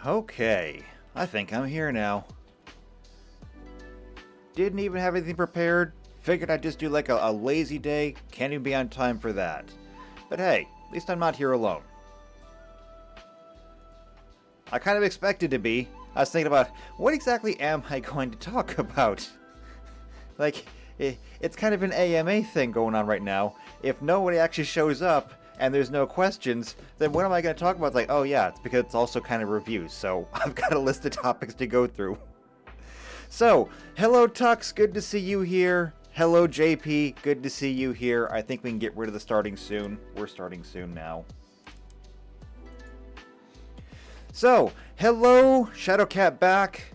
Okay, I think I'm here now. Didn't even have anything prepared. Figured I'd just do like a lazy day. Can't even be on time for that. But hey, at least I'm not here alone. I kind of expected to be. I was thinking about, what exactly am I going to talk about? Like, it's kind of an AMA thing going on right now. If nobody actually shows up and there's no questions, then what am I going to talk about? It's like, oh yeah, it's because it's also kind of reviews, so I've got a list of topics to go through. So, hello Tux, good to see you here. Hello JP, good to see you here. I think we can get rid of the starting soon. We're starting soon now. So, hello, Shadowcat back.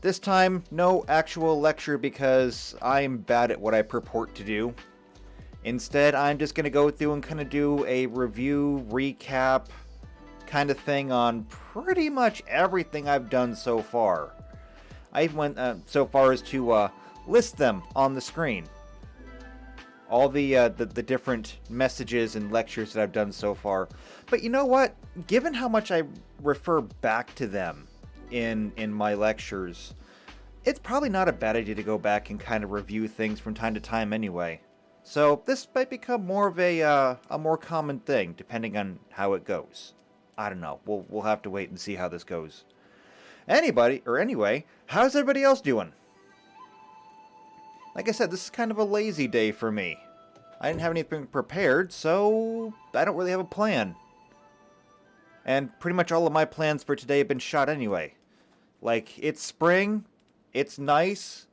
This time, no actual lecture because I'm bad at what I purport to do. Instead, I'm just going to go through and kind of do a review, recap kind of thing on pretty much everything I've done so far. I went so far as to list them on the screen. All the different messages and lectures that I've done so far. But you know what? Given how much I refer back to them in my lectures, it's probably not a bad idea to go back and kind of review things from time to time anyway. So this might become more of a more common thing, depending on how it goes. I don't know. We'll have to wait and see how this goes. Anyway, how's everybody else doing? Like I said, this is kind of a lazy day for me. I didn't have anything prepared, so I don't really have a plan. And pretty much all of my plans for today have been shot anyway. Like, it's spring, it's nice.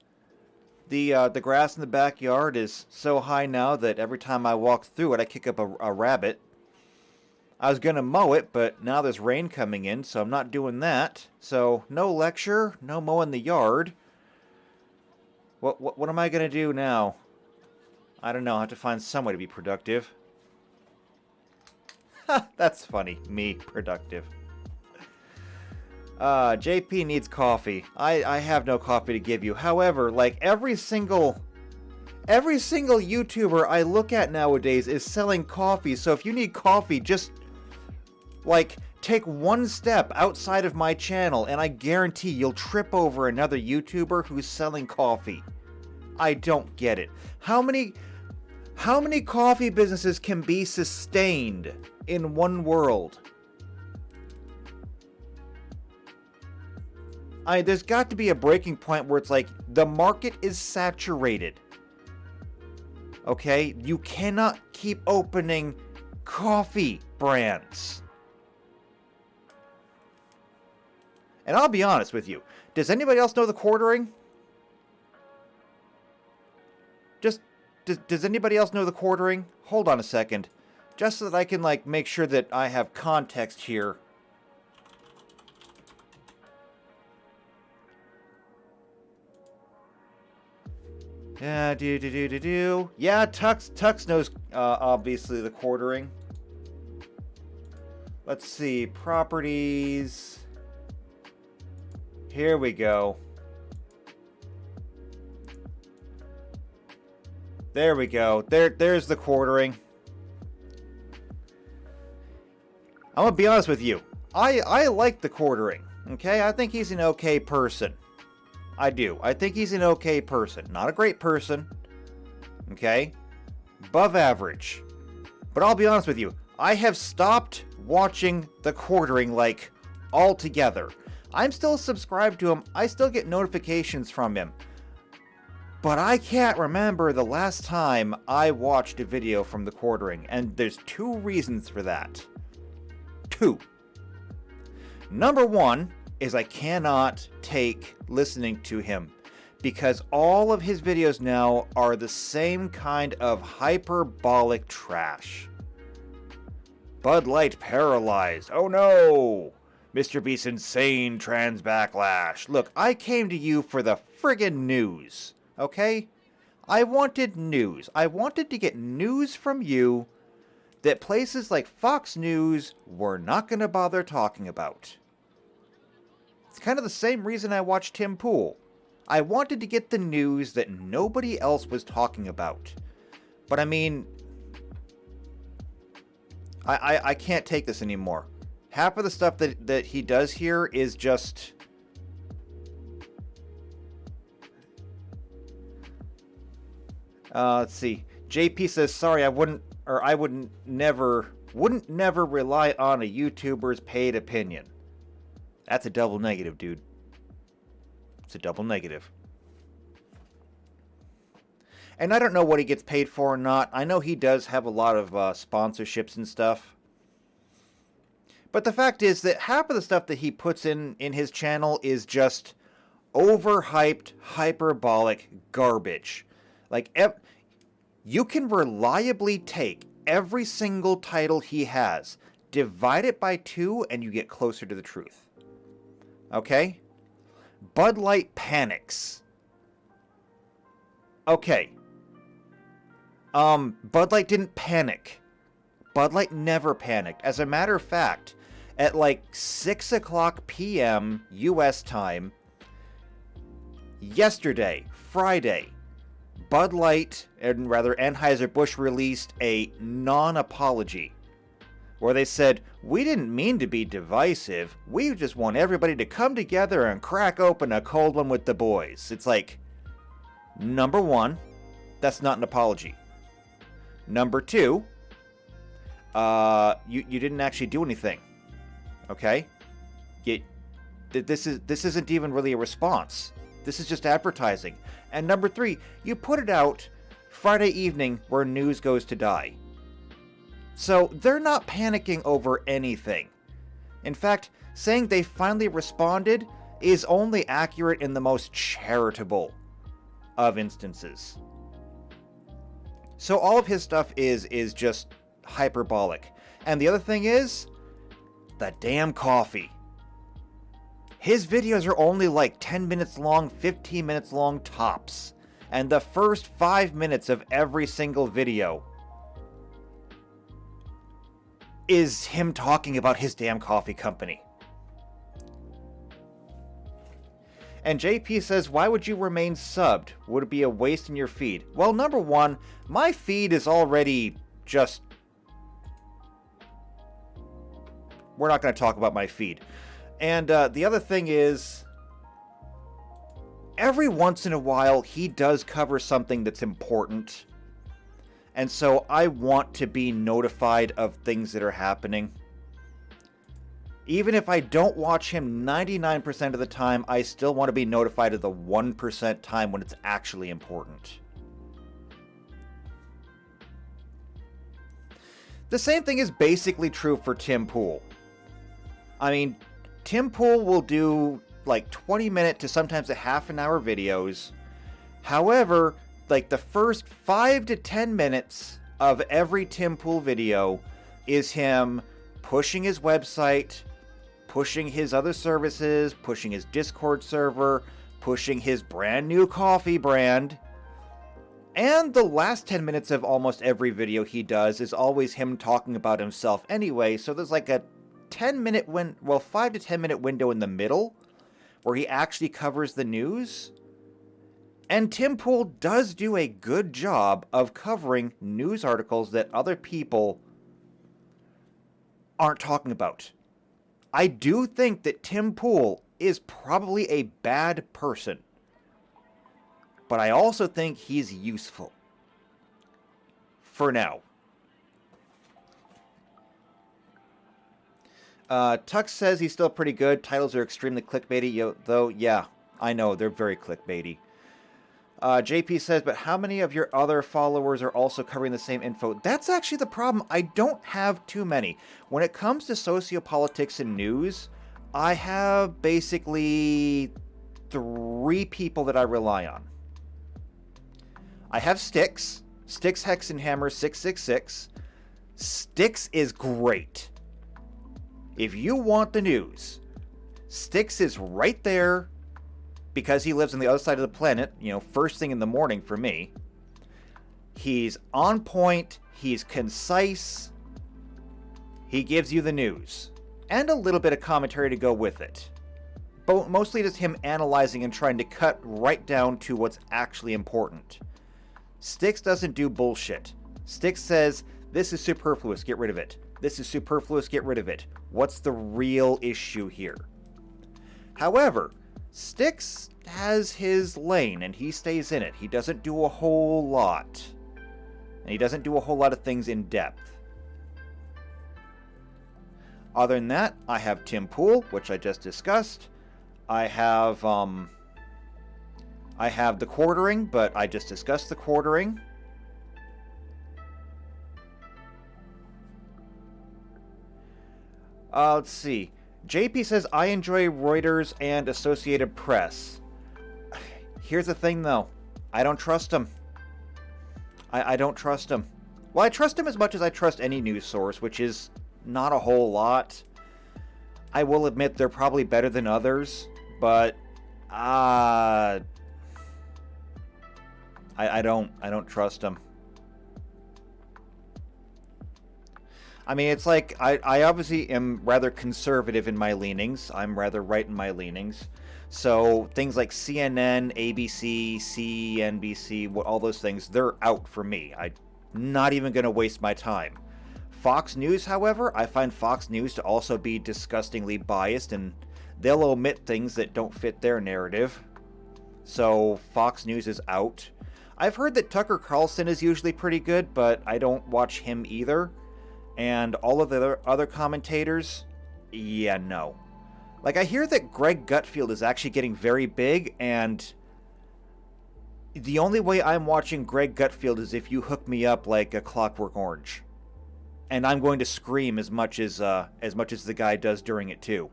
The grass in the backyard is so high now that every time I walk through it, I kick up a rabbit. I was gonna mow it, but now there's rain coming in, so I'm not doing that. So, no lecture, no mowing the yard. What am I gonna do now? I don't know, I have to find some way to be productive. Ha, that's funny. Me, productive. JP needs coffee. I have no coffee to give you. However, like every single YouTuber I look at nowadays is selling coffee. So if you need coffee, just like take one step outside of my channel and I guarantee you'll trip over another YouTuber who's selling coffee. I don't get it. How many coffee businesses can be sustained in one world? There's got to be a breaking point where it's like the market is saturated. Okay? You cannot keep opening coffee brands. And I'll be honest with you. Does anybody else know the quartering? Does anybody else know the quartering? Hold on a second. Just so that I can, like, make sure that I have context here. Yeah, Yeah, Tux knows, obviously, the quartering. Let's see. Properties. Here we go. There we go. There's the quartering. I'm gonna be honest with you. I like the quartering. Okay? I think he's an okay person. I do. I think he's an okay person. Not a great person. Okay? Above average. But I'll be honest with you. I have stopped watching the quartering, like, altogether. I'm still subscribed to him. I still get notifications from him. But I can't remember the last time I watched a video from the quartering. And there's two reasons for that. Two. Number one is I cannot take listening to him because all of his videos now are the same kind of hyperbolic trash. Bud Light paralyzed. Oh no! Mr. Beast's insane trans backlash. Look, I came to you for the friggin' news, okay? I wanted news. I wanted to get news from you that places like Fox News were not going to bother talking about. It's kind of the same reason I watched Tim Pool. I wanted to get the news that nobody else was talking about. But I mean, I can't take this anymore. half of the stuff that he does here is just... let's see. JP says, sorry, I wouldn't never rely on a YouTuber's paid opinion. That's a double negative, dude. It's a double negative. And I don't know what he gets paid for or not. I know he does have a lot of sponsorships and stuff. But the fact is that half of the stuff that he puts in his channel is just overhyped, hyperbolic garbage. Like, you can reliably take every single title he has, divide it by 2, and you get closer to the truth. Okay? Bud Light panics. Okay. Bud Light didn't panic. Bud Light never panicked. As a matter of fact, at like 6 o'clock p.m. U.S. time, yesterday, Friday, Bud Light, and rather Anheuser-Busch, released a non-apology where they said, we didn't mean to be divisive. We just want everybody to come together and crack open a cold one with the boys. It's like, number one, that's not an apology. Number two, you didn't actually do anything. Okay? This isn't even really a response. This is just advertising. And number three, you put it out Friday evening where news goes to die. So they're not panicking over anything. In fact, saying they finally responded is only accurate in the most charitable of instances. So all of his stuff is just hyperbolic. And the other thing is, the damn coffee. His videos are only like 10 minutes long, 15 minutes long tops. And the first 5 minutes of every single video is him talking about his damn coffee company. And JP says, why would you remain subbed? Would it be a waste in your feed? Well, number one, my feed is already just... We're not going to talk about my feed. And the other thing is, every once in a while, he does cover something that's important. And so I want to be notified of things that are happening. Even if I don't watch him 99% of the time, I still want to be notified of the 1% time when it's actually important. The same thing is basically true for Tim Pool. I mean, Tim Pool will do like 20-minute to sometimes a half-an-hour videos. However, like the first 5 to 10 minutes of every Tim Pool video is him pushing his website, pushing his other services, pushing his Discord server, pushing his brand new coffee brand. And the last 10 minutes of almost every video he does is always him talking about himself anyway, so there's like a 5 to 10 minute window in the middle where he actually covers the news. And Tim Pool does do a good job of covering news articles that other people aren't talking about. I do think that Tim Pool is probably a bad person, but I also think he's useful. For now. Tux says he's still pretty good. Titles are extremely clickbaity, though. Yeah, I know, they're very clickbaity. JP says, but how many of your other followers are also covering the same info? That's actually the problem. I don't have too many. When it comes to sociopolitics and news, I have basically 3 people that I rely on. I have Styx, Hex and Hammer 666. Styx is great. If you want the news, Styx is right there because he lives on the other side of the planet, first thing in the morning for me. He's on point, he's concise, he gives you the news, and a little bit of commentary to go with it. But mostly just him analyzing and trying to cut right down to what's actually important. Styx doesn't do bullshit. Styx says, this is superfluous, get rid of it. This is superfluous, get rid of it. What's the real issue here? However, Styx has his lane, and he stays in it. He doesn't do a whole lot. And he doesn't do a whole lot of things in depth. Other than that, I have Tim Pool, which I just discussed. I have the quartering, but I just discussed the quartering. Let's see. JP says, I enjoy Reuters and Associated Press. Here's the thing, though. I don't trust them. I don't trust them. Well, I trust them as much as I trust any news source, which is not a whole lot. I will admit they're probably better than others, but I don't trust them. I mean, it's like, I obviously am rather conservative in my leanings. I'm rather right in my leanings. So things like CNN, ABC, CNBC, all those things, they're out for me. I'm not even going to waste my time. Fox News, however, I find Fox News to also be disgustingly biased, and they'll omit things that don't fit their narrative. So Fox News is out. I've heard that Tucker Carlson is usually pretty good, but I don't watch him either. And all of the other commentators, yeah, no. Like, I hear that Greg Gutfeld is actually getting very big, and the only way I'm watching Greg Gutfeld is if you hook me up like a Clockwork Orange. And I'm going to scream as much as the guy does during it too.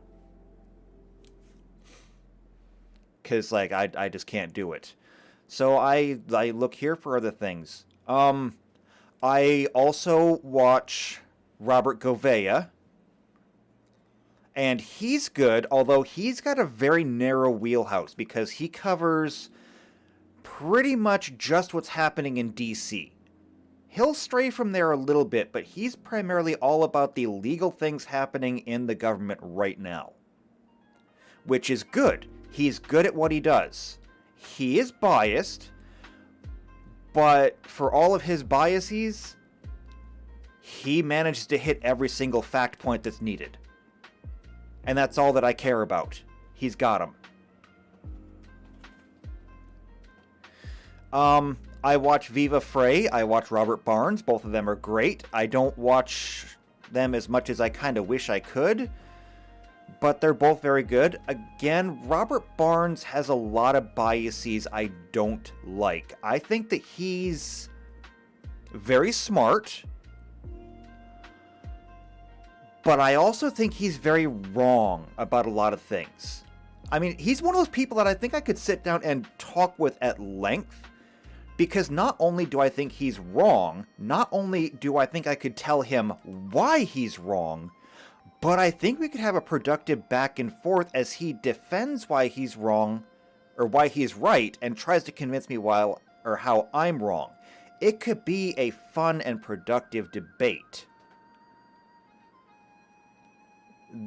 Because, like, I just can't do it. So I look here for other things. I also watch Robert Gouveia, and he's good, although he's got a very narrow wheelhouse because he covers pretty much just what's happening in DC. He'll stray from there a little bit, but he's primarily all about the legal things happening in the government right now, which is good. He's good at what he does. He is biased, but for all of his biases, he manages to hit every single fact point that's needed. And that's all that I care about. He's got them. I watch Viva Frey. I watch Robert Barnes. Both of them are great. I don't watch them as much as I kind of wish I could, but they're both very good. Again, Robert Barnes has a lot of biases I don't like. I think that he's very smart, but I also think he's very wrong about a lot of things. I mean, he's one of those people that I think I could sit down and talk with at length, because not only do I think he's wrong, not only do I think I could tell him why he's wrong, but I think we could have a productive back and forth as he defends why he's wrong, or why he's right, and tries to convince me why or how I'm wrong. It could be a fun and productive debate.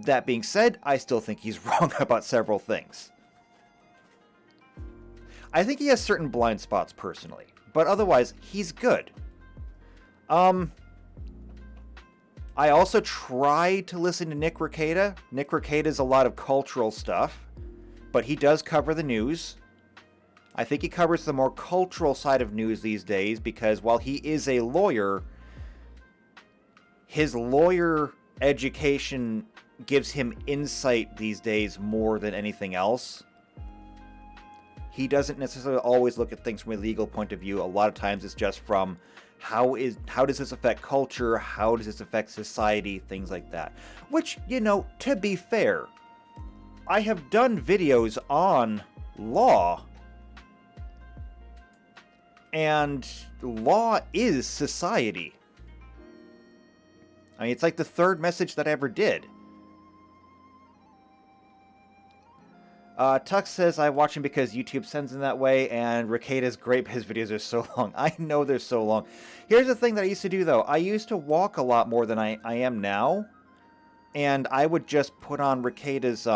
That being said, I still think he's wrong about several things. I think he has certain blind spots personally, but otherwise, he's good. I also try to listen to Nick Rekieta. Nick Rekieta's a lot of cultural stuff, but he does cover the news. I think he covers the more cultural side of news these days, because while he is a lawyer, his lawyer education gives him insight these days more than anything else. He doesn't necessarily always look at things from a legal point of view. A lot of times it's just from how does this affect culture? How does this affect society? Things like that. Which, you know, to be fair, I have done videos on law, and law is society. I mean, it's like the third message that I ever did. Tux says, I watch him because YouTube sends him that way, and Rekieta's great, but his videos are so long. I know they're so long. Here's the thing that I used to do, though. I used to walk a lot more than I am now, and I would just put on Rekieta's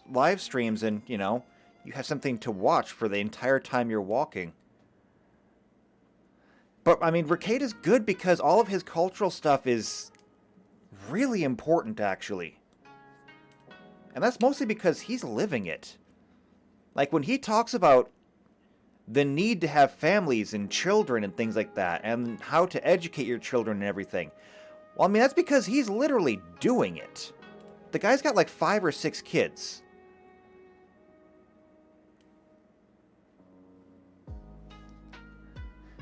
live streams, and, you know, you have something to watch for the entire time you're walking. But, I mean, Rekieta's good because all of his cultural stuff is really important, actually. And that's mostly because he's living it. Like, when he talks about the need to have families and children and things like that, and how to educate your children and everything, well, I mean, that's because he's literally doing it. The guy's got like 5 or 6 kids.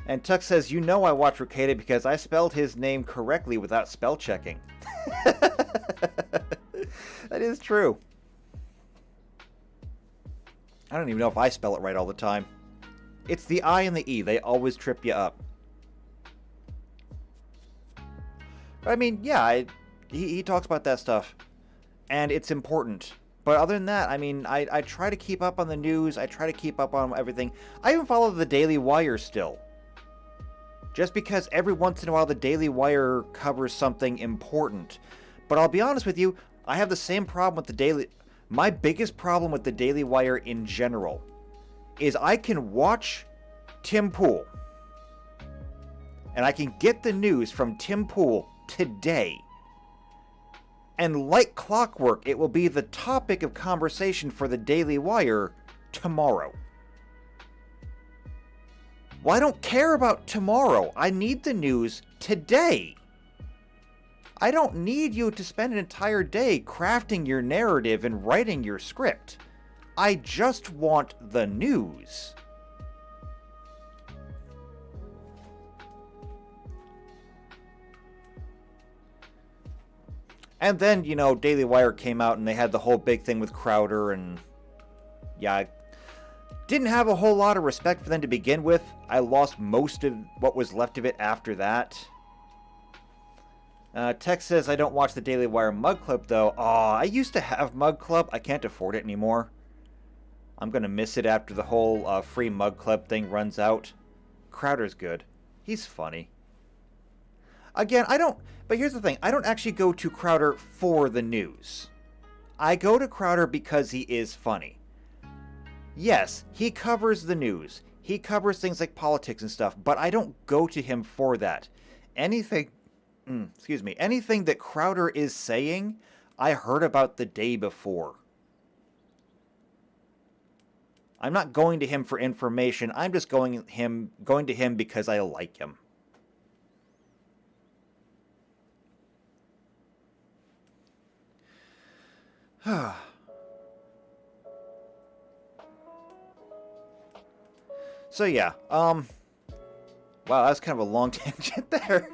And Tuck says, you know I watch Ricada because I spelled his name correctly without spell checking. That is true. I don't even know if I spell it right all the time. It's the I and the E. They always trip you up. But I mean, yeah, he talks about that stuff. And it's important. But other than that, I mean, I try to keep up on the news. I try to keep up on everything. I even follow the Daily Wire still. Just because every once in a while the Daily Wire covers something important. But I'll be honest with you, I have the same problem with the Daily... My biggest problem with the Daily Wire in general is I can watch Tim Pool. And I can get the news from Tim Pool today. And like clockwork, it will be the topic of conversation for the Daily Wire tomorrow. Well, I don't care about tomorrow. I need the news today. I don't need you to spend an entire day crafting your narrative and writing your script. I just want the news. And then, you know, Daily Wire came out and they had the whole big thing with Crowder, and yeah, I didn't have a whole lot of respect for them to begin with. I lost most of what was left of it after that. Tex says, I don't watch the Daily Wire Mug Club, though. Aw, I used to have Mug Club. I can't afford it anymore. I'm going to miss it after the whole free Mug Club thing runs out. Crowder's good. He's funny. Again, but here's the thing. I don't actually go to Crowder for the news. I go to Crowder because he is funny. Yes, he covers the news. He covers things like politics and stuff, but I don't go to him for that. Anything that Crowder is saying, I heard about the day before. I'm not going to him for information. I'm just going to him because I like him. So yeah, wow, that's kind of a long tangent there.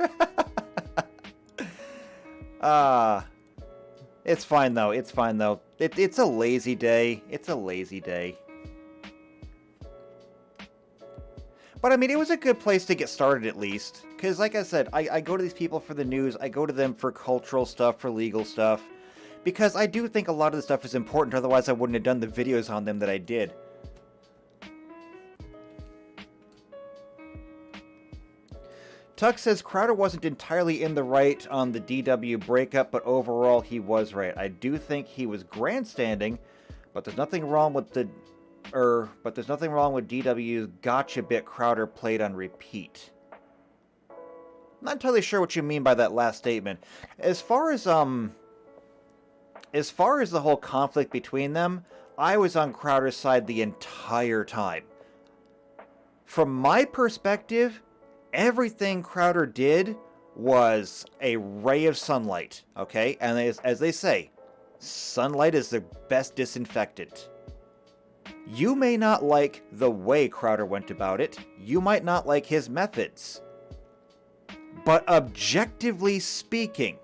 It's fine though. It's fine though. It's a lazy day. It's a lazy day. But I mean, it was a good place to get started at least. Because like I said, I go to these people for the news. I go to them for cultural stuff, for legal stuff. Because I do think a lot of the stuff is important. Otherwise, I wouldn't have done the videos on them that I did. Tuck says Crowder wasn't entirely in the right on the DW breakup, but overall he was right. I do think he was grandstanding, but there's nothing wrong with DW's gotcha bit Crowder played on repeat. I'm not entirely sure what you mean by that last statement. As far as the whole conflict between them, I was on Crowder's side the entire time. From my perspective, everything Crowder did was a ray of sunlight, okay? And as they say, sunlight is the best disinfectant. You may not like the way Crowder went about it. You might not like his methods. But objectively speaking,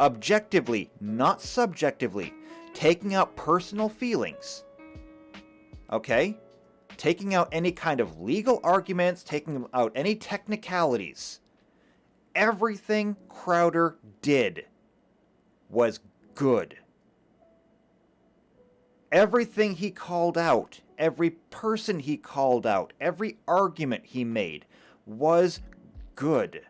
objectively, not subjectively, taking out personal feelings, okay? Taking out any kind of legal arguments, taking out any technicalities. Everything Crowder did was good. Everything he called out, every person he called out, every argument he made was good.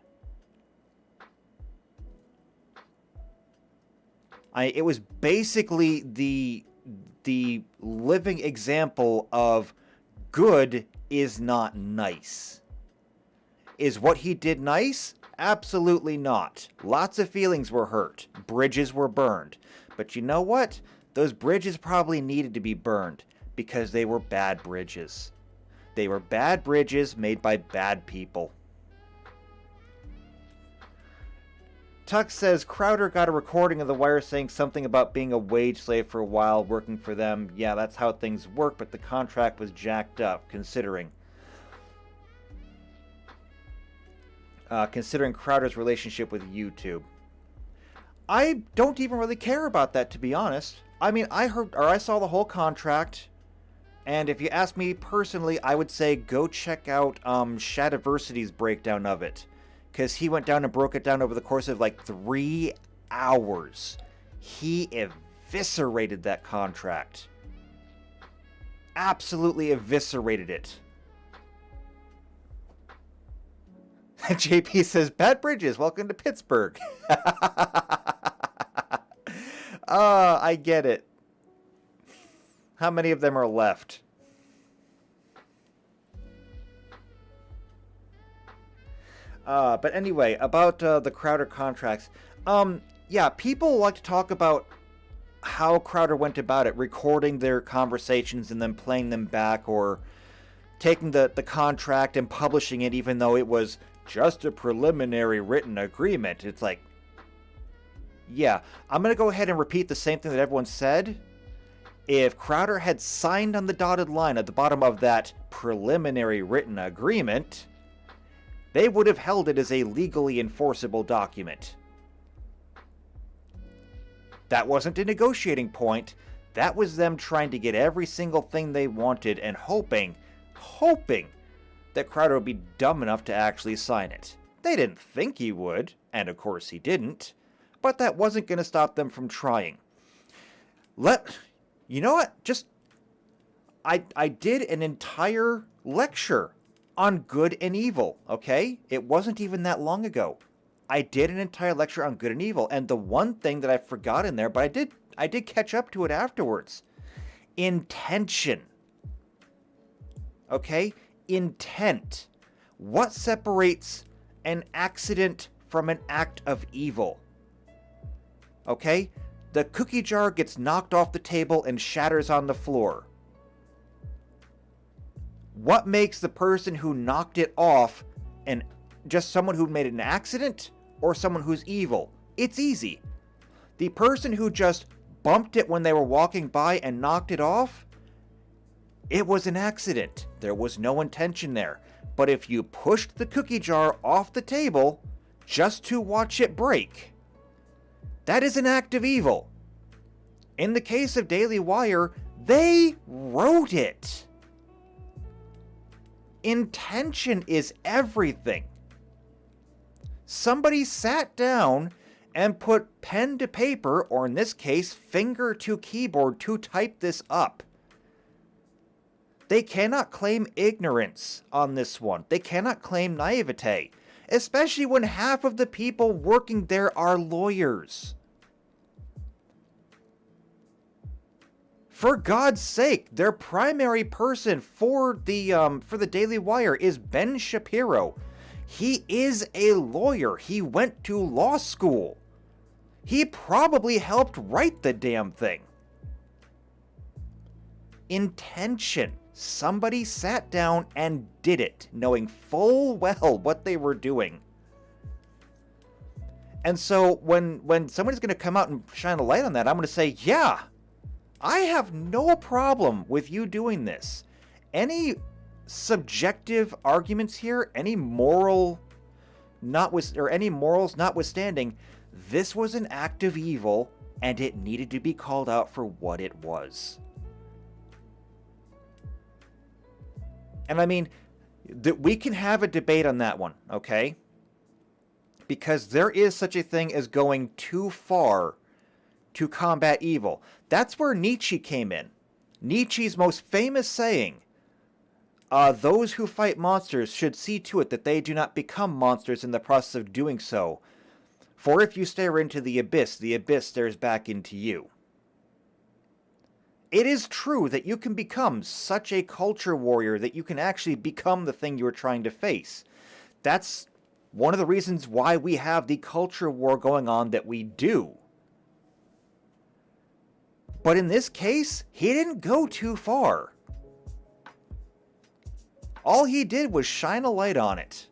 It was basically the living example of good is not nice. Is what he did nice? Absolutely not. Lots of feelings were hurt. Bridges were burned. But you know what? Those bridges probably needed to be burned because they were bad bridges. They were bad bridges made by bad people. Tuck says Crowder got a recording of The Wire saying something about being a wage slave for a while, working for them. Yeah, that's how things work, but the contract was jacked up, considering Crowder's relationship with YouTube. I don't even really care about that, to be honest. I mean, I saw the whole contract, and if you ask me personally, I would say go check out Shadiversity's breakdown of it. Because he went down and broke it down over the course of like 3 hours. He eviscerated that contract. Absolutely eviscerated it. JP says, bad bridges, welcome to Pittsburgh. I get it. How many of them are left? But anyway, about the Crowder contracts. Yeah, people like to talk about how Crowder went about it, recording their conversations and then playing them back, or taking the contract and publishing it even though it was just a preliminary written agreement. It's like, yeah, I'm going to go ahead and repeat the same thing that everyone said. If Crowder had signed on the dotted line at the bottom of that preliminary written agreement, they would have held it as a legally enforceable document. That wasn't a negotiating point. That was them trying to get every single thing they wanted and hoping that Crowder would be dumb enough to actually sign it. They didn't think he would, and of course he didn't, but that wasn't going to stop them from trying. You know what? I did an entire lecture on good and evil, okay? It wasn't even that long ago. I did an entire lecture on good and evil, and the one thing that I forgot in there, but I did catch up to it afterwards. Intention. Okay? Intent. What separates an accident from an act of evil? Okay? The cookie jar gets knocked off the table and shatters on the floor. What makes the person who knocked it off just someone who made an accident or someone who's evil? It's easy. The person who just bumped it when they were walking by and knocked it off, it was an accident. There was no intention there. But if you pushed the cookie jar off the table just to watch it break, that is an act of evil. In the case of Daily Wire, they wrote it. Intention is everything. Somebody sat down and put pen to paper, or in this case, finger to keyboard, to type this up. They cannot claim ignorance on this one. They cannot claim naivete, especially when half of the people working there are lawyers. For God's sake, their primary person for the Daily Wire is Ben Shapiro. He is a lawyer. He went to law school. He probably helped write the damn thing. Intention. Somebody sat down and did it, knowing full well what they were doing. And so when somebody's going to come out and shine a light on that, I'm going to say, yeah, I have no problem with you doing this. Any subjective arguments here, any morals notwithstanding, this was an act of evil, and it needed to be called out for what it was. And I mean, we can have a debate on that one, okay? Because there is such a thing as going too far to combat evil. That's where Nietzsche came in. Nietzsche's most famous saying, those who fight monsters should see to it that they do not become monsters in the process of doing so. For if you stare into the abyss stares back into you. It is true that you can become such a culture warrior that you can actually become the thing you are trying to face. that's one of the reasons why we have the culture war going on that we do. But in this case, he didn't go too far. All he did was shine a light on it.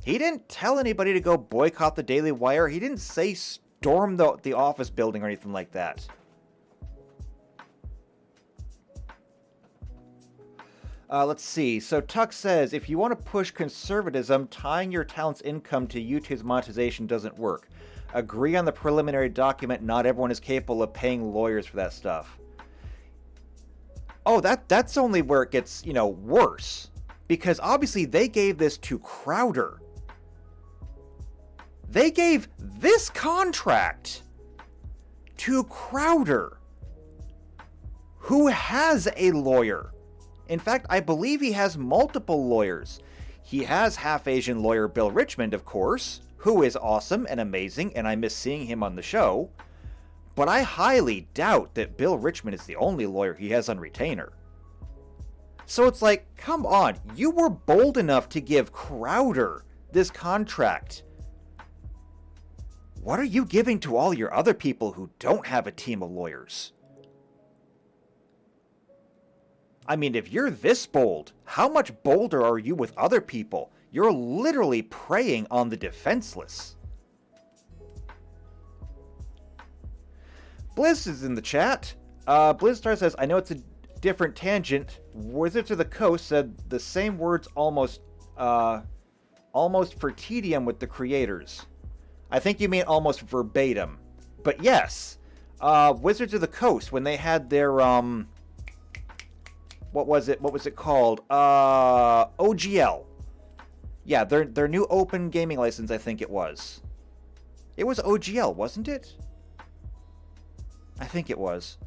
He didn't tell anybody to go boycott the Daily Wire. He didn't say storm the office building or anything like that. Let's see. So Tuck says, if you want to push conservatism, tying your talent's income to YouTube's monetization doesn't work. Agree on the preliminary document. Not everyone is capable of paying lawyers for that stuff. Oh, that's only where it gets, worse. Because obviously they gave this to Crowder. They gave this contract to Crowder, who has a lawyer. In fact, I believe he has multiple lawyers. He has half-Asian lawyer Bill Richmond, of course, who is awesome and amazing, and I miss seeing him on the show. But I highly doubt that Bill Richmond is the only lawyer he has on retainer. So it's like, come on, you were bold enough to give Crowder this contract. What are you giving to all your other people who don't have a team of lawyers? I mean, if you're this bold, how much bolder are you with other people? You're literally preying on the defenseless. Blizz is in the chat. Blizzstar says, I know it's a different tangent. Wizards of the Coast said the same words almost for tedium with the creators. I think you mean almost verbatim. But yes, Wizards of the Coast, when they had their, what was it called? OGL. Yeah, their new open gaming license, I think it was. It was OGL, wasn't it? I think it was.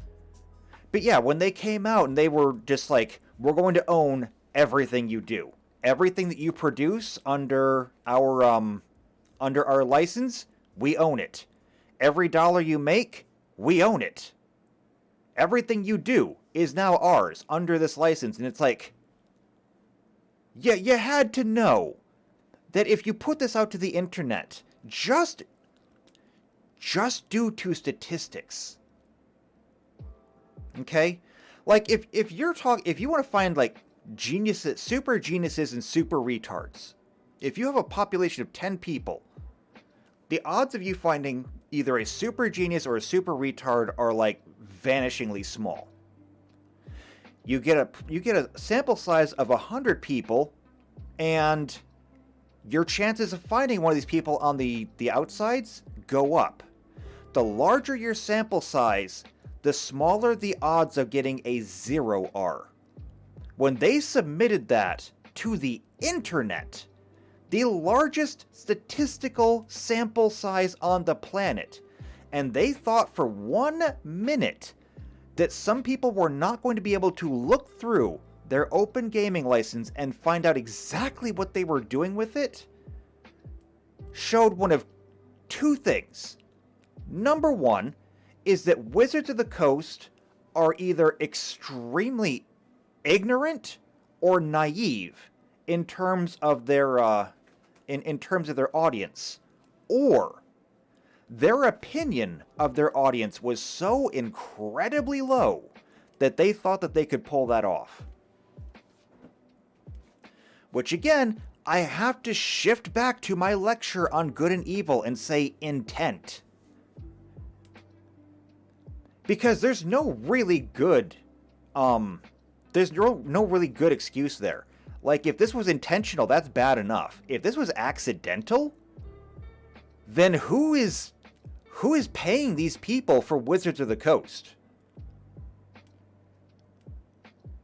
But yeah, when they came out and they were just like, we're going to own everything you do. Everything that you produce under our license, we own it. Every dollar you make, we own it. Everything you do is now ours under this license. And it's like, yeah, you had to know that if you put this out to the internet, just due to statistics, okay? Like, if you want to find, like, geniuses, super geniuses and super retards, if you have a population of 10 people, the odds of you finding either a super genius or a super retard are, like, vanishingly small. You get a sample size of 100 people, and your chances of finding one of these people on the outsides go up. The larger your sample size, the smaller the odds of getting a 0 are. When they submitted that to the internet, the largest statistical sample size on the planet, and they thought for 1 minute that some people were not going to be able to look through their open gaming license and find out exactly what they were doing with it, showed one of two things. Number one is that Wizards of the Coast are either extremely ignorant or naive in terms of their in terms of their audience, or their opinion of their audience was so incredibly low that they thought that they could pull that off. Which again, I have to shift back to my lecture on good and evil and say intent. Because there's no really good, there's no really good excuse there. Like, if this was intentional, that's bad enough. If this was accidental, then who is paying these people for Wizards of the Coast?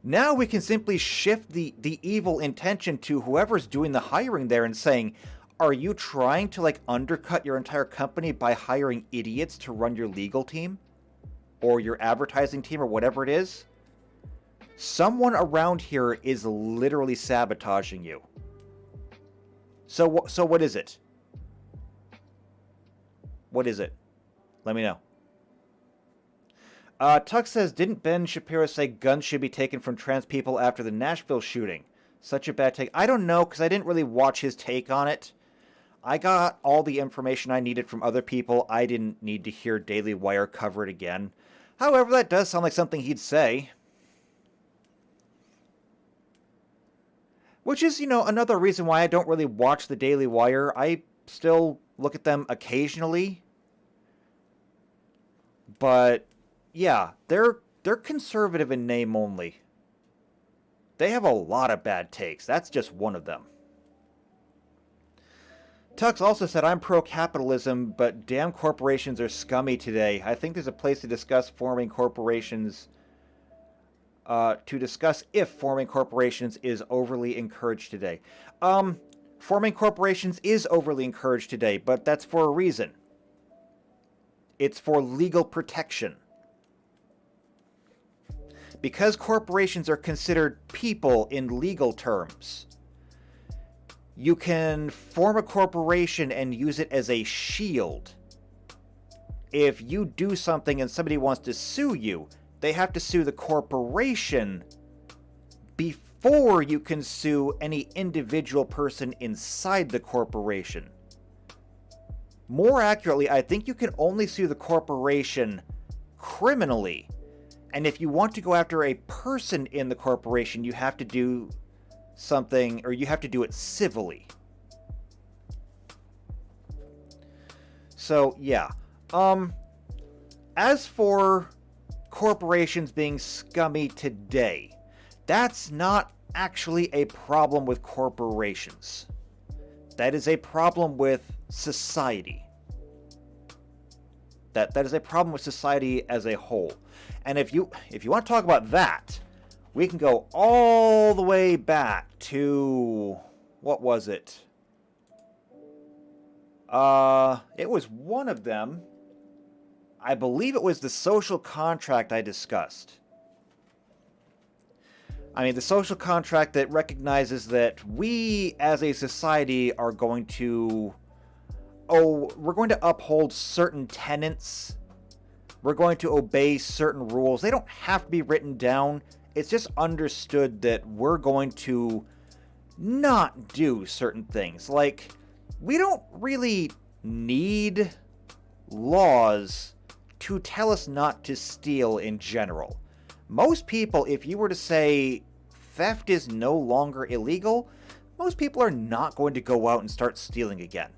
Now we can simply shift the evil intention to whoever's doing the hiring there and saying, are you trying to, like, undercut your entire company by hiring idiots to run your legal team? Or your advertising team, or whatever it is? Someone around here is literally sabotaging you. So what is it? What is it? Let me know. Tuck says, didn't Ben Shapiro say guns should be taken from trans people after the Nashville shooting? Such a bad take. I don't know, because I didn't really watch his take on it. I got all the information I needed from other people. I didn't need to hear Daily Wire cover it again. However, that does sound like something he'd say. Which is, another reason why I don't really watch the Daily Wire. I still look at them occasionally. But, yeah, they're conservative in name only. They have a lot of bad takes. That's just one of them. Tux also said, I'm pro-capitalism, but damn corporations are scummy today. I think there's a place to discuss forming corporations, to discuss if forming corporations is overly encouraged today. Forming corporations is overly encouraged today, but that's for a reason. It's for legal protection. Because corporations are considered people in legal terms, you can form a corporation and use it as a shield. If you do something and somebody wants to sue you, they have to sue the corporation before you can sue any individual person inside the corporation. More accurately, I think you can only sue the corporation criminally. And if you want to go after a person in the corporation, you have to do something, or you have to do it civilly. So, yeah. As for corporations being scummy today, that's not actually a problem with corporations. That is a problem with society. That is a problem with society as a whole. And if you want to talk about that, we can go all the way back to, what was it? It was one of them. I believe it was the social contract I discussed. I mean, the social contract that recognizes that we as a society are going to, we're going to uphold certain tenets. We're going to obey certain rules. They don't have to be written down. It's just understood that we're going to not do certain things. Like, we don't really need laws to tell us not to steal in general. Most people, if you were to say theft is no longer illegal, most people are not going to go out and start stealing again.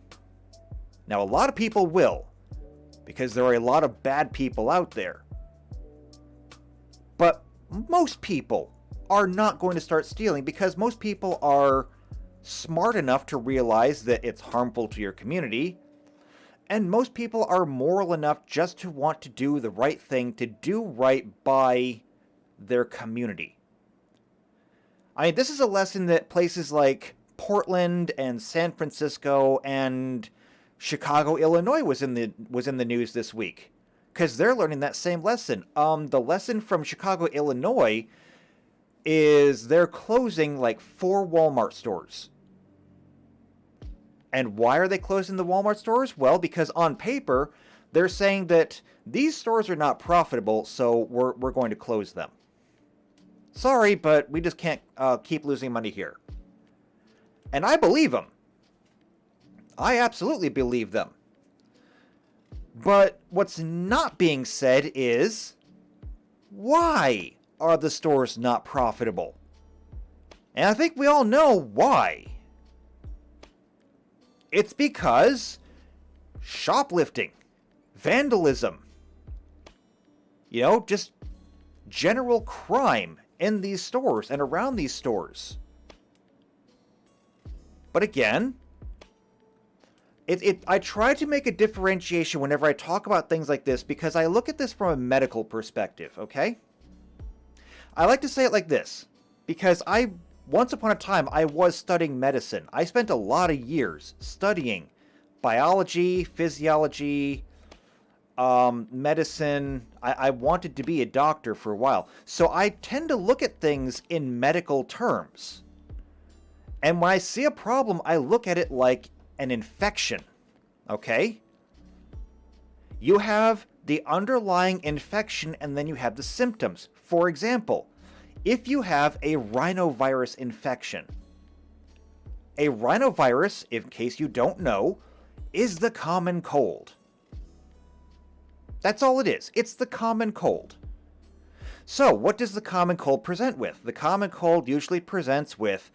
Now, a lot of people will, because there are a lot of bad people out there. But most people are not going to start stealing because most people are smart enough to realize that it's harmful to your community, and most people are moral enough just to want to do the right thing, to do right by their community. I mean, this is a lesson that places like Portland and San Francisco and Chicago, Illinois was in the news this week, because they're learning that same lesson. The lesson from Chicago, Illinois is they're closing like 4 Walmart stores. And why are they closing the Walmart stores? Well, because on paper, they're saying that these stores are not profitable, so we're going to close them. Sorry, but we just can't keep losing money here. And I believe them. I absolutely believe them. But what's not being said is, why are the stores not profitable? And I think we all know why. It's because shoplifting, vandalism, just general crime in these stores and around these stores. But again, I try to make a differentiation whenever I talk about things like this because I look at this from a medical perspective, okay? I like to say it like this because once upon a time, I was studying medicine. I spent a lot of years studying biology, physiology, medicine. I wanted to be a doctor for a while. So I tend to look at things in medical terms. And when I see a problem, I look at it like an infection. Okay? You have the underlying infection and then you have the symptoms. For example, if you have a rhinovirus infection. A rhinovirus, in case you don't know, is the common cold. That's all it is. It's the common cold. So, what does the common cold present with? The common cold usually presents with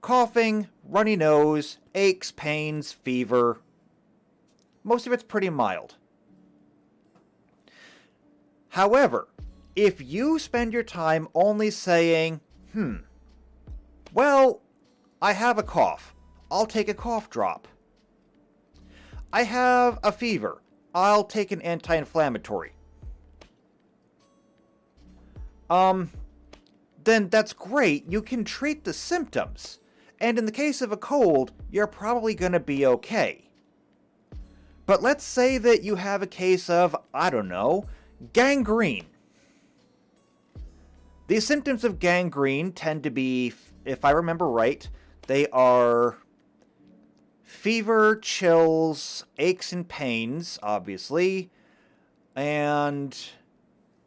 coughing, runny nose, aches, pains, fever. Most of it's pretty mild. However, if you spend your time only saying, well, I have a cough, I'll take a cough drop. I have a fever, I'll take an anti-inflammatory. Then that's great, you can treat the symptoms. And in the case of a cold, you're probably going to be okay. But let's say that you have a case of, I don't know, gangrene. The symptoms of gangrene tend to be, if I remember right, they are fever, chills, aches and pains, obviously, and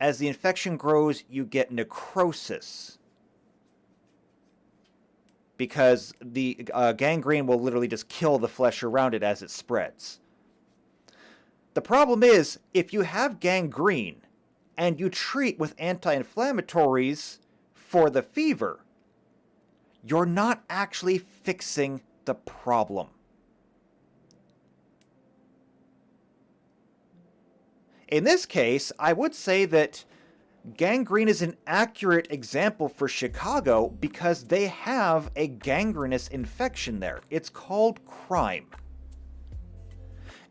as the infection grows, you get necrosis. Because the gangrene will literally just kill the flesh around it as it spreads. The problem is, if you have gangrene and you treat with anti-inflammatories for the fever, you're not actually fixing the problem. In this case, I would say that gangrene is an accurate example for Chicago because they have a gangrenous infection there. It's called crime.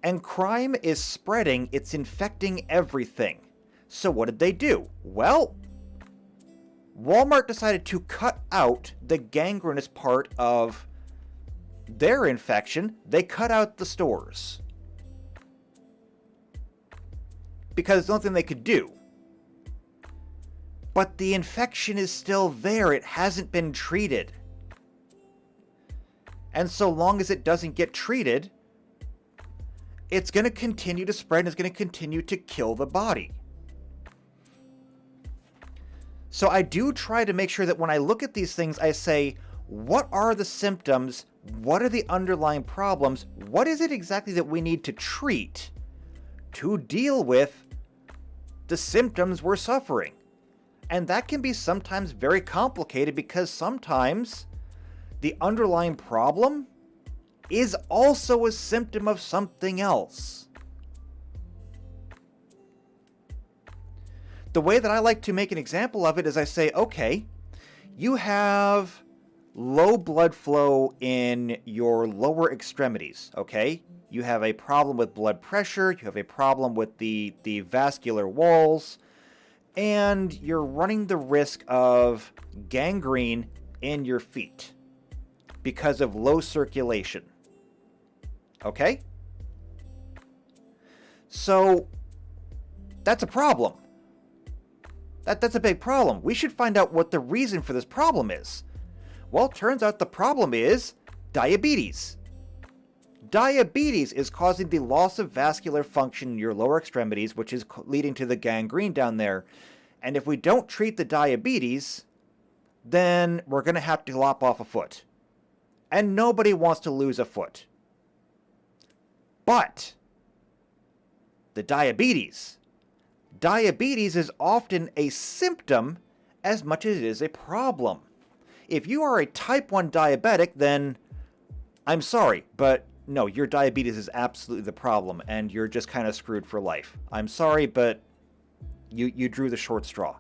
And crime is spreading, it's infecting everything. So what did they do? Well, Walmart decided to cut out the gangrenous part of their infection. They cut out the stores. Because it's the only thing they could do. But the infection is still there. It hasn't been treated. And so long as it doesn't get treated, it's going to continue to spread and it's going to continue to kill the body. So I do try to make sure that when I look at these things, I say, what are the symptoms? What are the underlying problems? What is it exactly that we need to treat to deal with the symptoms we're suffering? And that can be sometimes very complicated because sometimes the underlying problem is also a symptom of something else. The way that I like to make an example of it is I say, okay, you have low blood flow in your lower extremities, okay? You have a problem with blood pressure, you have a problem with the vascular walls, and you're running the risk of gangrene in your feet because of low circulation. Okay? So, that's a problem. That's a big problem. We should find out what the reason for this problem is. Well, it turns out the problem is diabetes. Diabetes is causing the loss of vascular function in your lower extremities, which is leading to the gangrene down there. And if we don't treat the diabetes, then we're going to have to lop off a foot. And nobody wants to lose a foot. But the diabetes is often a symptom as much as it is a problem. If you are a type 1 diabetic, then I'm sorry, but no, your diabetes is absolutely the problem, and you're just kind of screwed for life. I'm sorry, but you drew the short straw.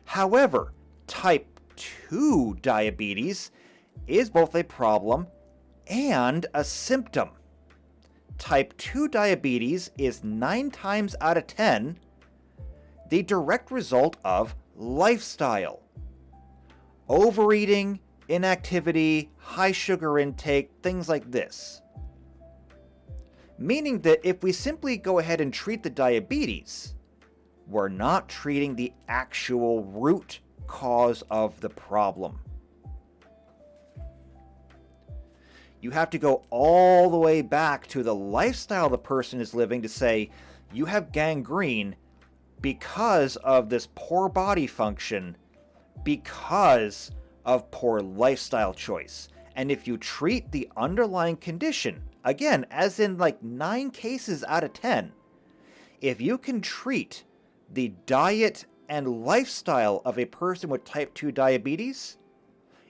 However, type 2 diabetes is both a problem and a symptom. Type 2 diabetes is 9 times out of 10 the direct result of lifestyle. Overeating, inactivity, high sugar intake, things like this. Meaning that if we simply go ahead and treat the diabetes, we're not treating the actual root cause of the problem. You have to go all the way back to the lifestyle the person is living to say, you have gangrene because of this poor body function because of poor lifestyle choice. And if you treat the underlying condition, again, as in like 9 cases out of 10, if you can treat the diet and lifestyle of a person with type 2 diabetes,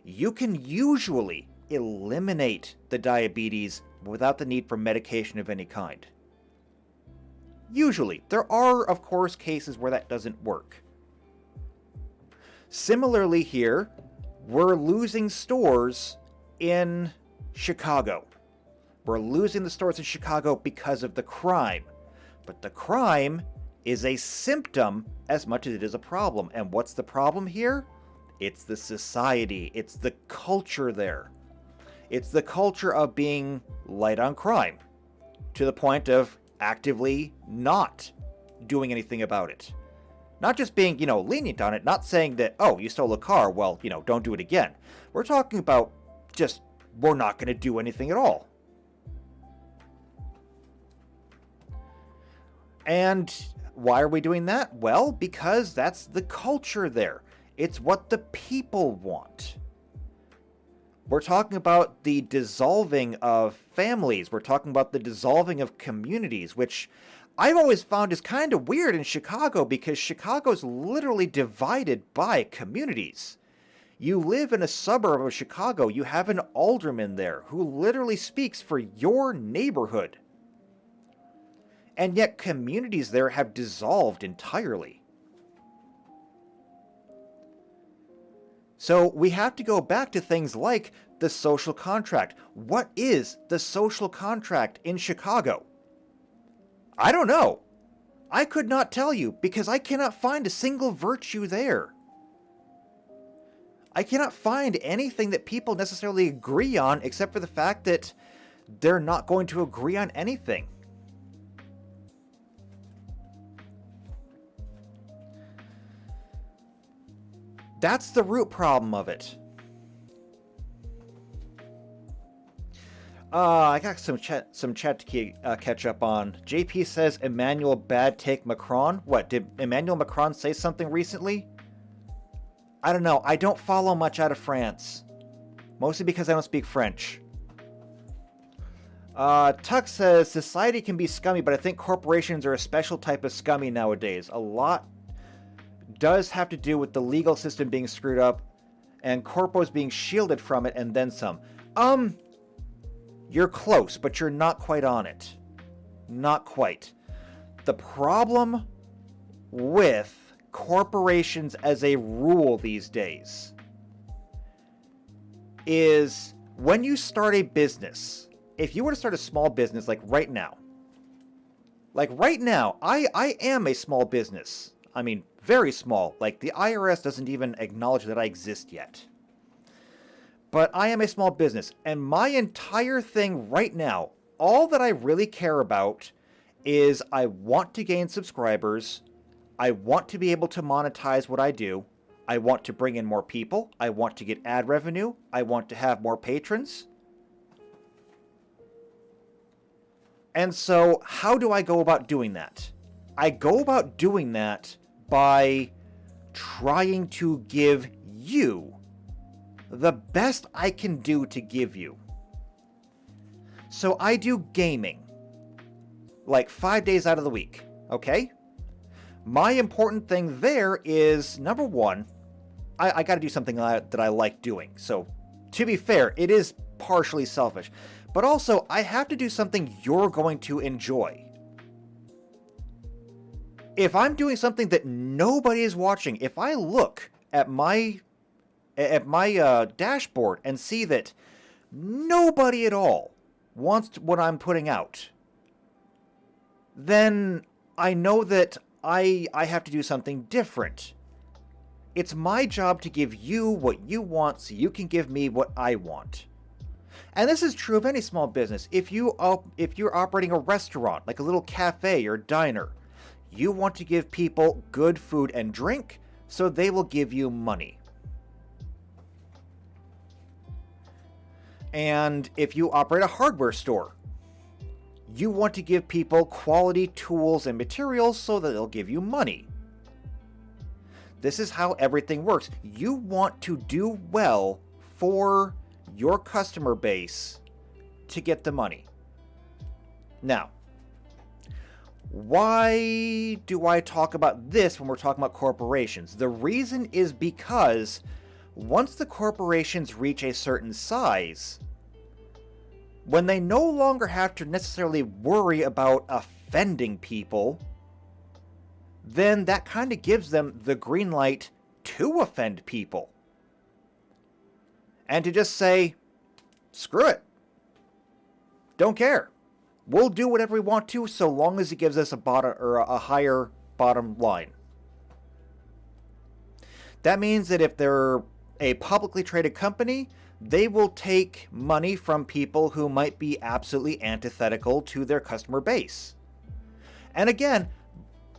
you can usually eliminate the diabetes without the need for medication of any kind. Usually. There are, of course, cases where that doesn't work. Similarly here, we're losing stores in Chicago. We're losing the stores in Chicago because of the crime. But the crime is a symptom as much as it is a problem. And what's the problem here? It's the society. It's the culture there. It's the culture of being light on crime to the point of actively not doing anything about it. Not just being, lenient on it, not saying that, oh, you stole a car, well, don't do it again. We're talking about just, we're not going to do anything at all. And why are we doing that? Well, because that's the culture there. It's what the people want. We're talking about the dissolving of families. We're talking about the dissolving of communities, which I've always found is kind of weird in Chicago because Chicago's literally divided by communities. You live in a suburb of Chicago, you have an alderman there who literally speaks for your neighborhood. And yet communities there have dissolved entirely. So we have to go back to things like the social contract. What is the social contract in Chicago? I don't know. I could not tell you because I cannot find a single virtue there. I cannot find anything that people necessarily agree on except for the fact that they're not going to agree on anything. That's the root problem of it. I got some chat to catch up on. JP says Emmanuel bad take Macron. What, did Emmanuel Macron say something recently? I don't know. I don't follow much out of France. Mostly because I don't speak French. Tuck says society can be scummy, but I think corporations are a special type of scummy nowadays. A lot does have to do with the legal system being screwed up and corpos being shielded from it and then some. You're close, but you're not quite on it. Not quite. The problem with corporations as a rule these days is when you start a business, if you were to start a small business like right now, I am a small business. I mean, very small. Like, the IRS doesn't even acknowledge that I exist yet. But I am a small business, and my entire thing right now, all that I really care about is I want to gain subscribers, I want to be able to monetize what I do, I want to bring in more people, I want to get ad revenue, I want to have more patrons. And so, how do I go about doing that? I go about doing that by trying to give you the best I can do to give you. So I do gaming like 5 days out of the week, okay? My important thing there is, number one, I got to do something that I like doing. So to be fair, it is partially selfish, but also I have to do something you're going to enjoy. If I'm doing something that nobody is watching, if I look at my dashboard and see that nobody at all wants what I'm putting out, then I know that I have to do something different. It's my job to give you what you want so you can give me what I want. And this is true of any small business. If you're operating a restaurant, like a little cafe or diner, you want to give people good food and drink so they will give you money. And if you operate a hardware store, you want to give people quality tools and materials so that they'll give you money. This is how everything works. You want to do well for your customer base to get the money. Now, why do I talk about this when we're talking about corporations? The reason is because once the corporations reach a certain size, when they no longer have to necessarily worry about offending people, then that kind of gives them the green light to offend people. And to just say, screw it. Don't care. We'll do whatever we want to so long as it gives us a higher bottom line. That means that if they're a publicly traded company, they will take money from people who might be absolutely antithetical to their customer base. And again,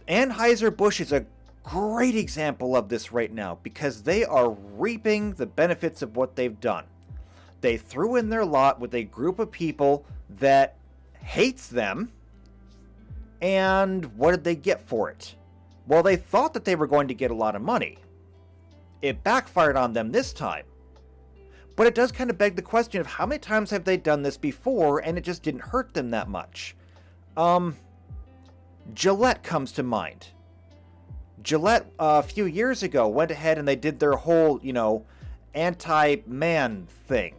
Anheuser-Busch is a great example of this right now because they are reaping the benefits of what they've done. They threw in their lot with a group of people that hates them, and what did they get for it? Well, they thought that they were going to get a lot of money. It backfired on them this time. But it does kind of beg the question of how many times have they done this before and it just didn't hurt them that much? Gillette comes to mind. Gillette, a few years ago, went ahead and they did their whole, anti-man thing,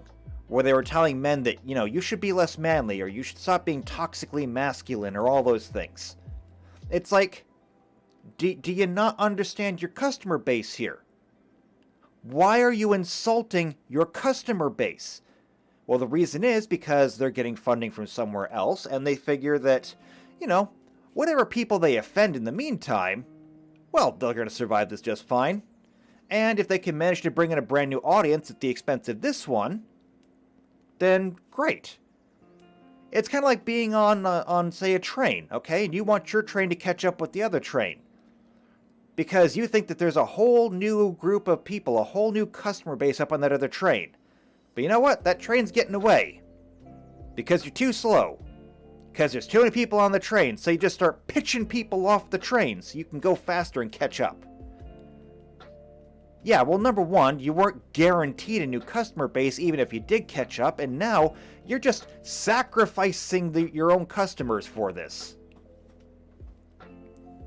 where they were telling men that, you should be less manly, or you should stop being toxically masculine, or all those things. It's like, do you not understand your customer base here? Why are you insulting your customer base? Well, the reason is because they're getting funding from somewhere else, and they figure that, whatever people they offend in the meantime, well, they're going to survive this just fine. And if they can manage to bring in a brand new audience at the expense of this one, then great. It's kind of like being on, say, a train, okay? And you want your train to catch up with the other train. Because you think that there's a whole new group of people, a whole new customer base up on that other train. But you know what? That train's getting away. Because you're too slow. Because there's too many people on the train, so you just start pitching people off the train so you can go faster and catch up. Yeah, well, number one, you weren't guaranteed a new customer base even if you did catch up, and now you're just sacrificing your own customers for this.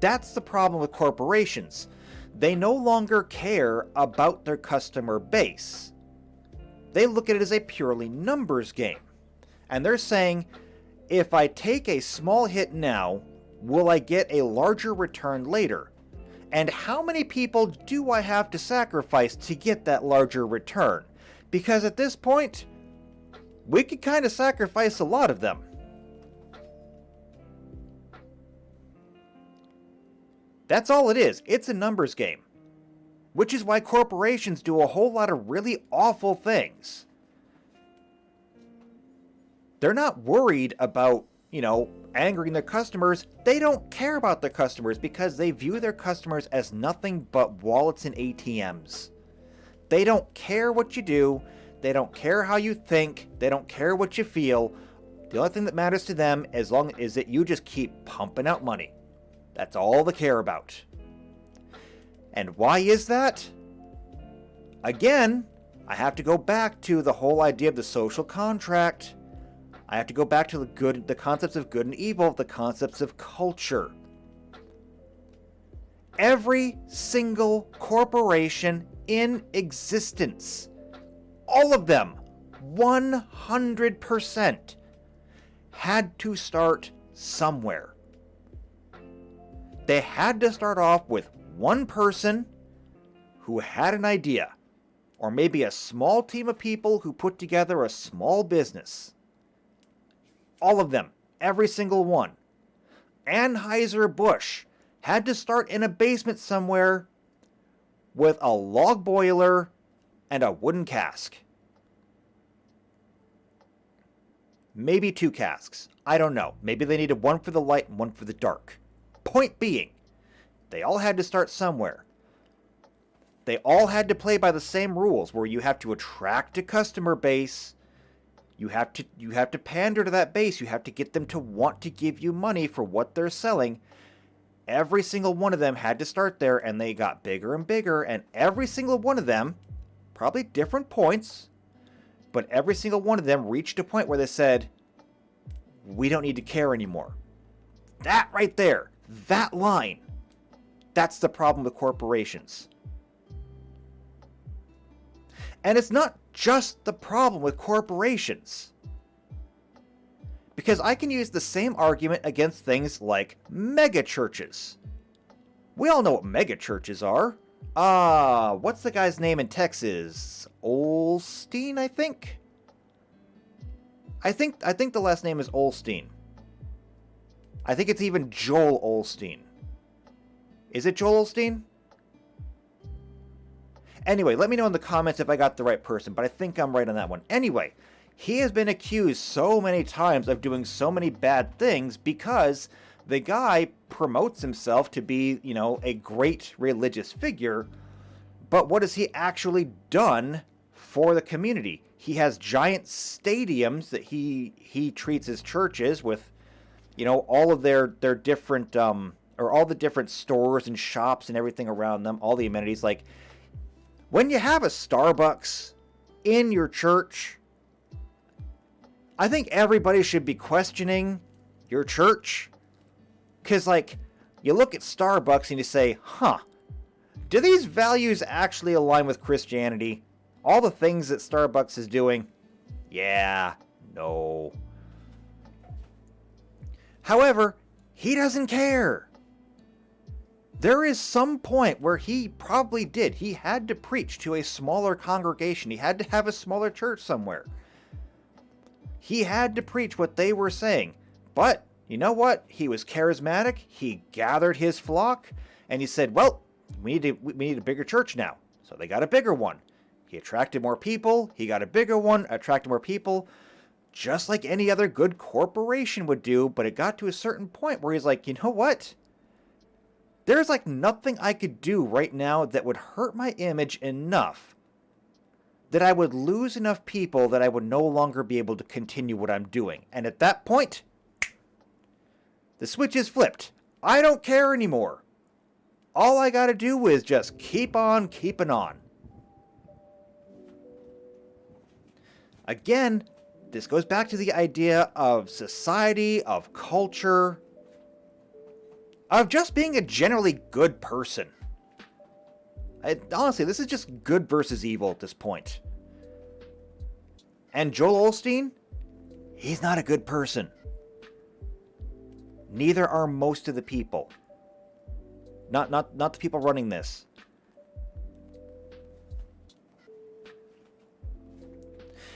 That's the problem with corporations. They no longer care about their customer base. They look at it as a purely numbers game. And they're saying, if I take a small hit now, will I get a larger return later? And how many people do I have to sacrifice to get that larger return? Because at this point, we could kind of sacrifice a lot of them. That's all it is. It's a numbers game. Which is why corporations do a whole lot of really awful things. They're not worried about, angering their customers. They don't care about their customers because they view their customers as nothing but wallets and ATMs. They don't care what you do. They don't care how you think. They don't care what you feel. The only thing that matters to them is that you just keep pumping out money. That's all they care about. And why is that? Again, I have to go back to the whole idea of the social contract. I have to go back to the concepts of good and evil, the concepts of culture. Every single corporation in existence, all of them, 100%, had to start somewhere. They had to start off with one person who had an idea, or maybe a small team of people who put together a small business. All of them, every single one. Anheuser-Busch had to start in a basement somewhere with a log boiler and a wooden cask. Maybe 2 casks. I don't know. Maybe they needed one for the light and one for the dark. Point being, they all had to start somewhere. They all had to play by the same rules, where you have to attract a customer base. You have to pander to that base. You have to get them to want to give you money for what they're selling. every single one of them had to start there, and they got bigger and bigger, and every single one of them, probably different points, but every single one of them reached a point where they said, we don't need to care anymore. That right there, that line, that's the problem with corporations. And it's not just the problem with corporations. Because I can use the same argument against things like mega churches. We all know what mega churches are. What's the guy's name in Texas? Olstein, I think? I think the last name is Olstein. I think it's even Joel Olstein. Is it Joel Olstein? Anyway, let me know in the comments if I got the right person, but I think I'm right on that one. Anyway, he has been accused so many times of doing so many bad things because the guy promotes himself to be, you know, a great religious figure, but what has he actually done for the community? He has giant stadiums that he treats as churches with, you know, all of their different, or all the different stores and shops and everything around them, all the amenities. Like, when you have a Starbucks in your church, I think everybody should be questioning your church. Because, like, you look at Starbucks and you say, do these values actually align with Christianity? All the things that Starbucks is doing? Yeah, no. However, he doesn't care. There is some point where he probably did. He had to preach to a smaller congregation. He had to have a smaller church somewhere. He had to preach what they were saying. But, you know what? He was charismatic. He gathered his flock. And he said, well, we need a bigger church now. So they got a bigger one. He attracted more people. He got a bigger one. Attracted more people. Just like any other good corporation would do. But it got to a certain point where he's like, you know what? There's like nothing I could do right now that would hurt my image enough that I would lose enough people that I would no longer be able to continue what I'm doing. And at that point, the switch is flipped. I don't care anymore. All I gotta do is just keep on keeping on. Again, this goes back to the idea of society, of culture, of just being a generally good person. Honestly, this is just good versus evil at this point. And Joel Olstein, he's not a good person. Neither are most of the people. Not the people running this.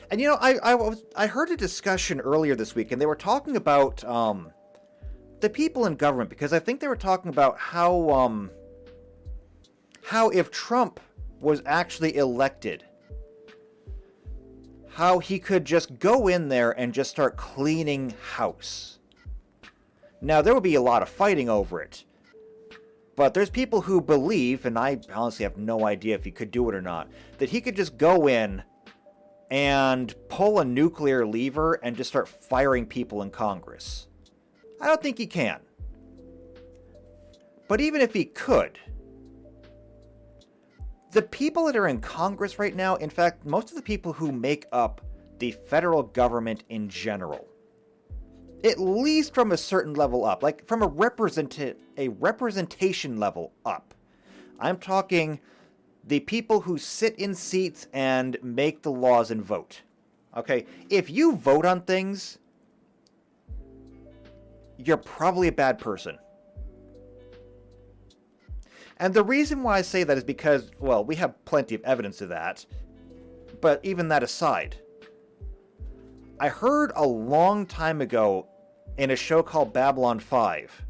And you know, I heard a discussion earlier this week, and they were talking about the people in government, because I think they were talking about how if Trump was actually elected, how he could just go in there and just start cleaning house. Now, there would be a lot of fighting over it, but there's people who believe, and I honestly have no idea if he could do it or not, that he could just go in and pull a nuclear lever and just start firing people in Congress. I don't think he can. But even if he could, the people that are in Congress right now, in fact, most of the people who make up the federal government in general, at least from a certain level up, like from a representation level up, I'm talking the people who sit in seats and make the laws and vote. Okay, if you vote on things, you're probably a bad person. And the reason why I say that is because, well, we have plenty of evidence of that. But even that aside, I heard a long time ago in a show called Babylon 5,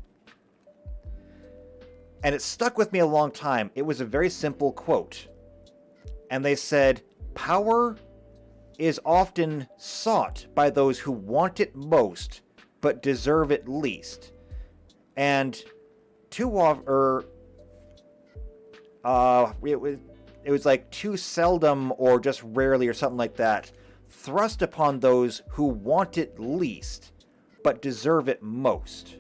and it stuck with me a long time. It was a very simple quote. And they said, power is often sought by those who want it most, but deserve it least. And too often, it was like too seldom or just rarely or something like that, thrust upon those who want it least, but deserve it most.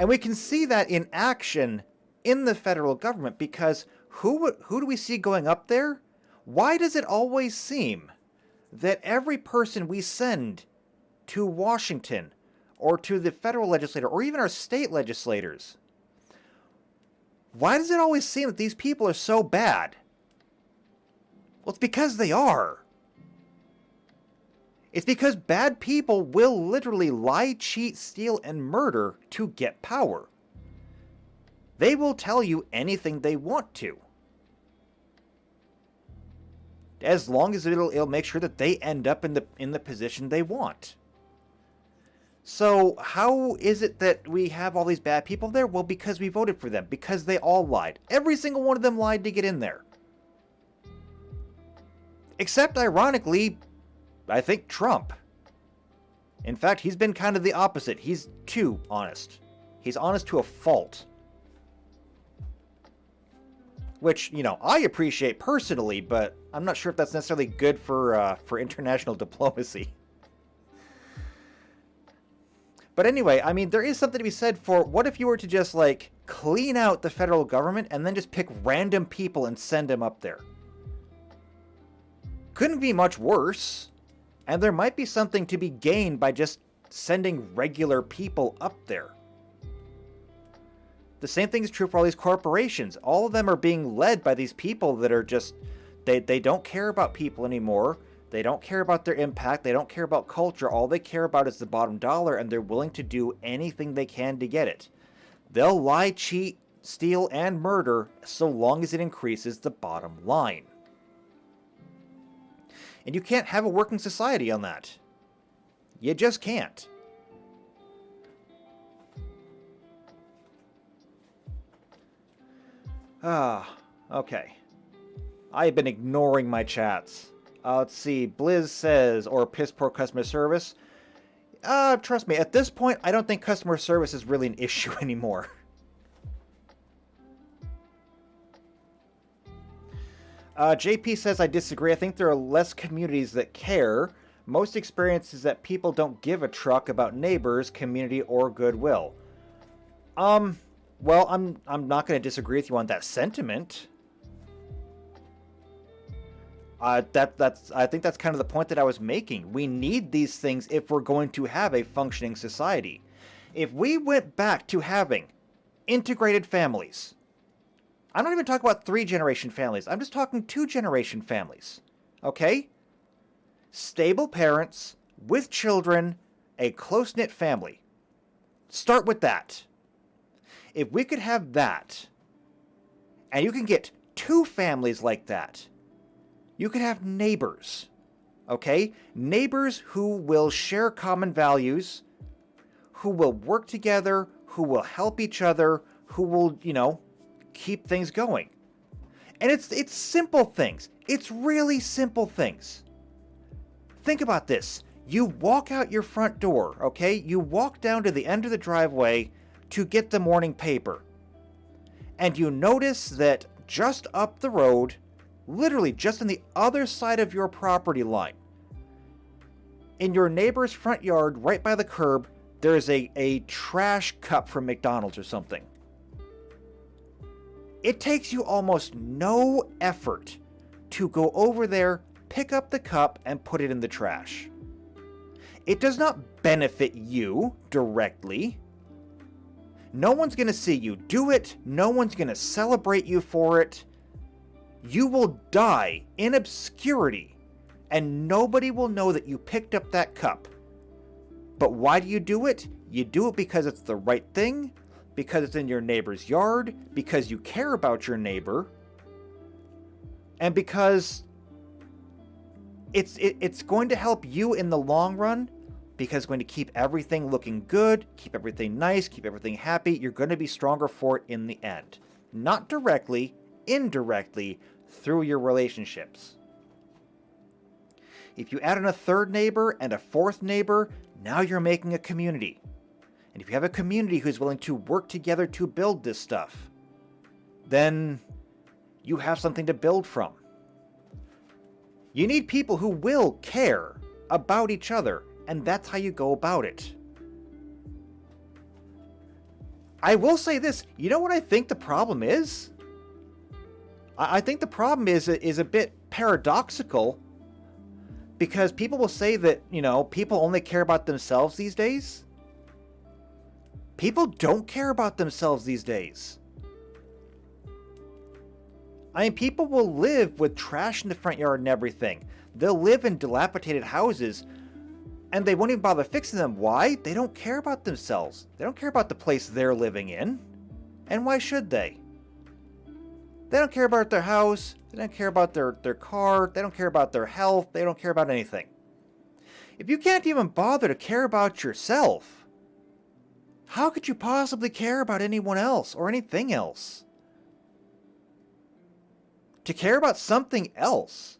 And we can see that in action in the federal government, because who do we see going up there? Why does it always seem that every person we send to Washington or to the federal legislature or even our state legislators, why does it always seem that these people are so bad? Well, it's because they are. It's because bad people will literally lie, cheat, steal, and murder to get power. They will tell you anything they want to, as long as it'll make sure that they end up in the position they want. So how is it that we have all these bad people there? Well, because we voted for them, because they all lied. Every single one of them lied to get in there. Except, ironically, I think Trump. In fact, he's been kind of the opposite. He's too honest. He's honest to a fault. Which, I appreciate personally, but I'm not sure if that's necessarily good for international diplomacy. But anyway, I mean, there is something to be said for, what if you were to just, clean out the federal government and then just pick random people and send them up there? Couldn't be much worse. And there might be something to be gained by just sending regular people up there. The same thing is true for all these corporations. All of them are being led by these people that are just, they don't care about people anymore. They don't care about their impact. They don't care about culture. All they care about is the bottom dollar, and they're willing to do anything they can to get it. They'll lie, cheat, steal, and murder so long as it increases the bottom line. And you can't have a working society on that. You just can't. Okay. I've been ignoring my chats. Let's see. Blizz says, or piss poor customer service. Trust me, at this point, I don't think customer service is really an issue anymore. JP says, I disagree. I think there are less communities that care. Most experience is that people don't give a truck about neighbors, community, or goodwill. Well, I'm not going to disagree with you on that sentiment. I think that's kind of the point that I was making. We need these things if we're going to have a functioning society. If we went back to having integrated families, I'm not even talking about 3-generation families. I'm just talking 2-generation families. Okay? Stable parents with children, a close-knit family. Start with that. If we could have that, and you can get 2 families like that, you could have neighbors, okay? Neighbors who will share common values, who will work together, who will help each other, who will, keep things going. And it's simple things. It's really simple things. Think about this. You walk out your front door, okay? You walk down to the end of the driveway to get the morning paper. And you notice that just up the road, literally just on the other side of your property line, in your neighbor's front yard, right by the curb, there's a trash cup from McDonald's or something. It takes you almost no effort to go over there, pick up the cup, and put it in the trash. It does not benefit you directly. No one's going to see you do it. No one's going to celebrate you for it. You will die in obscurity, and nobody will know that you picked up that cup. But why do you do it? You do it because it's the right thing, because it's in your neighbor's yard, because you care about your neighbor, and because it's going to help you in the long run, because it's going to keep everything looking good, keep everything nice, keep everything happy. You're going to be stronger for it in the end. Not directly, indirectly, through your relationships. If you add in a 3rd neighbor and a 4th neighbor, now you're making a community. And if you have a community who's willing to work together to build this stuff, then you have something to build from. You need people who will care about each other, and that's how you go about it. I will say this. You know what I think the problem is? I think the problem is a bit paradoxical, because people will say that, people only care about themselves these days. People don't care about themselves these days. I mean, people will live with trash in the front yard and everything. They'll live in dilapidated houses, and they won't even bother fixing them. Why? They don't care about themselves. They don't care about the place they're living in. And why should they? They don't care about their house. They don't care about their car. They don't care about their health. They don't care about anything. If you can't even bother to care about yourself, how could you possibly care about anyone else or anything else? To care about something else,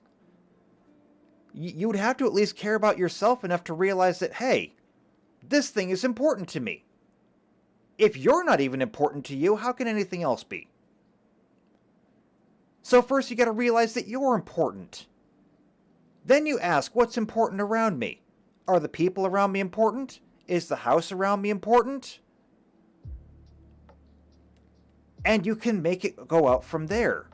you would have to at least care about yourself enough to realize that, hey, this thing is important to me. If you're not even important to you, how can anything else be? So first you got to realize that you're important. Then you ask, what's important around me? Are the people around me important? Is the house around me important? And you can make it go out from there.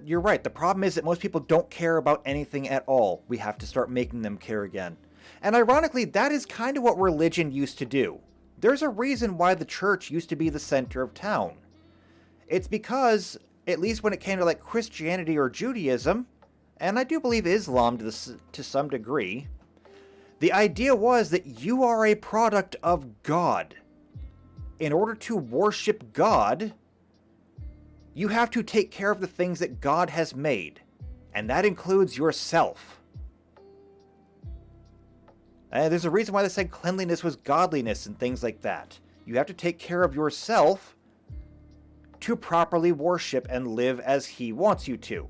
You're right. The problem is that most people don't care about anything at all. We have to start making them care again. And ironically, that is kind of what religion used to do. There's a reason why the church used to be the center of town. It's because, at least when it came to like Christianity or Judaism, and I do believe Islam to some degree, the idea was that you are a product of God. In order to worship God, you have to take care of the things that God has made, and that includes yourself. And there's a reason why they said cleanliness was godliness and things like that. You have to take care of yourself to properly worship and live as He wants you to.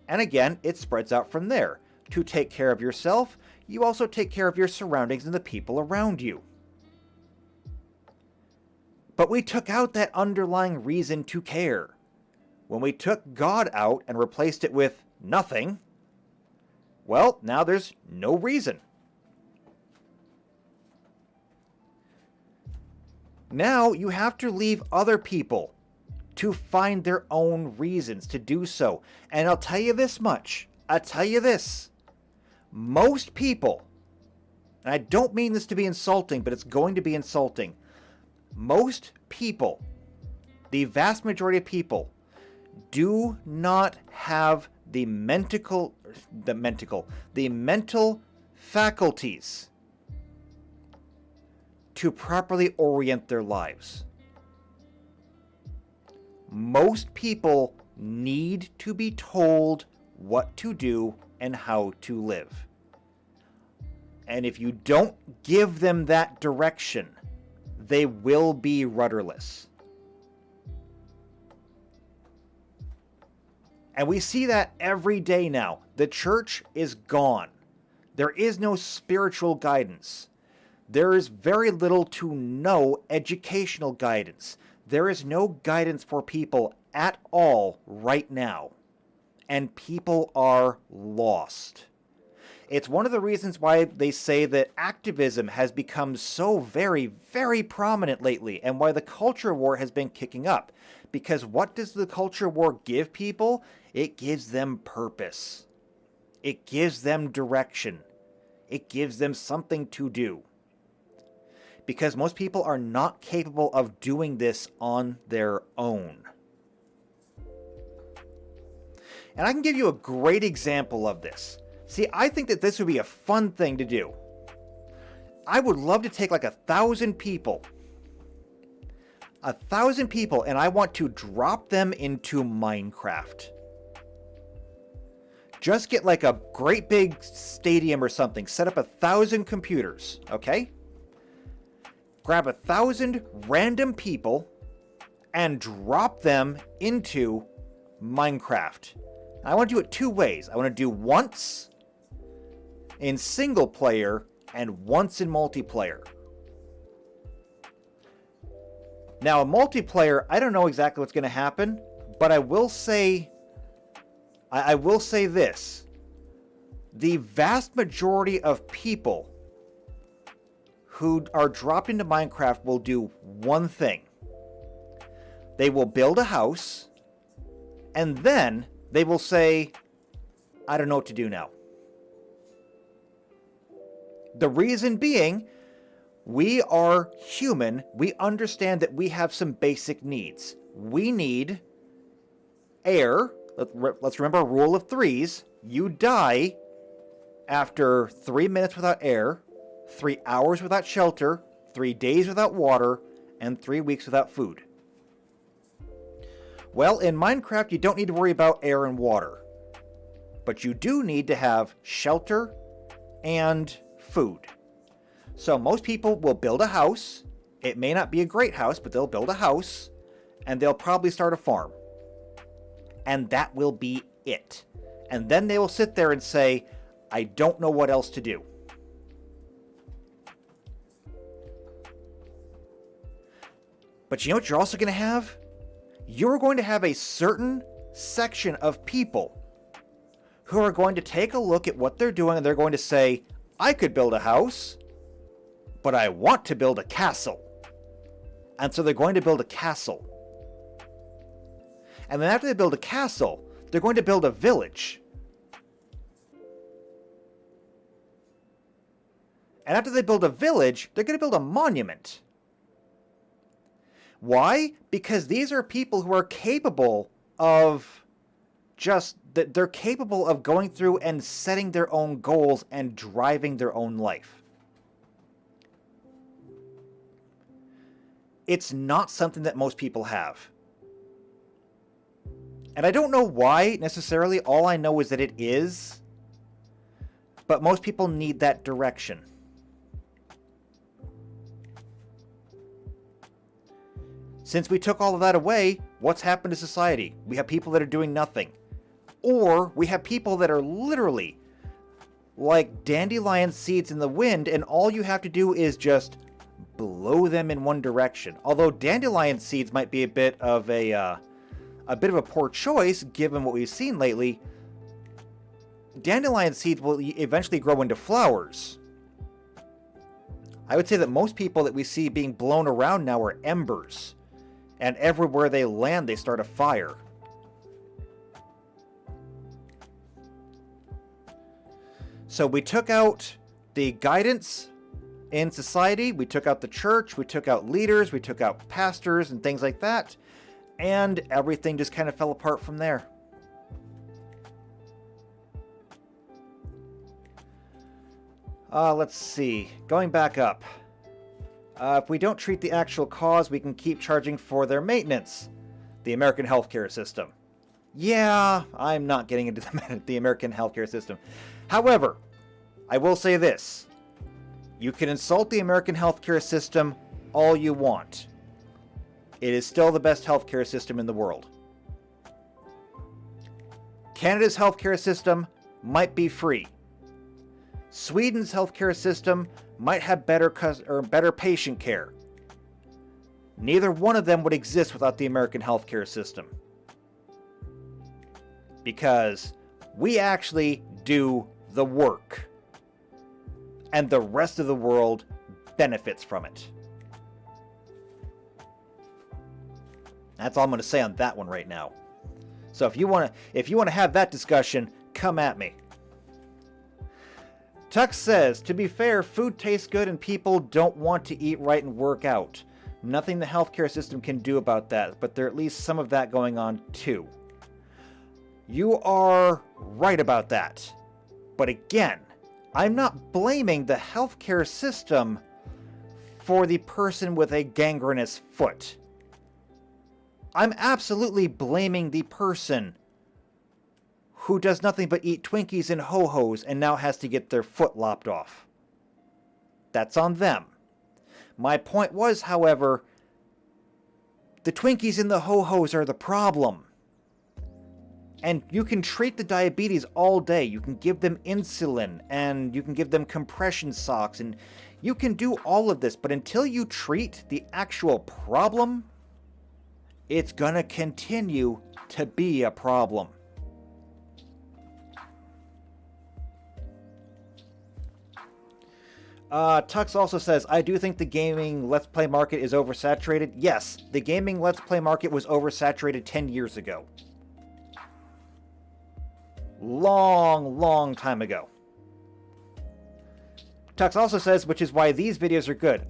And again, it spreads out from there. To take care of yourself, you also take care of your surroundings and the people around you. But we took out that underlying reason to care. When we took God out and replaced it with nothing, well, now there's no reason. Now you have to leave other people to find their own reasons to do so. And I'll tell you this much. I'll tell you this. Most people, and I don't mean this to be insulting, but it's going to be insulting. Most people, the vast majority of people, do not have the mental faculties to properly orient their lives. Most people need to be told what to do and how to live. And if you don't give them that direction, they will be rudderless. And we see that every day now. The church is gone. There is no spiritual guidance. There is very little to no educational guidance. There is no guidance for people at all right now. And people are lost. It's one of the reasons why they say that activism has become so very, very prominent lately, and why the culture war has been kicking up. Because what does the culture war give people? It gives them purpose. It gives them direction. It gives them something to do. Because most people are not capable of doing this on their own. And I can give you a great example of this. See, I think that this would be a fun thing to do. I would love to take like 1,000 people. 1,000 people, and I want to drop them into Minecraft. Just get like a great big stadium or something. Set up 1,000 computers, okay? Grab 1,000 random people and drop them into Minecraft. I want to do it two ways. I want to do once in single player and once in multiplayer. Now, in multiplayer, I don't know exactly what's going to happen, but I will say I will say this. The vast majority of people who are dropped into Minecraft will do one thing. They will build a house, and then they will say, I don't know what to do now. The reason being, we are human. We understand that we have some basic needs. We need air. Let's remember rule of threes. You die after 3 minutes without air, 3 hours without shelter, 3 days without water, and 3 weeks without food. Well, in Minecraft, you don't need to worry about air and water. But you do need to have shelter and food. So most people will build a house. It may not be a great house, but they'll build a house, and they'll probably start a farm. And that will be it. And then they will sit there and say, I don't know what else to do. But you know what you're also going to have? You're going to have a certain section of people who are going to take a look at what they're doing, and they're going to say, I could build a house, but I want to build a castle. And so they're going to build a castle. And then after they build a castle, they're going to build a village. And after they build a village, they're going to build a monument. Why? Because these are people who are capable of they're capable of going through and setting their own goals and driving their own life. It's not something that most people have. And I don't know why necessarily. All I know is that it is. But most people need that direction. Since we took all of that away, what's happened to society? We have people that are doing nothing. Or we have people that are literally like dandelion seeds in the wind, and all you have to do is just blow them in one direction. Although dandelion seeds might be a bit of a poor choice given what we've seen lately. Dandelion seeds will eventually grow into flowers. I would say that most people that we see being blown around now are embers. And everywhere they land, they start a fire. So we took out the guidance in society. We took out the church. We took out leaders. We took out pastors and things like that. And everything just kind of fell apart from there. Let's see. Going back up. If we don't treat the actual cause, we can keep charging for their maintenance. The American healthcare system. Yeah, I'm not getting into the American healthcare system. However, I will say this. You can insult the American healthcare system all you want. It is still the best healthcare system in the world. Canada's healthcare system might be free. Sweden's healthcare system might have better patient care. Neither one of them would exist without the American healthcare system. Because we actually do the work. And the rest of the world benefits from it. That's all I'm going to say on that one right now. So if you want to have that discussion, come at me. Tux says, to be fair, food tastes good and people don't want to eat right and work out. Nothing the healthcare system can do about that, but there at least some of that going on too. You are right about that. But again, I'm not blaming the healthcare system for the person with a gangrenous foot. I'm absolutely blaming the person who does nothing but eat Twinkies and Ho-Hos and now has to get their foot lopped off. That's on them. My point was, however, the Twinkies and the Ho-Hos are the problem. And you can treat the diabetes all day. You can give them insulin, and you can give them compression socks, and you can do all of this. But until you treat the actual problem, it's gonna continue to be a problem. Tux also says, I do think the gaming Let's Play market is oversaturated. Yes, the gaming Let's Play market was oversaturated 10 years ago. Long time ago. Tux also says, which is why these videos are good.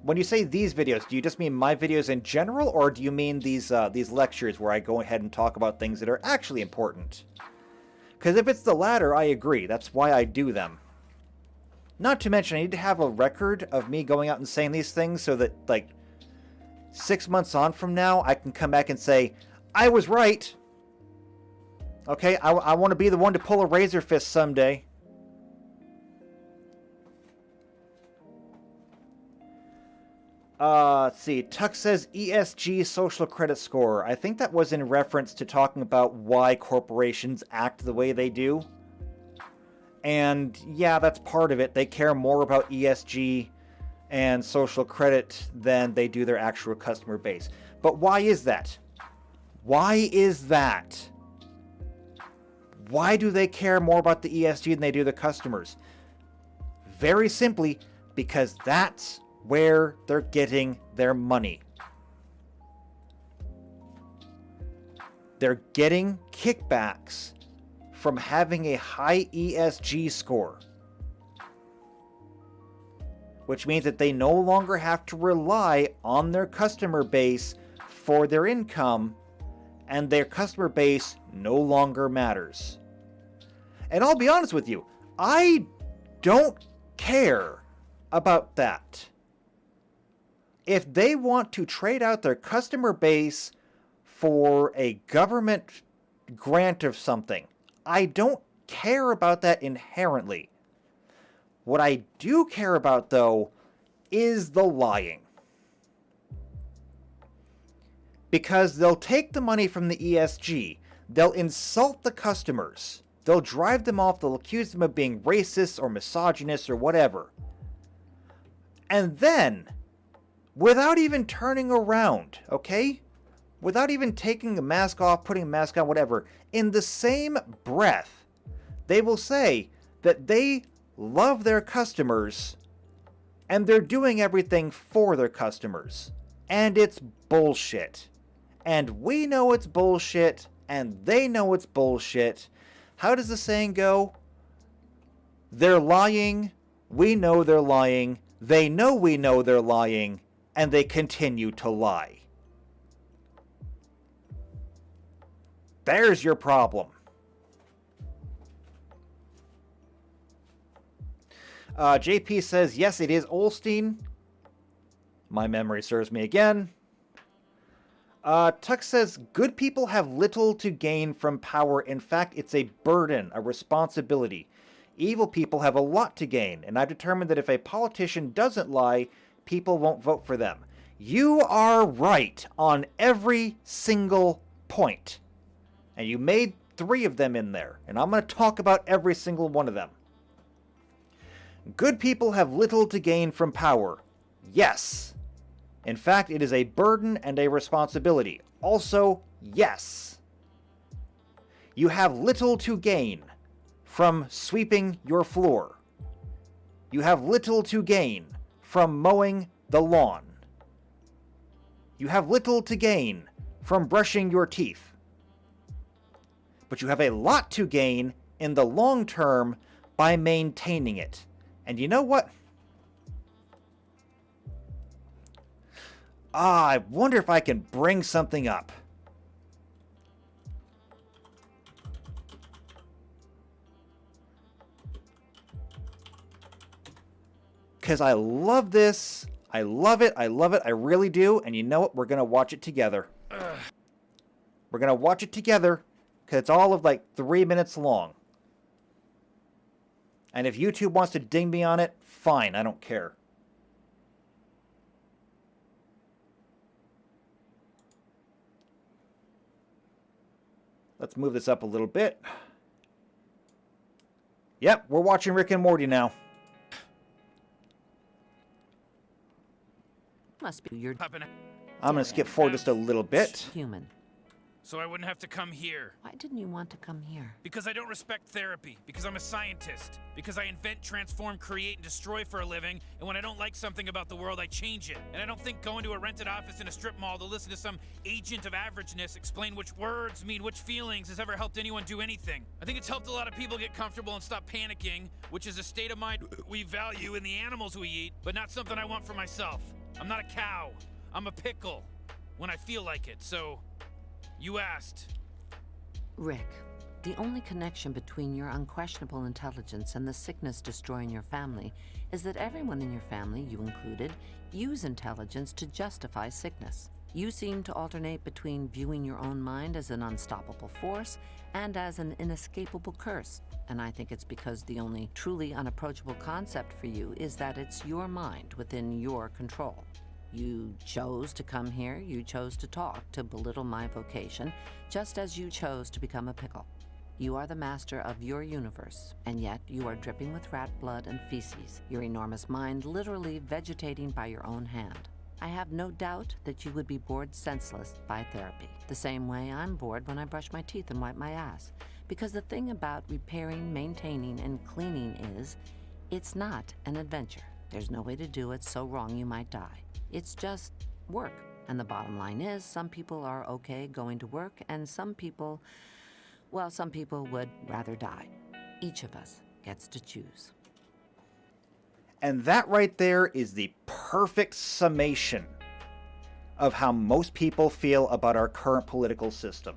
When you say these videos, do you just mean my videos in general, or do you mean these lectures where I go ahead and talk about things that are actually important? Because if it's the latter, I agree. That's why I do them. Not to mention, I need to have a record of me going out and saying these things so that, like, 6 months on from now, I can come back and say, I was right. Okay, I want to be the one to pull a razor fist someday. Let's see. Tuck says ESG social credit score. I think that was in reference to talking about why corporations act the way they do. And yeah, that's part of it. They care more about ESG and social credit than they do their actual customer base. But why is that? Why is that? Why do they care more about the ESG than they do the customers? Very simply, because that's where they're getting their money. They're getting kickbacks from having a high ESG score. Which means that they no longer have to rely on their customer base for their income, and their customer base no longer matters. And I'll be honest with you, I don't care about that. If they want to trade out their customer base for a government grant of something, I don't care about that inherently. What I do care about, though, is the lying. Because they'll take the money from the ESG, they'll insult the customers, they'll drive them off, they'll accuse them of being racist or misogynist or whatever. And then, without even turning around, okay? Without even taking a mask off, putting a mask on, whatever, in the same breath, they will say that they love their customers and they're doing everything for their customers. And it's bullshit. And we know it's bullshit, and they know it's bullshit. How does the saying go? They're lying, we know they're lying, they know we know they're lying, and they continue to lie. There's your problem. JP says, yes, it is Olstein. My memory serves me again. Tuck says, good people have little to gain from power. In fact, it's a burden, a responsibility. Evil people have a lot to gain, and I've determined that if a politician doesn't lie, people won't vote for them. You are right on every single point. And you made 3 of them in there, and I'm going to talk about every single one of them. Good people have little to gain from power. Yes. In fact, it is a burden and a responsibility. Also, yes. You have little to gain from sweeping your floor. You have little to gain from mowing the lawn. You have little to gain from brushing your teeth. But you have a lot to gain in the long term by maintaining it. And you know what? I wonder if I can bring something up. Because I love this. I love it. I love it. I really do. And you know what? We're going to watch it together. We're going to watch it together. Because it's all of like 3 minutes long. And if YouTube wants to ding me on it, fine. I don't care. Let's move this up a little bit. Yep, we're watching Rick and Morty now. Must be your. I'm going to skip forward just a little bit. Human. So I wouldn't have to come here. Why didn't you want to come here? Because I don't respect therapy. Because I'm a scientist. Because I invent, transform, create, and destroy for a living. And when I don't like something about the world, I change it. And I don't think going to a rented office in a strip mall to listen to some agent of averageness explain which words mean which feelings has ever helped anyone do anything. I think it's helped a lot of people get comfortable and stop panicking, which is a state of mind we value in the animals we eat, but not something I want for myself. I'm not a cow. I'm a pickle. When I feel like it, so... You asked. Rick, the only connection between your unquestionable intelligence and the sickness destroying your family is that everyone in your family, you included, use intelligence to justify sickness. You seem to alternate between viewing your own mind as an unstoppable force and as an inescapable curse. And I think it's because the only truly unapproachable concept for you is that it's your mind within your control. You chose to come here, you chose to talk, to belittle my vocation, just as you chose to become a pickle. You are the master of your universe, and yet you are dripping with rat blood and feces, your enormous mind literally vegetating by your own hand. I have no doubt that you would be bored senseless by therapy, the same way I'm bored when I brush my teeth and wipe my ass. Because the thing about repairing, maintaining, and cleaning is, it's not an adventure. There's no way to do it so wrong you might die. It's just work. And the bottom line is, some people are okay going to work, and some people would rather die. Each of us gets to choose. And that right there is the perfect summation of how most people feel about our current political system.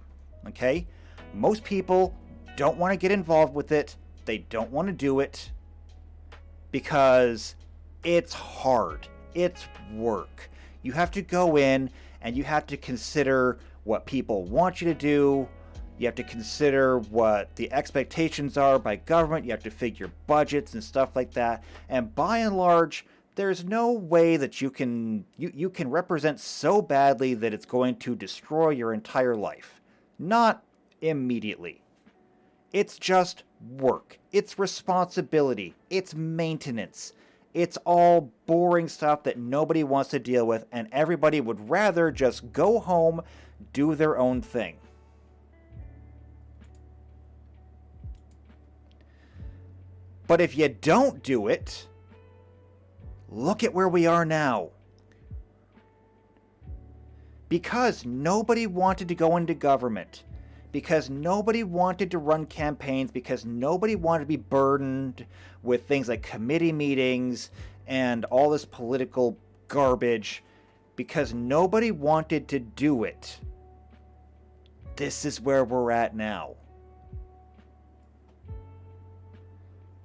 Okay? Most people don't want to get involved with it. They don't want to do it because it's hard. It's work. You have to go in and you have to consider what people want you to do. You have to consider what the expectations are by government. You have to figure budgets and stuff like that. And by and large, there's no way that you can represent so badly that it's going to destroy your entire life. Not immediately. It's just work. It's responsibility. It's maintenance. It's all boring stuff that nobody wants to deal with, and everybody would rather just go home, do their own thing. But if you don't do it, look at where we are now. Because nobody wanted to go into government, because nobody wanted to run campaigns, because nobody wanted to be burdened with things like committee meetings and all this political garbage, because nobody wanted to do it. This is where we're at now.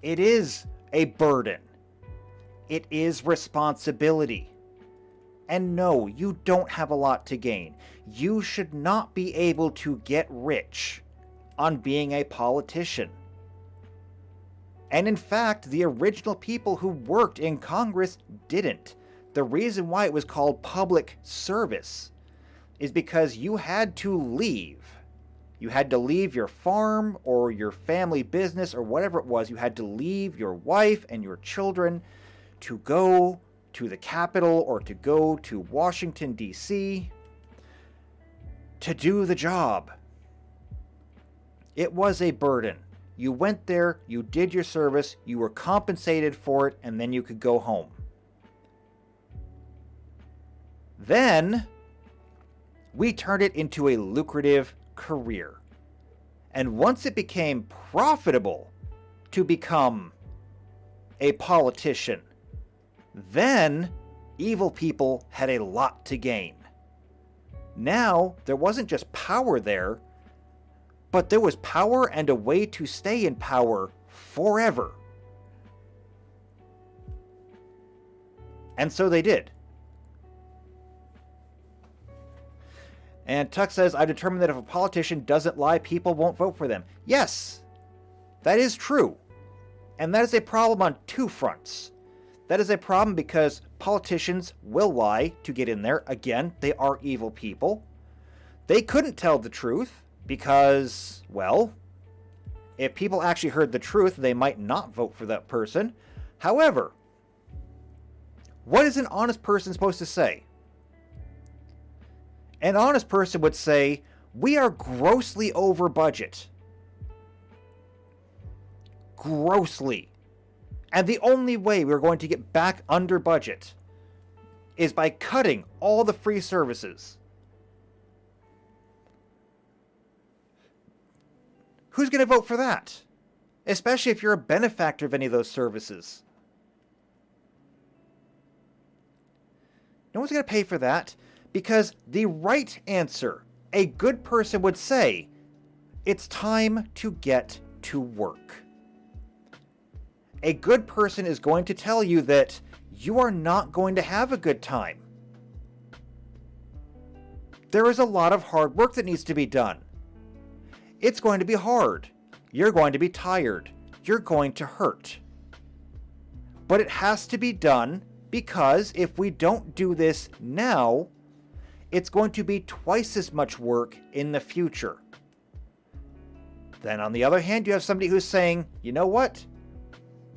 It is a burden. It is responsibility. And no, you don't have a lot to gain. You should not be able to get rich on being a politician. And in fact, the original people who worked in Congress didn't. The reason why it was called public service is because you had to leave. You had to leave your farm or your family business or whatever it was. You had to leave your wife and your children to go to the Capitol or to go to Washington, D.C. to do the job. It was a burden. You went there, you did your service, you were compensated for it, and then you could go home. Then, we turned it into a lucrative career. And once it became profitable to become a politician, then evil people had a lot to gain. Now, there wasn't just power there, but there was power and a way to stay in power forever. And so they did. And Tuck says, I determined that if a politician doesn't lie, people won't vote for them. Yes, that is true. And that is a problem on two fronts. That is a problem because politicians will lie to get in there. Again, they are evil people. They couldn't tell the truth because, well, if people actually heard the truth, they might not vote for that person. However, what is an honest person supposed to say? An honest person would say, We are grossly over budget. Grossly. And the only way we're going to get back under budget is by cutting all the free services. Who's going to vote for that? Especially if you're a benefactor of any of those services. No one's going to pay for that because the right answer, a good person would say, it's time to get to work. A good person is going to tell you that you are not going to have a good time. There is a lot of hard work that needs to be done. It's going to be hard. You're going to be tired. You're going to hurt. But it has to be done because if we don't do this now, it's going to be twice as much work in the future. Then on the other hand, you have somebody who's saying, you know what?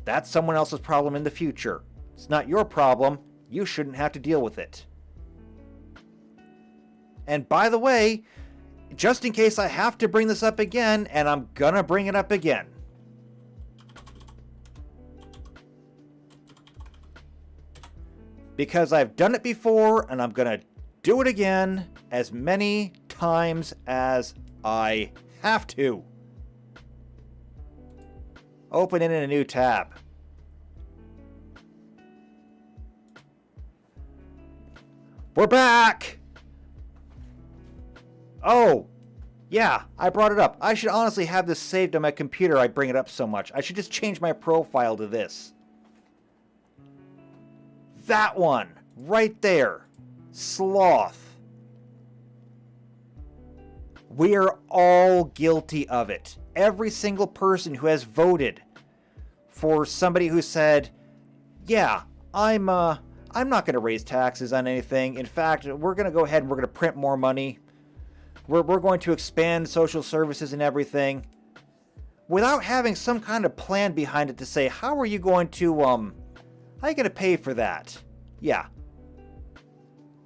That's someone else's problem in the future. It's not your problem. You shouldn't have to deal with it. And by the way, just in case I have to bring this up again, and I'm gonna bring it up again. Because I've done it before, and I'm gonna do it again as many times as I have to. Open it in a new tab. We're back! Oh, yeah, I brought it up. I should honestly have this saved on my computer. I bring it up so much. I should just change my profile to this. That one, right there. Sloth. We are all guilty of it. Every single person who has voted for somebody who said, yeah, I'm not going to raise taxes on anything. In fact, we're going to go ahead and we're going to print more money. We're going to expand social services and everything. Without having some kind of plan behind it to say, how are you going to pay for that? Yeah.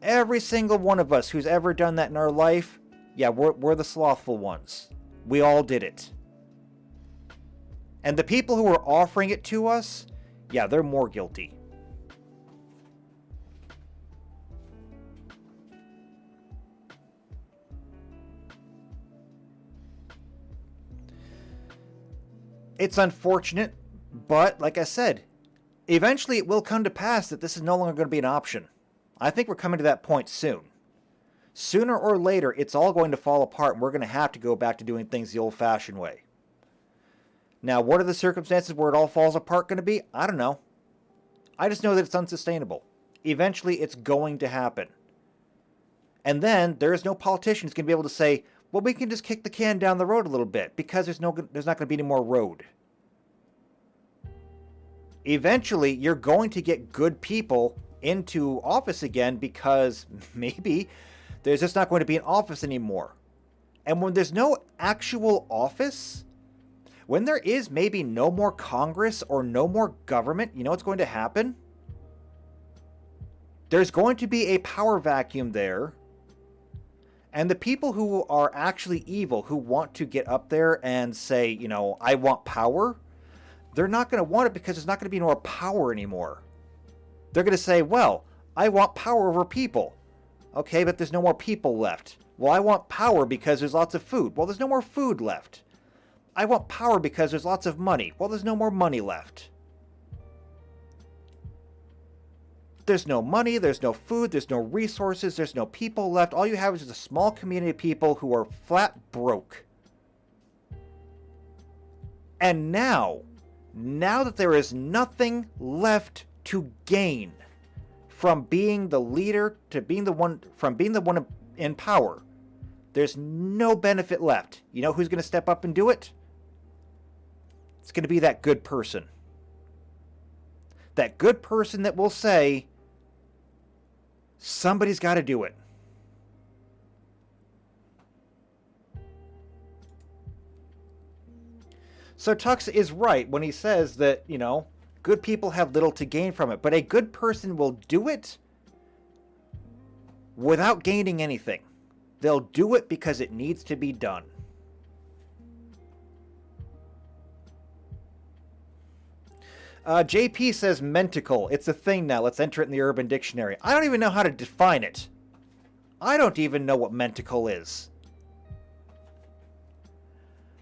Every single one of us who's ever done that in our life, yeah, we're the slothful ones. We all did it. And the people who are offering it to us, yeah, they're more guilty. It's unfortunate, but like I said, eventually it will come to pass that this is no longer going to be an option. I think we're coming to that point soon. Sooner or later, it's all going to fall apart and we're going to have to go back to doing things the old-fashioned way. Now, what are the circumstances where it all falls apart going to be? I don't know. I just know that it's unsustainable. Eventually, it's going to happen. And then, there's no politician who's going to be able to say, well, we can just kick the can down the road a little bit because there's not going to be any more road. Eventually, you're going to get good people into office again because maybe there's just not going to be an office anymore. And when there's no actual office, when there is maybe no more Congress or no more government, you know what's going to happen? There's going to be a power vacuum there. And the people who are actually evil, who want to get up there and say, you know, I want power, they're not going to want it because there's not going to be more power anymore. They're going to say, well, I want power over people. Okay, but there's no more people left. Well, I want power because there's lots of food. Well, there's no more food left. I want power because there's lots of money. Well, there's no more money left. There's no money, there's no food, there's no resources, there's no people left. All you have is just a small community of people who are flat broke. And now that there is nothing left to gain from being the leader to being the one, from being the one in power, there's no benefit left. You know who's going to step up and do it? It's going to be that good person. That good person that will say, somebody's got to do it. So Tux is right when he says that, you know, good people have little to gain from it, but a good person will do it without gaining anything. They'll do it because it needs to be done. JP says mentical. It's a thing now. Let's enter it in the Urban Dictionary. I don't even know how to define it. I don't even know what mentical is.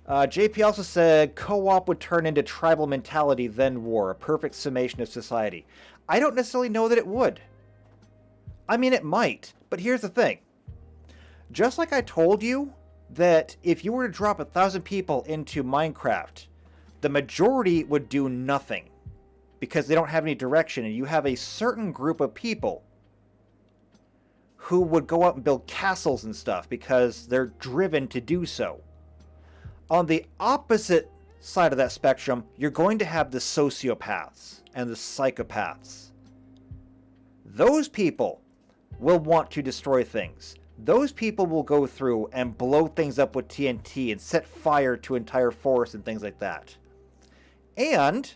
JP also said co-op would turn into tribal mentality, then war. A perfect summation of society. I don't necessarily know that it would. I mean, it might. But here's the thing. Just like I told you that if you were to drop 1,000 people into Minecraft, the majority would do nothing because they don't have any direction, and you have a certain group of people who would go out and build castles and stuff because they're driven to do so. On the opposite side of that spectrum, you're going to have the sociopaths and the psychopaths. Those people will want to destroy things. Those people will go through and blow things up with TNT and set fire to entire forests and things like that. And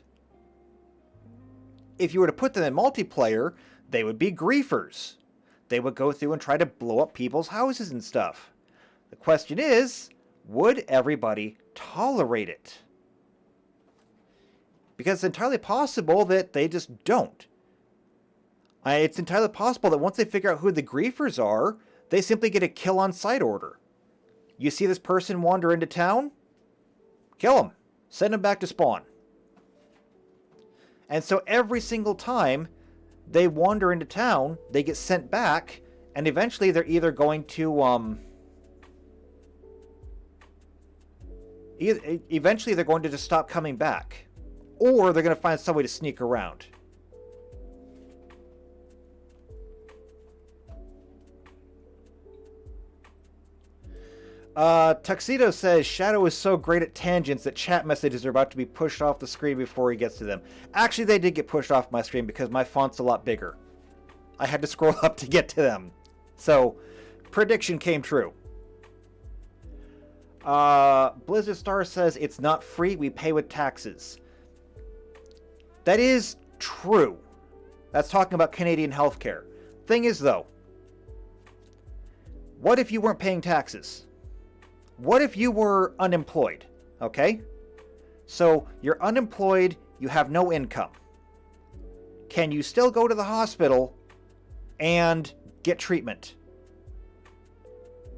if you were to put them in multiplayer, they would be griefers. They would go through and try to blow up people's houses and stuff. The question is, would everybody tolerate it? Because it's entirely possible that they just don't. It's entirely possible that once they figure out who the griefers are, they simply get a kill on sight order. You see this person wander into town? Kill them. Send them back to spawn. And so every single time they wander into town, they get sent back, and eventually they're either going to eventually they're going to just stop coming back, or they're going to find some way to sneak around. Tuxedo says Shadow is so great at tangents that chat messages are about to be pushed off the screen before he gets to them. Actually, they did get pushed off my screen because my font's a lot bigger. I had to scroll up to get to them. So, prediction came true. Blizzard Star says it's not free, we pay with taxes. That is true. That's talking about Canadian healthcare. Thing is, though, what if you weren't paying taxes? What if you were unemployed? Okay? So, you're unemployed, you have no income. Can you still go to the hospital and get treatment?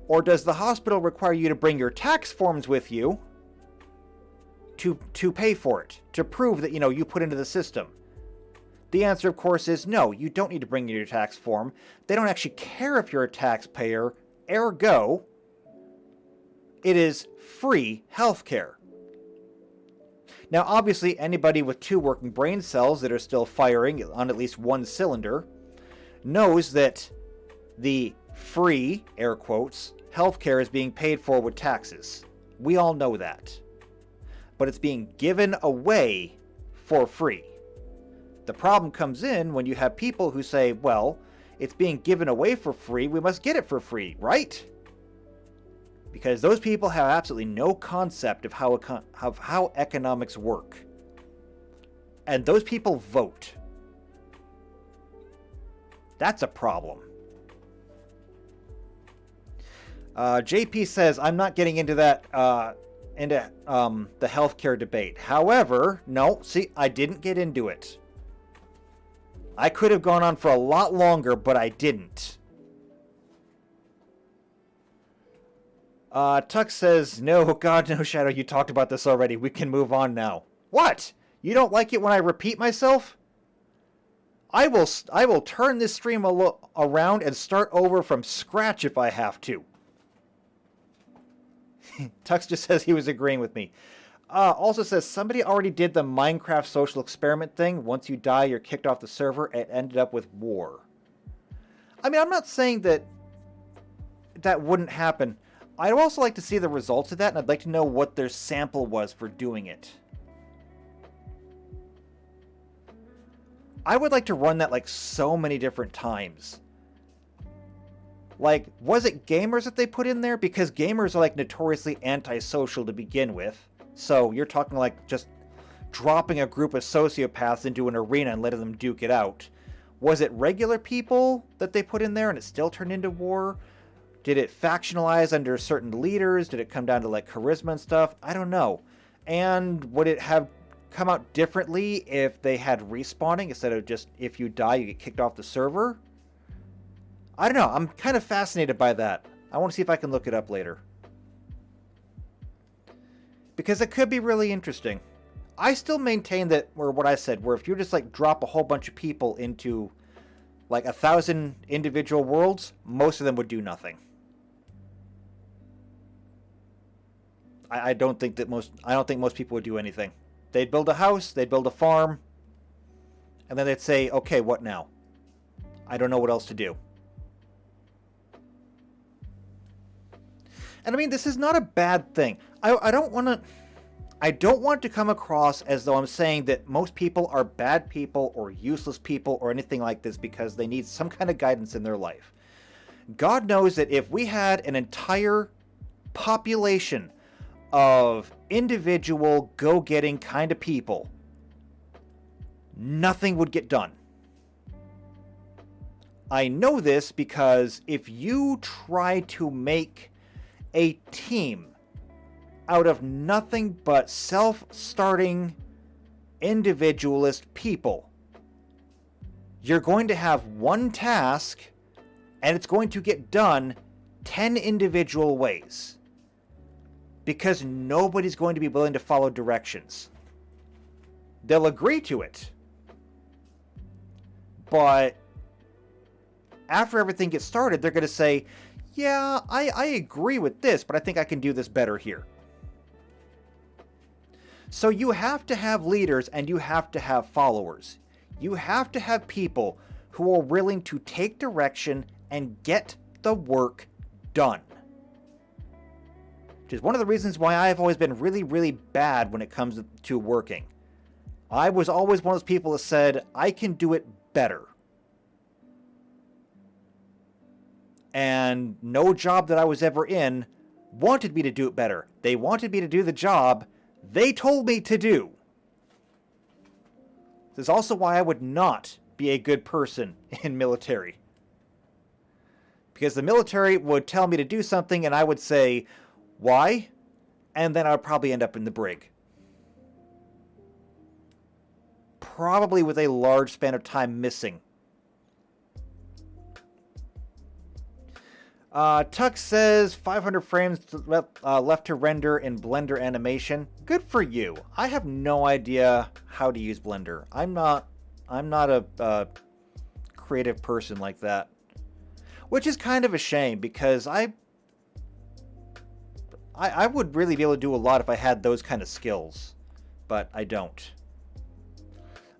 Or does the hospital require you to bring your tax forms with you to pay for it, to prove that, you put into the system? The answer, of course, is no, you don't need to bring your tax form. They don't actually care if you're a taxpayer, ergo, it is free healthcare. Now, obviously, anybody with 2 working brain cells that are still firing on at least one cylinder knows that the free, air quotes, healthcare is being paid for with taxes. We all know that. But it's being given away for free. The problem comes in when you have people who say, well, it's being given away for free, we must get it for free, right? Because those people have absolutely no concept of how economics work. And those people vote. That's a problem. JP says, I'm not getting into that, the healthcare debate. However, no, see, I didn't get into it. I could have gone on for a lot longer, but I didn't. Tux says, no, God, no, Shadow, you talked about this already. We can move on now. What? You don't like it when I repeat myself? I will turn this stream around and start over from scratch if I have to. Tux just says he was agreeing with me. Also says, somebody already did the Minecraft social experiment thing. Once you die, you're kicked off the server. It ended up with war. I mean, I'm not saying that wouldn't happen. I'd also like to see the results of that, and I'd like to know what their sample was for doing it. I would like to run that like so many different times. Like, was it gamers that they put in there? Because gamers are like notoriously antisocial to begin with. So you're talking like just dropping a group of sociopaths into an arena and letting them duke it out. Was it regular people that they put in there and it still turned into war? Did it factionalize under certain leaders? Did it come down to like charisma and stuff? I don't know. And would it have come out differently if they had respawning instead of just if you die you get kicked off the server? I don't know. I'm kind of fascinated by that. I want to see if I can look it up later. Because it could be really interesting. I still maintain that, or what I said, where if you just like drop a whole bunch of people into like 1,000 individual worlds, most of them would do nothing. I don't think most people would do anything. They'd build a house, they'd build a farm, and then they'd say, okay, what now? I don't know what else to do. And I mean, this is not a bad thing. I don't want to come across as though I'm saying that most people are bad people or useless people or anything like this because they need some kind of guidance in their life. God knows that if we had an entire population of individual go-getting kind of people, nothing would get done. I know this because if you try to make a team out of nothing but self-starting individualist people, you're going to have one task and it's going to get done 10 individual ways. Because nobody's going to be willing to follow directions. They'll agree to it. But after everything gets started, they're going to say, yeah, I agree with this, but I think I can do this better here. So you have to have leaders and you have to have followers. You have to have people who are willing to take direction and get the work done. Which is one of the reasons why I've always been really, really bad when it comes to working. I was always one of those people that said, I can do it better. And no job that I was ever in wanted me to do it better. They wanted me to do the job they told me to do. This is also why I would not be a good person in military. Because the military would tell me to do something and I would say, why? And then I would probably end up in the brig. Probably with a large span of time missing. Tuck says 500 frames left to render in Blender animation. Good for you. I have no idea how to use Blender. I'm not a creative person like that. Which is kind of a shame because I would really be able to do a lot if I had those kind of skills. But I don't.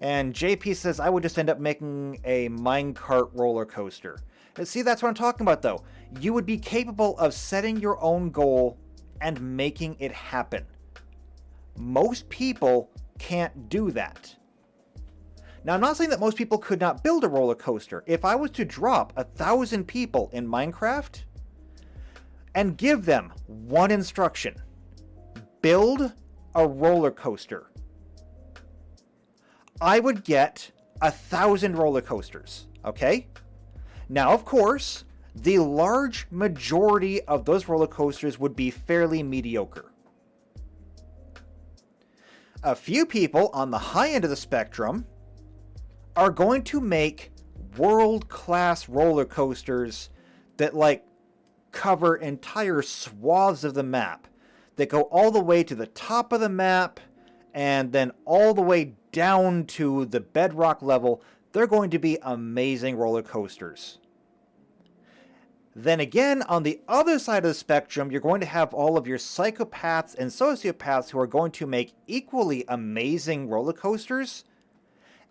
And JP says I would just end up making a minecart roller coaster. See, that's what I'm talking about, though. You would be capable of setting your own goal and making it happen. Most people can't do that. Now, I'm not saying that most people could not build a roller coaster. If I was to drop 1,000 people in Minecraft and give them one instruction, build a roller coaster, I would get 1,000 roller coasters, okay? Now, of course, the large majority of those roller coasters would be fairly mediocre. A few people on the high end of the spectrum are going to make world-class roller coasters that, like, cover entire swaths of the map, that go all the way to the top of the map and then all the way down to the bedrock level. They're going to be amazing roller coasters. Then again, on the other side of the spectrum, you're going to have all of your psychopaths and sociopaths who are going to make equally amazing roller coasters,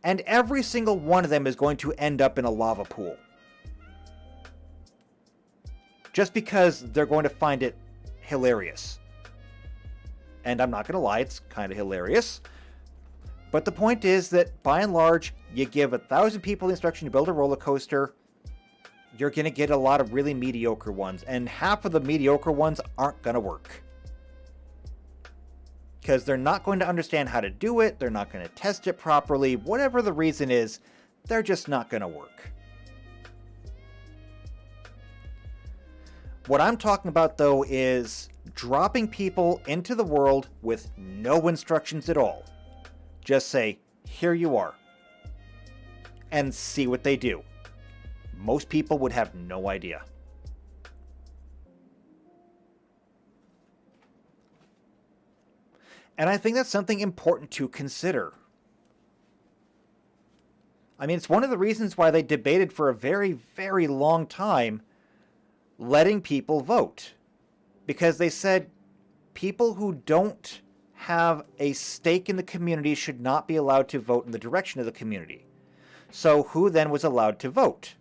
and every single one of them is going to end up in a lava pool. Just because they're going to find it hilarious. And I'm not going to lie, it's kind of hilarious. But the point is that, by and large, you give 1,000 people the instruction to build a roller coaster, you're going to get a lot of really mediocre ones. And half of the mediocre ones aren't going to work. Because they're not going to understand how to do it, they're not going to test it properly, whatever the reason is, they're just not going to work. What I'm talking about, though, is dropping people into the world with no instructions at all. Just say, here you are, and see what they do. Most people would have no idea. And I think that's something important to consider. I mean, it's one of the reasons why they debated for a very, very long time letting people vote. Because they said people who don't have a stake in the community should not be allowed to vote in the direction of the community. So who then was allowed to vote?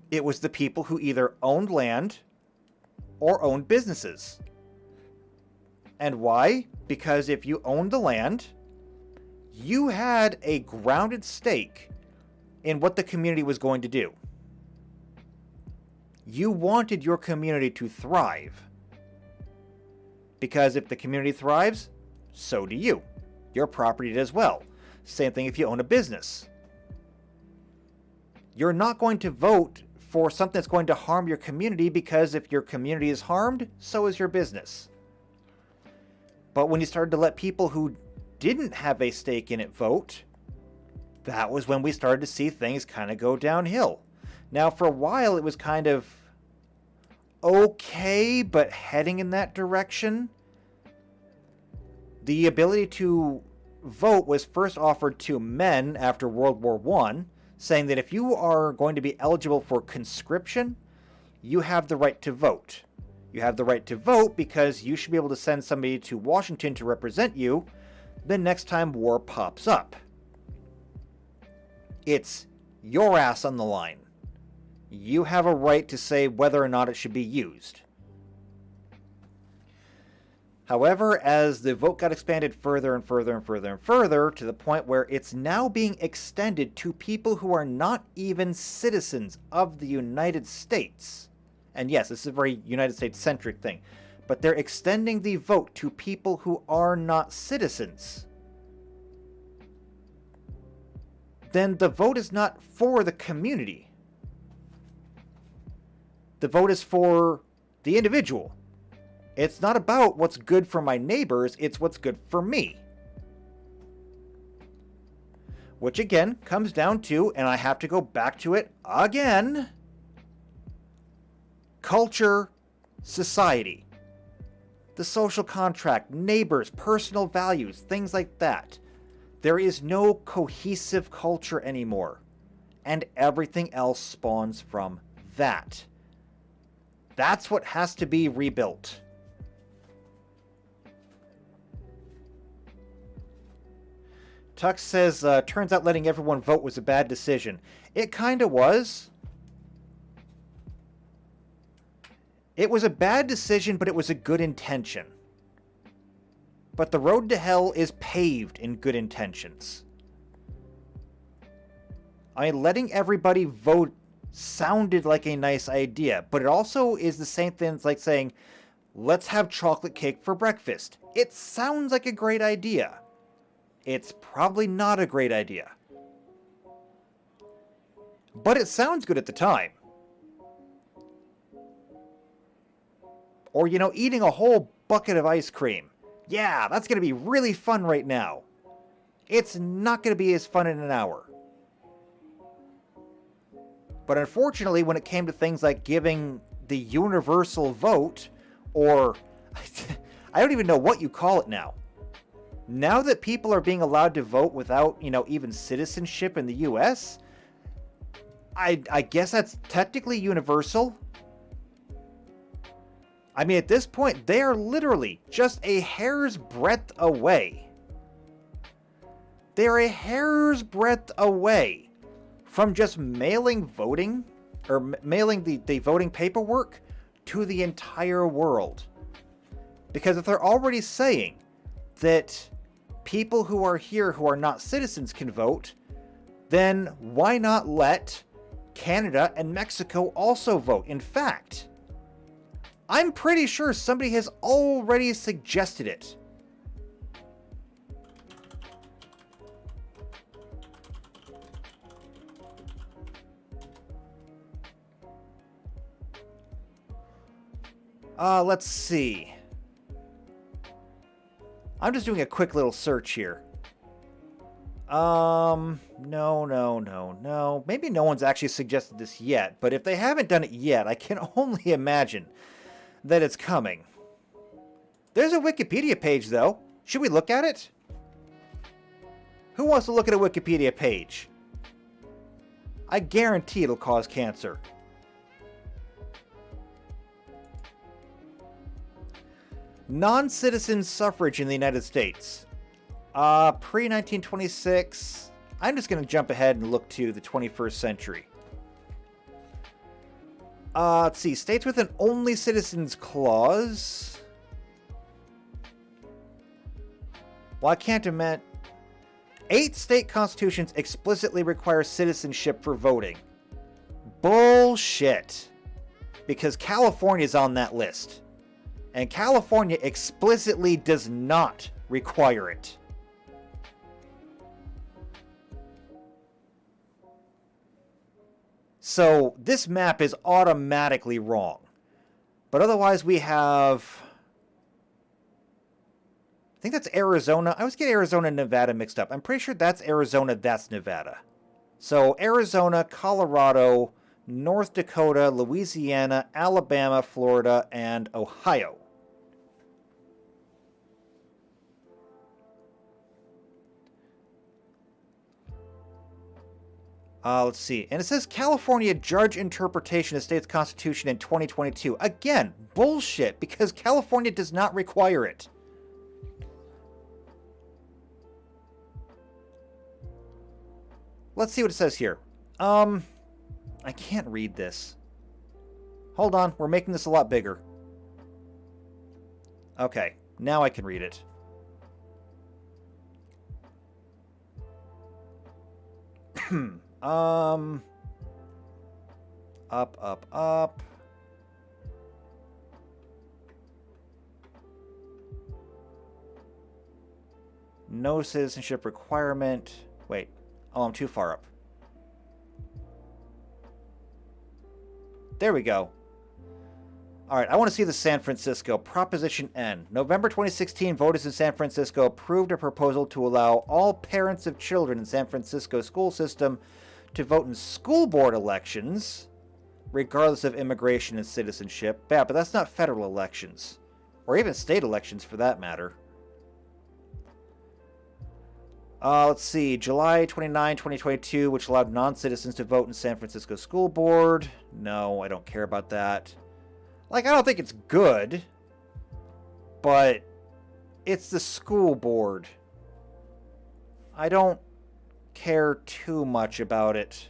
It was the people who either owned land or owned businesses. And why? Because if you owned the land, you had a grounded stake in what the community was going to do. You wanted your community to thrive. Because if the community thrives, so do you. Your property does well. Same thing if you own a business. You're not going to vote for something that's going to harm your community, because if your community is harmed, so is your business. But when you started to let people who didn't have a stake in it vote, that was when we started to see things kind of go downhill. Now, for a while, it was kind of okay, but heading in that direction. The ability to vote was first offered to men after World War I, saying that if you are going to be eligible for conscription, you have the right to vote. You have the right to vote because you should be able to send somebody to Washington to represent you the next time war pops up. It's your ass on the line. You have a right to say whether or not it should be used. However, as the vote got expanded further and further and further and further, to the point where it's now being extended to people who are not even citizens of the United States. And yes, this is a very United States-centric thing, but they're extending the vote to people who are not citizens. Then the vote is not for the community. The vote is for the individual. It's not about what's good for my neighbors, it's what's good for me. Which again comes down to, and I have to go back to it again, culture, society. The social contract, neighbors, personal values, things like that. There is no cohesive culture anymore, and everything else spawns from that. That's what has to be rebuilt. Tux says, turns out letting everyone vote was a bad decision. It kinda was. It was a bad decision, but it was a good intention. But the road to hell is paved in good intentions. I mean, letting everybody vote sounded like a nice idea, but it also is the same thing as like saying, let's have chocolate cake for breakfast. It sounds like a great idea. It's probably not a great idea. But it sounds good at the time. Or, you know, eating a whole bucket of ice cream. Yeah, that's going to be really fun right now. It's not going to be as fun in an hour. But unfortunately, when it came to things like giving the universal vote, or I don't even know what you call it now. Now that people are being allowed to vote without, you know, even citizenship in the US, I guess that's technically universal. I mean, at this point, they are literally just a hair's breadth away. They're a hair's breadth away from just mailing voting, or mailing the voting paperwork to the entire world. Because if they're already saying that people who are here who are not citizens can vote, then why not let Canada and Mexico also vote? In fact, I'm pretty sure somebody has already suggested it. Let's see. I'm just doing a quick little search here. No. Maybe no one's actually suggested this yet, but if they haven't done it yet, I can only imagine that it's coming. There's a Wikipedia page, though. Should we look at it? Who wants to look at a Wikipedia page? I guarantee it'll cause cancer. Non-citizen suffrage in the United States. Pre-1926. I'm just going to jump ahead and look to the 21st century. Let's see. States with an only citizens clause. Well, I can't imagine. 8 state constitutions explicitly require citizenship for voting. Bullshit. Because California's on that list. And California explicitly does not require it. So this map is automatically wrong. But otherwise we have... I think that's Arizona. I always get Arizona and Nevada mixed up. I'm pretty sure that's Arizona, that's Nevada. So Arizona, Colorado, North Dakota, Louisiana, Alabama, Florida, and Ohio. Let's see. And it says California judge interpretation of state's constitution in 2022. Again, bullshit, because California does not require it. Let's see what it says here. I can't read this. Hold on, we're making this a lot bigger. Okay, now I can read it. Up. No citizenship requirement. Wait. Oh, I'm too far up. There we go. Alright, I want to see the San Francisco. Proposition N. November 2016, voters in San Francisco approved a proposal to allow all parents of children in San Francisco school system to vote in school board elections, regardless of immigration and citizenship. Yeah, but that's not federal elections. Or even state elections, for that matter. Let's see. July 29, 2022, which allowed non-citizens to vote in San Francisco school board. No, I don't care about that. Like, I don't think it's good, but it's the school board. I don't care too much about it.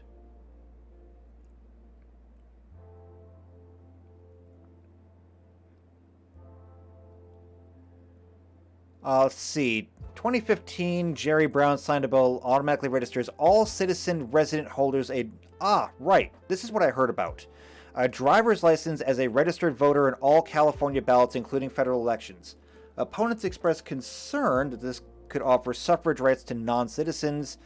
Let's see. 2015, Jerry Brown signed a bill automatically registers all citizen resident holders a... Ah, right. This is what I heard about. A driver's license as a registered voter in all California ballots, including federal elections. Opponents expressed concern that this could offer suffrage rights to non-citizens,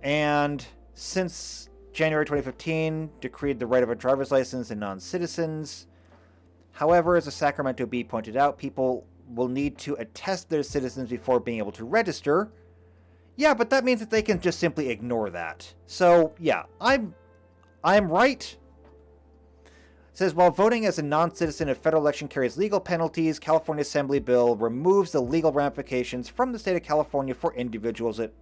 and since January 2015, decreed the right of a driver's license to non-citizens. However, as the Sacramento Bee pointed out, people will need to attest their citizens before being able to register. Yeah, but that means that they can just simply ignore that. So, yeah, I'm right. It says, while voting as a non-citizen in a federal election carries legal penalties, California Assembly bill removes the legal ramifications from the state of California for individuals that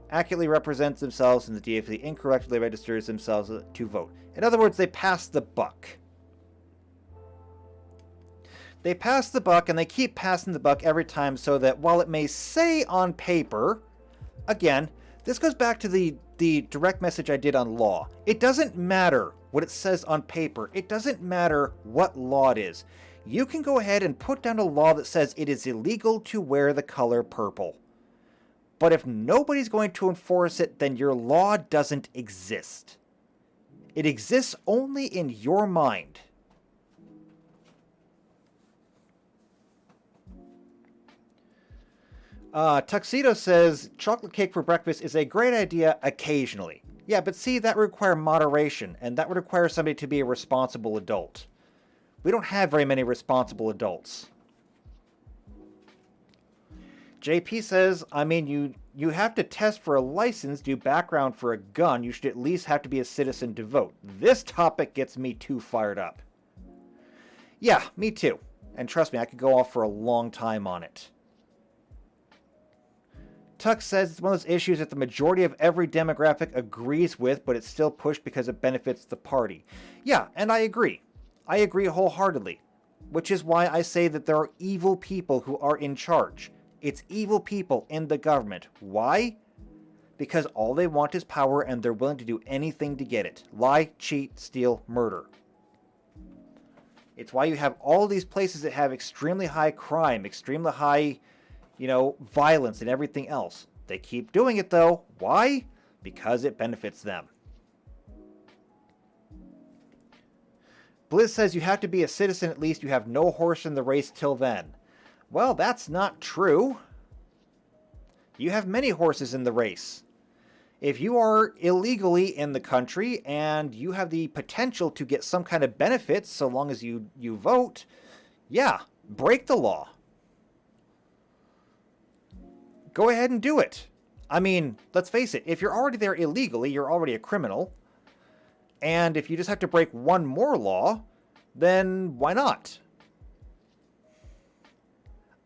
accurately represents themselves and the DFC incorrectly registers themselves to vote. In other words, they pass the buck. They pass the buck, and they keep passing the buck every time, so that while it may say on paper, again, this goes back to the direct message I did on law. It doesn't matter what it says on paper. It doesn't matter what law it is. You can go ahead and put down a law that says it is illegal to wear the color purple. But if nobody's going to enforce it, then your law doesn't exist. It exists only in your mind. Tuxedo says, chocolate cake for breakfast is a great idea occasionally. Yeah, but see, that would require moderation, and that would require somebody to be a responsible adult. We don't have very many responsible adults. JP says, I mean, you have to test for a license, do background for a gun. You should at least have to be a citizen to vote. This topic gets me too fired up. Yeah, me too. And trust me, I could go off for a long time on it. Tuck says it's one of those issues that the majority of every demographic agrees with, but it's still pushed because it benefits the party. Yeah, and I agree. I agree wholeheartedly. Which is why I say that there are evil people who are in charge. It's evil people in the government. Why? Because all they want is power and they're willing to do anything to get it. Lie, cheat, steal, murder. It's why you have all these places that have extremely high crime, extremely high, violence and everything else. They keep doing it though. Why? Because it benefits them. Bliss says you have to be a citizen at least. You have no horse in the race till then. Well, that's not true. You have many horses in the race. If you are illegally in the country and you have the potential to get some kind of benefits so long as you vote, yeah, break the law. Go ahead and do it. I mean, let's face it, if you're already there illegally, you're already a criminal. And if you just have to break one more law, then why not?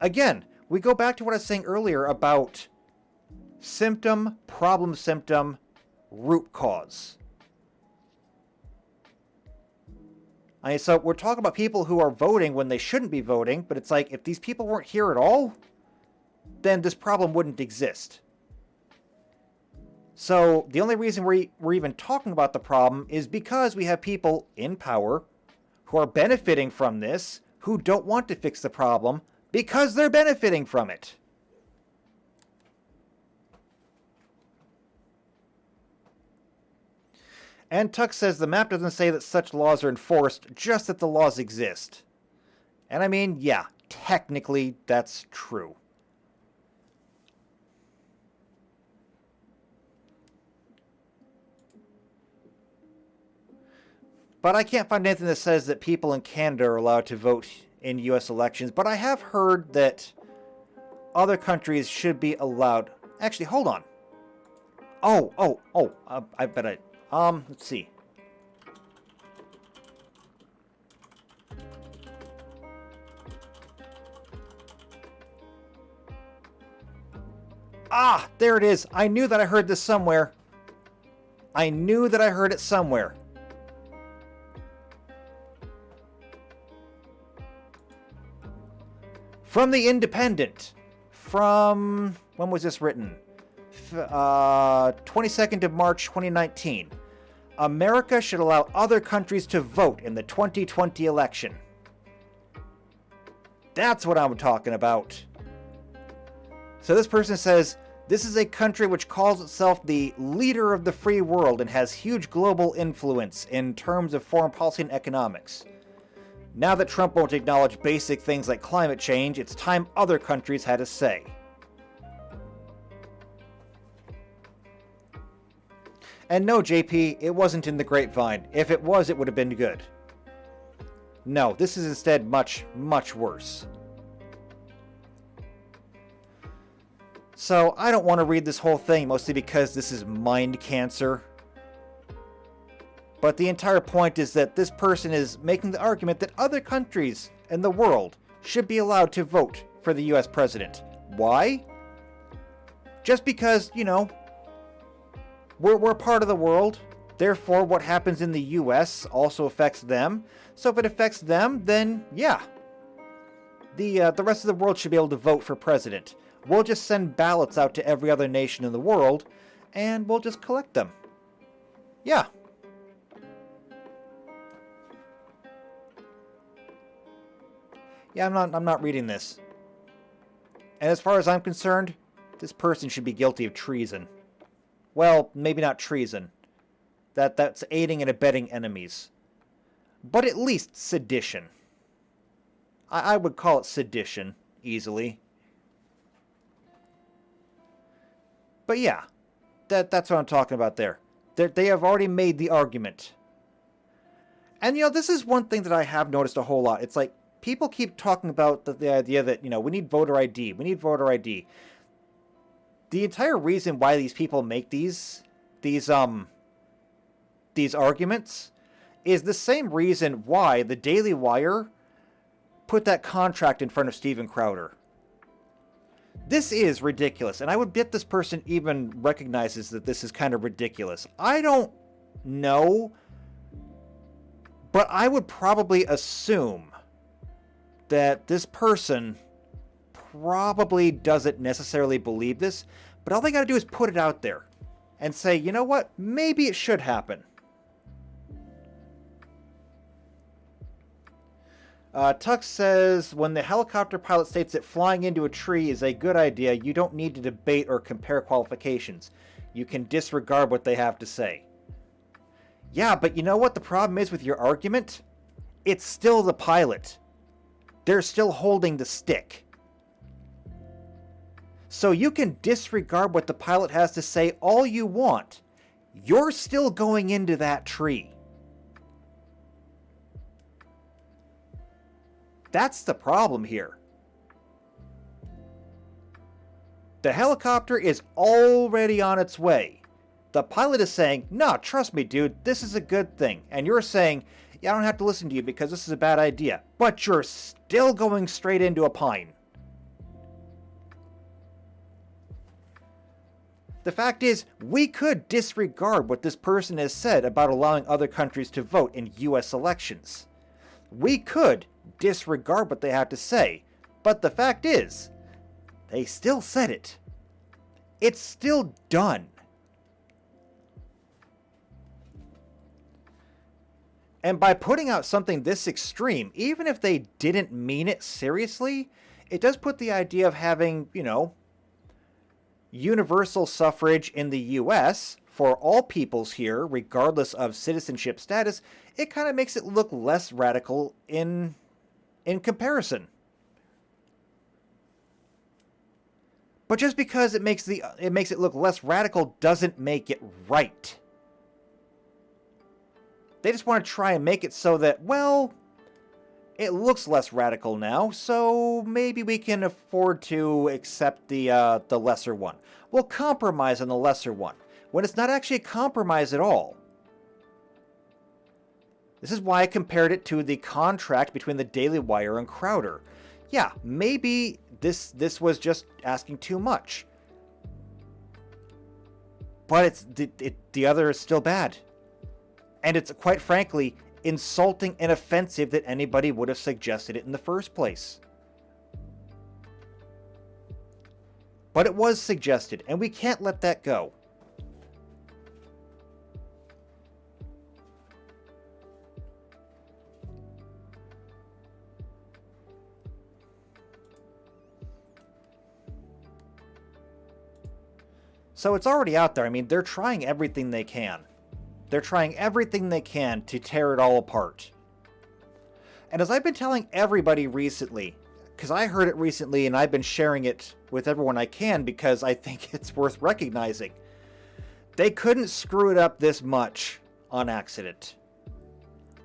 Again, we go back to what I was saying earlier about symptom, problem symptom, root cause. So we're talking about people who are voting when they shouldn't be voting, but it's like, if these people weren't here at all, then this problem wouldn't exist. So the only reason we're even talking about the problem is because we have people in power who are benefiting from this, who don't want to fix the problem, because they're benefiting from it. And Tuck says the map doesn't say that such laws are enforced, just that the laws exist. And I mean, yeah, technically that's true. But I can't find anything that says that people in Canada are allowed to vote in U.S. elections. But I have heard that other countries should be allowed. Actually, hold on. I bet let's see. Ah, there it is. I knew that I heard this somewhere. I knew that I heard it somewhere. From the Independent. From, when was this written? 22nd of March, 2019. America should allow other countries to vote in the 2020 election. That's what I'm talking about. So this person says, this is a country which calls itself the leader of the free world and has huge global influence in terms of foreign policy and economics. Now that Trump won't acknowledge basic things like climate change, it's time other countries had a say. And no, JP, it wasn't in the grapevine. If it was, it would have been good. No, this is instead much, much worse. So, I don't want to read this whole thing, mostly because this is mind cancer. But the entire point is that this person is making the argument that other countries in the world should be allowed to vote for the US president. Why? Just because, we're part of the world. Therefore, what happens in the US also affects them. So if it affects them, then yeah. The rest of the world should be able to vote for president. We'll just send ballots out to every other nation in the world, and we'll just collect them. Yeah. Yeah, I'm not reading this. And as far as I'm concerned, this person should be guilty of treason. Well, maybe not treason. That's aiding and abetting enemies. But at least sedition. I would call it sedition, easily. But yeah, that's what I'm talking about there. They have already made the argument. And, this is one thing that I have noticed a whole lot. It's like, people keep talking about the idea that, we need voter ID. We need voter ID. The entire reason why these people make these arguments is the same reason why the Daily Wire put that contract in front of Steven Crowder. This is ridiculous, and I would bet this person even recognizes that this is kind of ridiculous. I don't know, but I would probably assume that this person probably doesn't necessarily believe this, but all they gotta do is put it out there and say, you know what, maybe it should happen. Tux says, when the helicopter pilot states that flying into a tree is a good idea, you don't need to debate or compare qualifications. You can disregard what they have to say. Yeah, but you know what the problem is with your argument? It's still the pilot. They're still holding the stick. So you can disregard what the pilot has to say all you want. You're still going into that tree. That's the problem here. The helicopter is already on its way. The pilot is saying, no, trust me, dude, this is a good thing. And you're saying, yeah, I don't have to listen to you because this is a bad idea. But you're still going straight into a pine. The fact is, we could disregard what this person has said about allowing other countries to vote in US elections. We could disregard what they have to say, but the fact is, they still said it. It's still done. And by putting out something this extreme, even if they didn't mean it seriously, it does put the idea of having, universal suffrage in the US for all peoples here, regardless of citizenship status. It kind of makes it look less radical in comparison. But just because it makes it look less radical doesn't make it right. They just want to try and make it so that, well, it looks less radical now, so maybe we can afford to accept the lesser one. We'll compromise on the lesser one, when it's not actually a compromise at all. This is why I compared it to the contract between the Daily Wire and Crowder. Yeah, maybe this was just asking too much. But the other is still bad. And it's, quite frankly, insulting and offensive that anybody would have suggested it in the first place. But it was suggested, and we can't let that go. So it's already out there. I mean, they're trying everything they can. They're trying everything they can to tear it all apart. And as I've been telling everybody recently, because I heard it recently and I've been sharing it with everyone I can because I think it's worth recognizing, they couldn't screw it up this much on accident.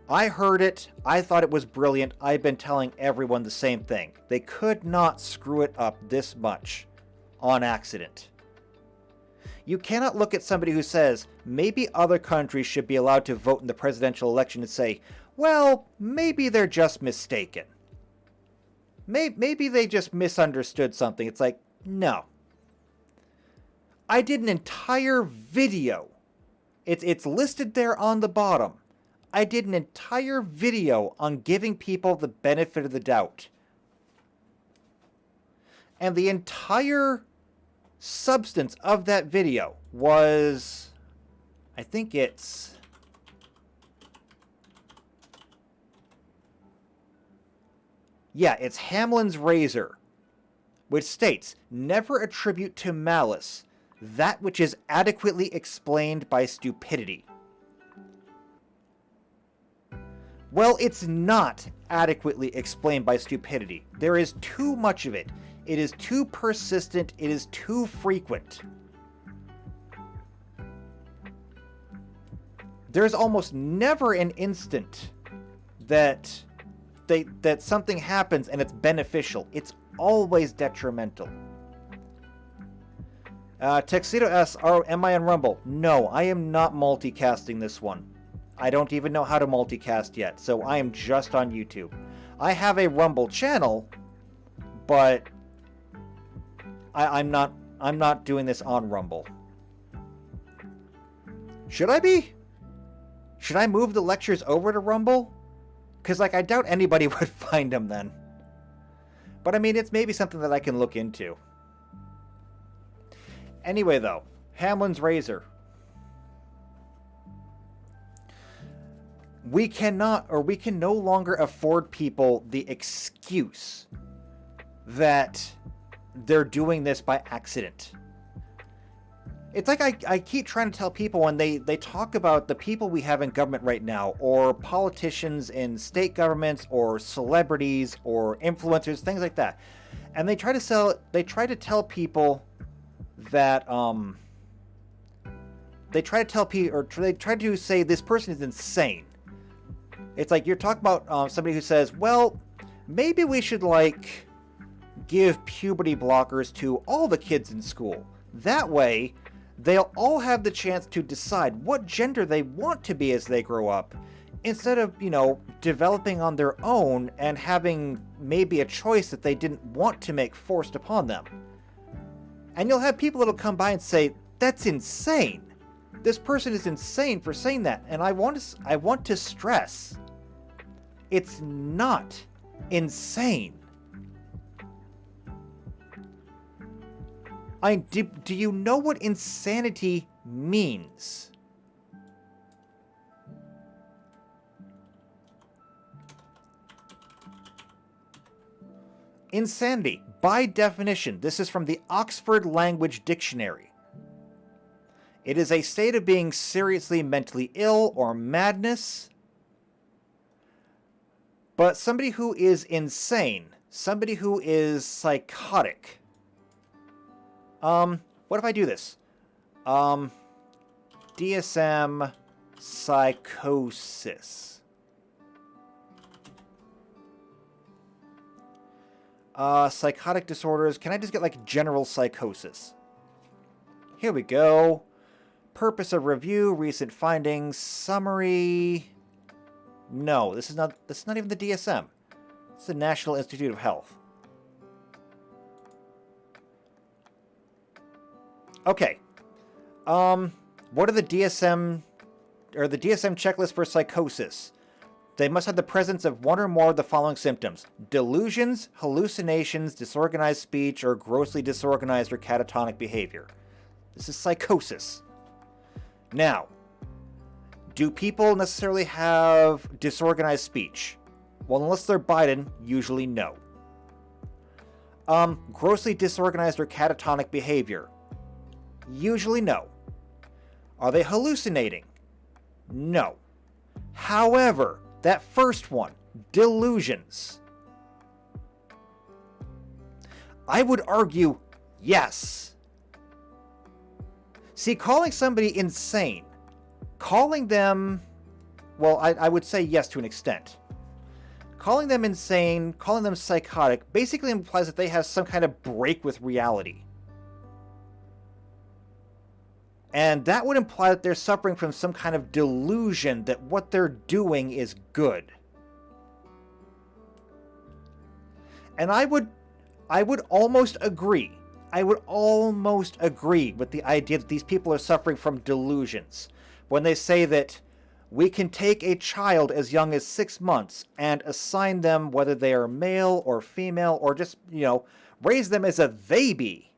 I heard it. I thought it was brilliant. I've been telling everyone the same thing. They could not screw it up this much on accident. You cannot look at somebody who says, maybe other countries should be allowed to vote in the presidential election and say, well, maybe they're just mistaken. Maybe they just misunderstood something. It's like, no. I did an entire video. It's listed there on the bottom. I did an entire video on giving people the benefit of the doubt. And the entire substance of that video was, I think it's Hamlin's razor, which states, never attribute to malice that which is adequately explained by stupidity. Well, it's not adequately explained by stupidity. There is too much of it. It is too persistent. It is too frequent. There's almost never an instant that something happens and it's beneficial. It's always detrimental. Tuxedo asks, am I on Rumble? No, I am not multicasting this one. I don't even know how to multicast yet, so I am just on YouTube. I have a Rumble channel, but I'm not doing this on Rumble. Should I be? Should I move the lectures over to Rumble? Because, like, I doubt anybody would find them then. But, I mean, it's maybe something that I can look into. Anyway, though, Hamlin's Razor. We can no longer afford people the excuse that they're doing this by accident. It's like I keep trying to tell people when they talk about the people we have in government right now, or politicians in state governments, or celebrities, or influencers, things like that. And they try to tell people that they try to say this person is insane. It's like you're talking about somebody who says, well, maybe we should, like, give puberty blockers to all the kids in school. That way, they'll all have the chance to decide what gender they want to be as they grow up, instead of, developing on their own and having maybe a choice that they didn't want to make forced upon them. And you'll have people that'll come by and say, that's insane. This person is insane for saying that. And I want to stress, it's not insane. Do you know what insanity means? Insanity, by definition, this is from the Oxford Language Dictionary. It is a state of being seriously mentally ill or madness. But somebody who is insane, somebody who is psychotic. What if I do this? DSM psychosis. Psychotic disorders. Can I just get, like, general psychosis? Here we go. Purpose of review, recent findings, summary. No, this is not even the DSM. It's the National Institute of Health. Okay. What are the DSM checklist for psychosis? They must have the presence of one or more of the following symptoms: delusions, hallucinations, disorganized speech, or grossly disorganized or catatonic behavior. This is psychosis. Now, do people necessarily have disorganized speech? Well, unless they're Biden, usually no. Grossly disorganized or catatonic behavior? Usually no. Are they hallucinating? No. However, that first one, delusions, I would argue yes. See, calling somebody insane, calling them, well, I would say yes to an extent. Calling them insane, calling them psychotic, basically implies that they have some kind of break with reality. And that would imply that they're suffering from some kind of delusion that what they're doing is good. And I would almost agree. I would almost agree with the idea that these people are suffering from delusions when they say that we can take a child as young as 6 months and assign them whether they are male or female, or just, raise them as a they be.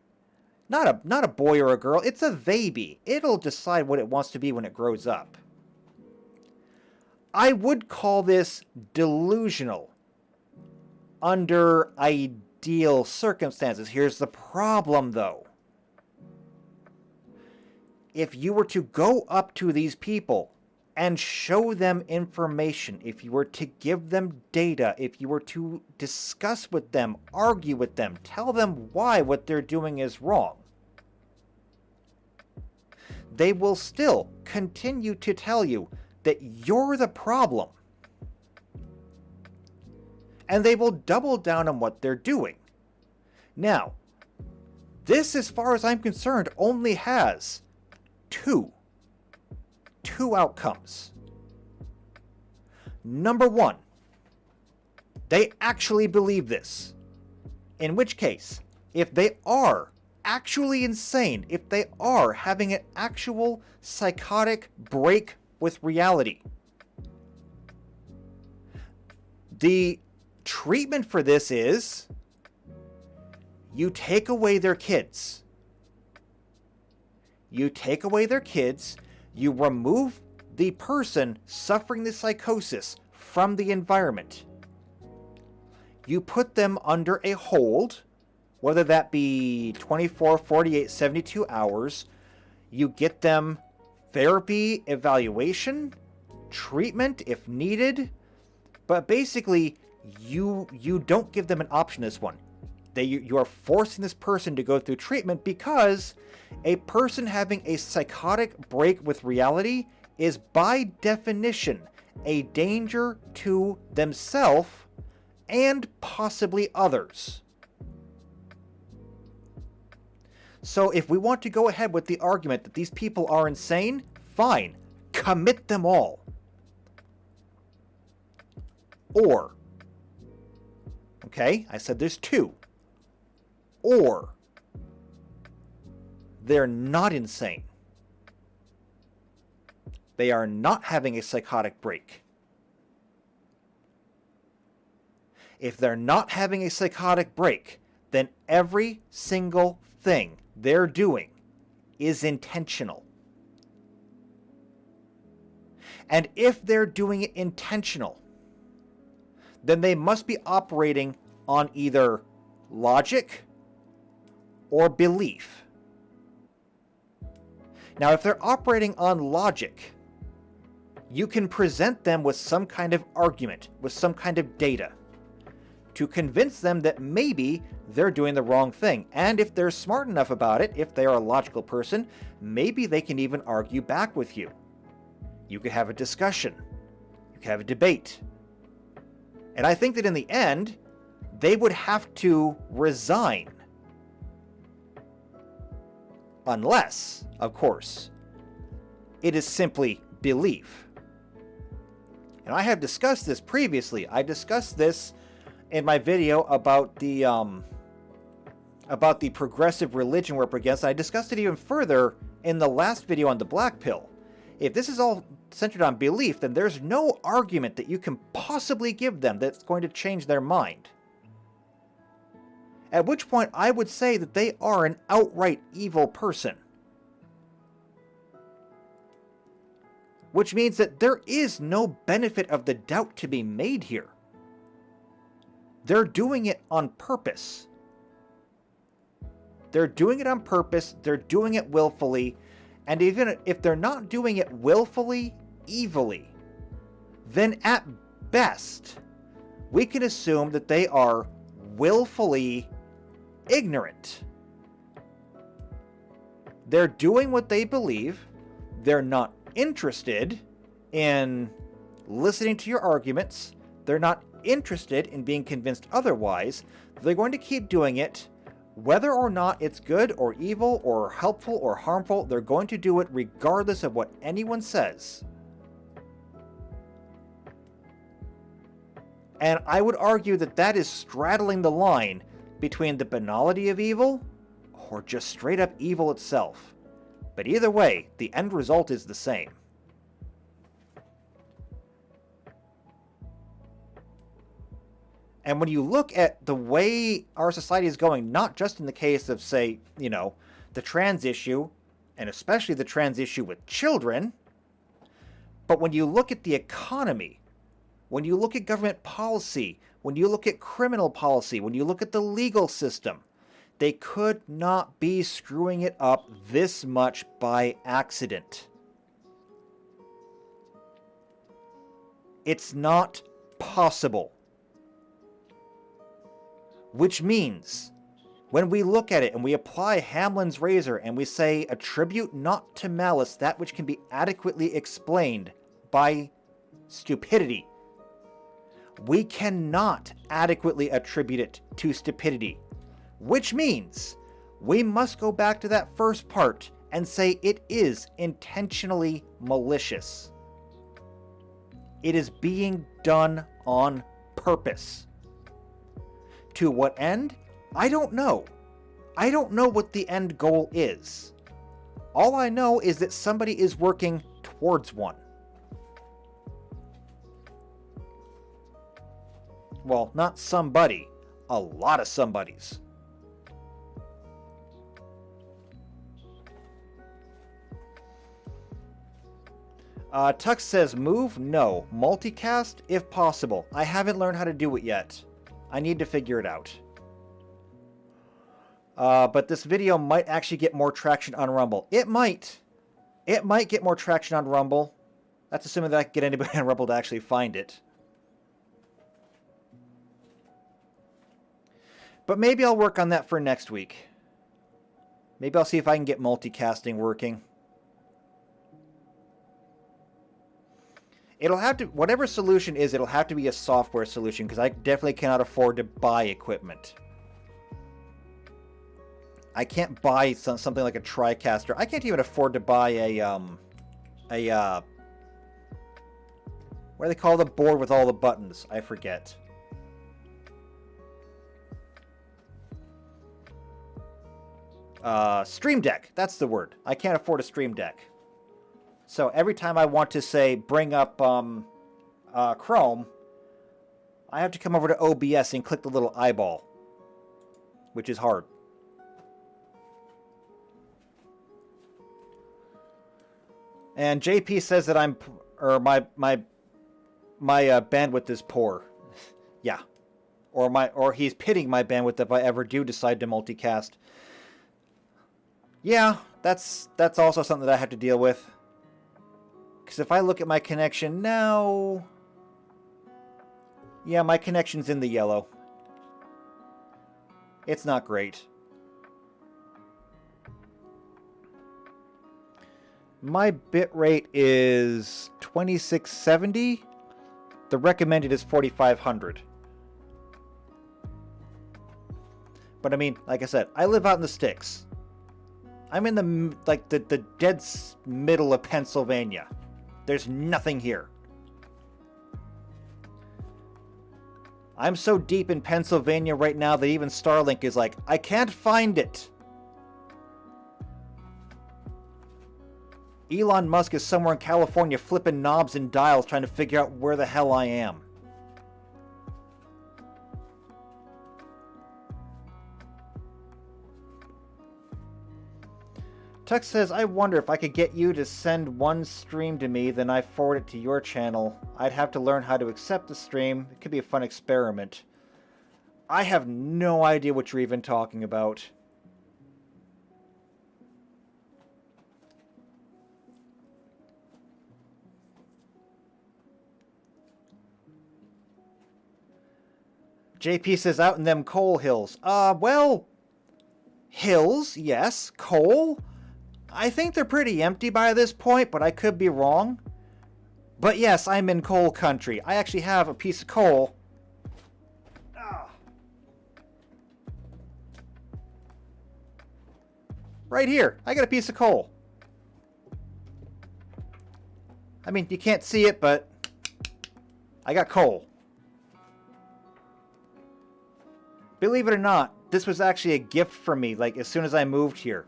Not a boy or a girl, it's a they be. It'll decide what it wants to be when it grows up. I would call this delusional under ideal circumstances. Here's the problem, though. If you were to go up to these people and show them information, if you were to give them data, if you were to discuss with them, argue with them, tell them why what they're doing is wrong, they will still continue to tell you that you're the problem. and they will double down on what they're doing. Now, this, as far as I'm concerned, only has two outcomes. Number one, they actually believe this. In which case, if they are actually insane, if they are having an actual psychotic break with reality, the treatment for this is you take away their kids. You take away their kids, you remove the person suffering the psychosis from the environment. You put them under a hold, whether that be 24, 48, 72 hours. You get them therapy, evaluation, treatment if needed. But basically, you don't give them an option this one. You are forcing this person to go through treatment because a person having a psychotic break with reality is by definition a danger to themselves and possibly others. So if we want to go ahead with the argument that these people are insane, fine, commit them all. Or, okay, I said there's two. Or, they're not insane. They are not having a psychotic break. If they're not having a psychotic break, then every single thing they're doing is intentional. And if they're doing it intentional, then they must be operating on either logic or belief. Now, if they're operating on logic, you can present them with some kind of argument, with some kind of data, to convince them that maybe they're doing the wrong thing. And if they're smart enough about it, if they are a logical person, maybe they can even argue back with you. You could have a discussion. You could have a debate. And I think that in the end, they would have to resign. Unless, of course, it is simply belief. And I have discussed this previously. I discussed this in my video about the progressive religion we're up against. I discussed it even further in the last video on the black pill. If this is all centered on belief, then there's no argument that you can possibly give them that's going to change their mind. At which point I would say that they are an outright evil person. Which means that there is no benefit of the doubt to be made here. They're doing it on purpose. They're doing it on purpose, they're doing it willfully, and even if they're not doing it willfully, evilly, then at best, we can assume that they are willfully ignorant. They're doing what they believe, they're not interested in listening to your arguments, they're not interested in being convinced otherwise, they're going to keep doing it. Whether or not it's good or evil or helpful or harmful, they're going to do it regardless of what anyone says. And I would argue that that is straddling the line between the banality of evil or just straight up evil itself. But either way, the end result is the same. And when you look at the way our society is going, not just in the case of, say, the trans issue, and especially the trans issue with children, but when you look at the economy, when you look at government policy, when you look at criminal policy, when you look at the legal system, they could not be screwing it up this much by accident. It's not possible. Which means, when we look at it and we apply Hamlin's razor and we say, attribute not to malice that which can be adequately explained by stupidity, we cannot adequately attribute it to stupidity, which means we must go back to that first part and say it is intentionally malicious. It is being done on purpose. To what end? I don't know. I don't know what the end goal is. All I know is that somebody is working towards one. Well, not somebody, a lot of somebodies. Tux says, move? No. Multicast? If possible. I haven't learned how to do it yet. I need to figure it out. But this video might actually get more traction on Rumble. It might. It might get more traction on Rumble. That's assuming that I can get anybody on Rumble to actually find it. But maybe I'll work on that for next week. Maybe I'll see if I can get multicasting working. It'll have to, whatever solution is, it'll have to be a software solution, because I definitely cannot afford to buy equipment. I can't buy something like a TriCaster. I can't even afford to buy what do they call the board with all the buttons? I forget. Stream Deck. That's the word. I can't afford a Stream Deck. So every time I want to, say, bring up Chrome, I have to come over to OBS and click the little eyeball, which is hard. And JP says that my bandwidth is poor. Yeah. Or he's pitting my bandwidth if I ever do decide to multicast. Yeah, that's also something that I have to deal with. Because if I look at my connection now... Yeah, my connection's in the yellow. It's not great. My bitrate is 2670. The recommended is 4500. But I mean, like I said, I live out in the sticks. I'm in the dead middle of Pennsylvania. There's nothing here. I'm so deep in Pennsylvania right now that even Starlink is like, I can't find it. Elon Musk is somewhere in California flipping knobs and dials trying to figure out where the hell I am. Tux says, I wonder if I could get you to send one stream to me, then I forward it to your channel. I'd have to learn how to accept the stream. It could be a fun experiment. I have no idea what you're even talking about. JP says, out in them coal hills. Well, hills, yes. Coal? I think they're pretty empty by this point, but I could be wrong. But yes, I'm in coal country. I actually have a piece of coal. Right here. I got a piece of coal. I mean, you can't see it, but I got coal. Believe it or not, this was actually a gift for me, like, as soon as I moved here.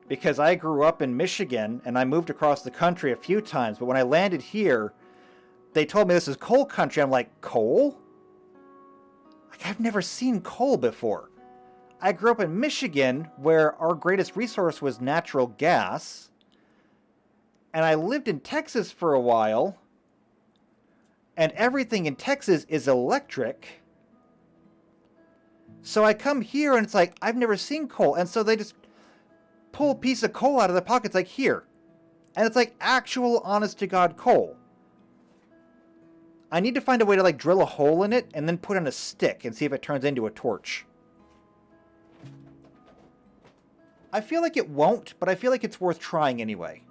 Because I grew up in Michigan, and I moved across the country a few times, but when I landed here, they told me this is coal country. I'm like, coal? Like, I've never seen coal before. I grew up in Michigan, where our greatest resource was natural gas, and I lived in Texas for a while, and everything in Texas is electric. So I come here and it's like, I've never seen coal. And so they just pull a piece of coal out of their pockets like, here. And it's like actual honest to God coal. I need to find a way to like drill a hole in it and then put on a stick and see if it turns into a torch. I feel like it won't, but I feel like it's worth trying anyway.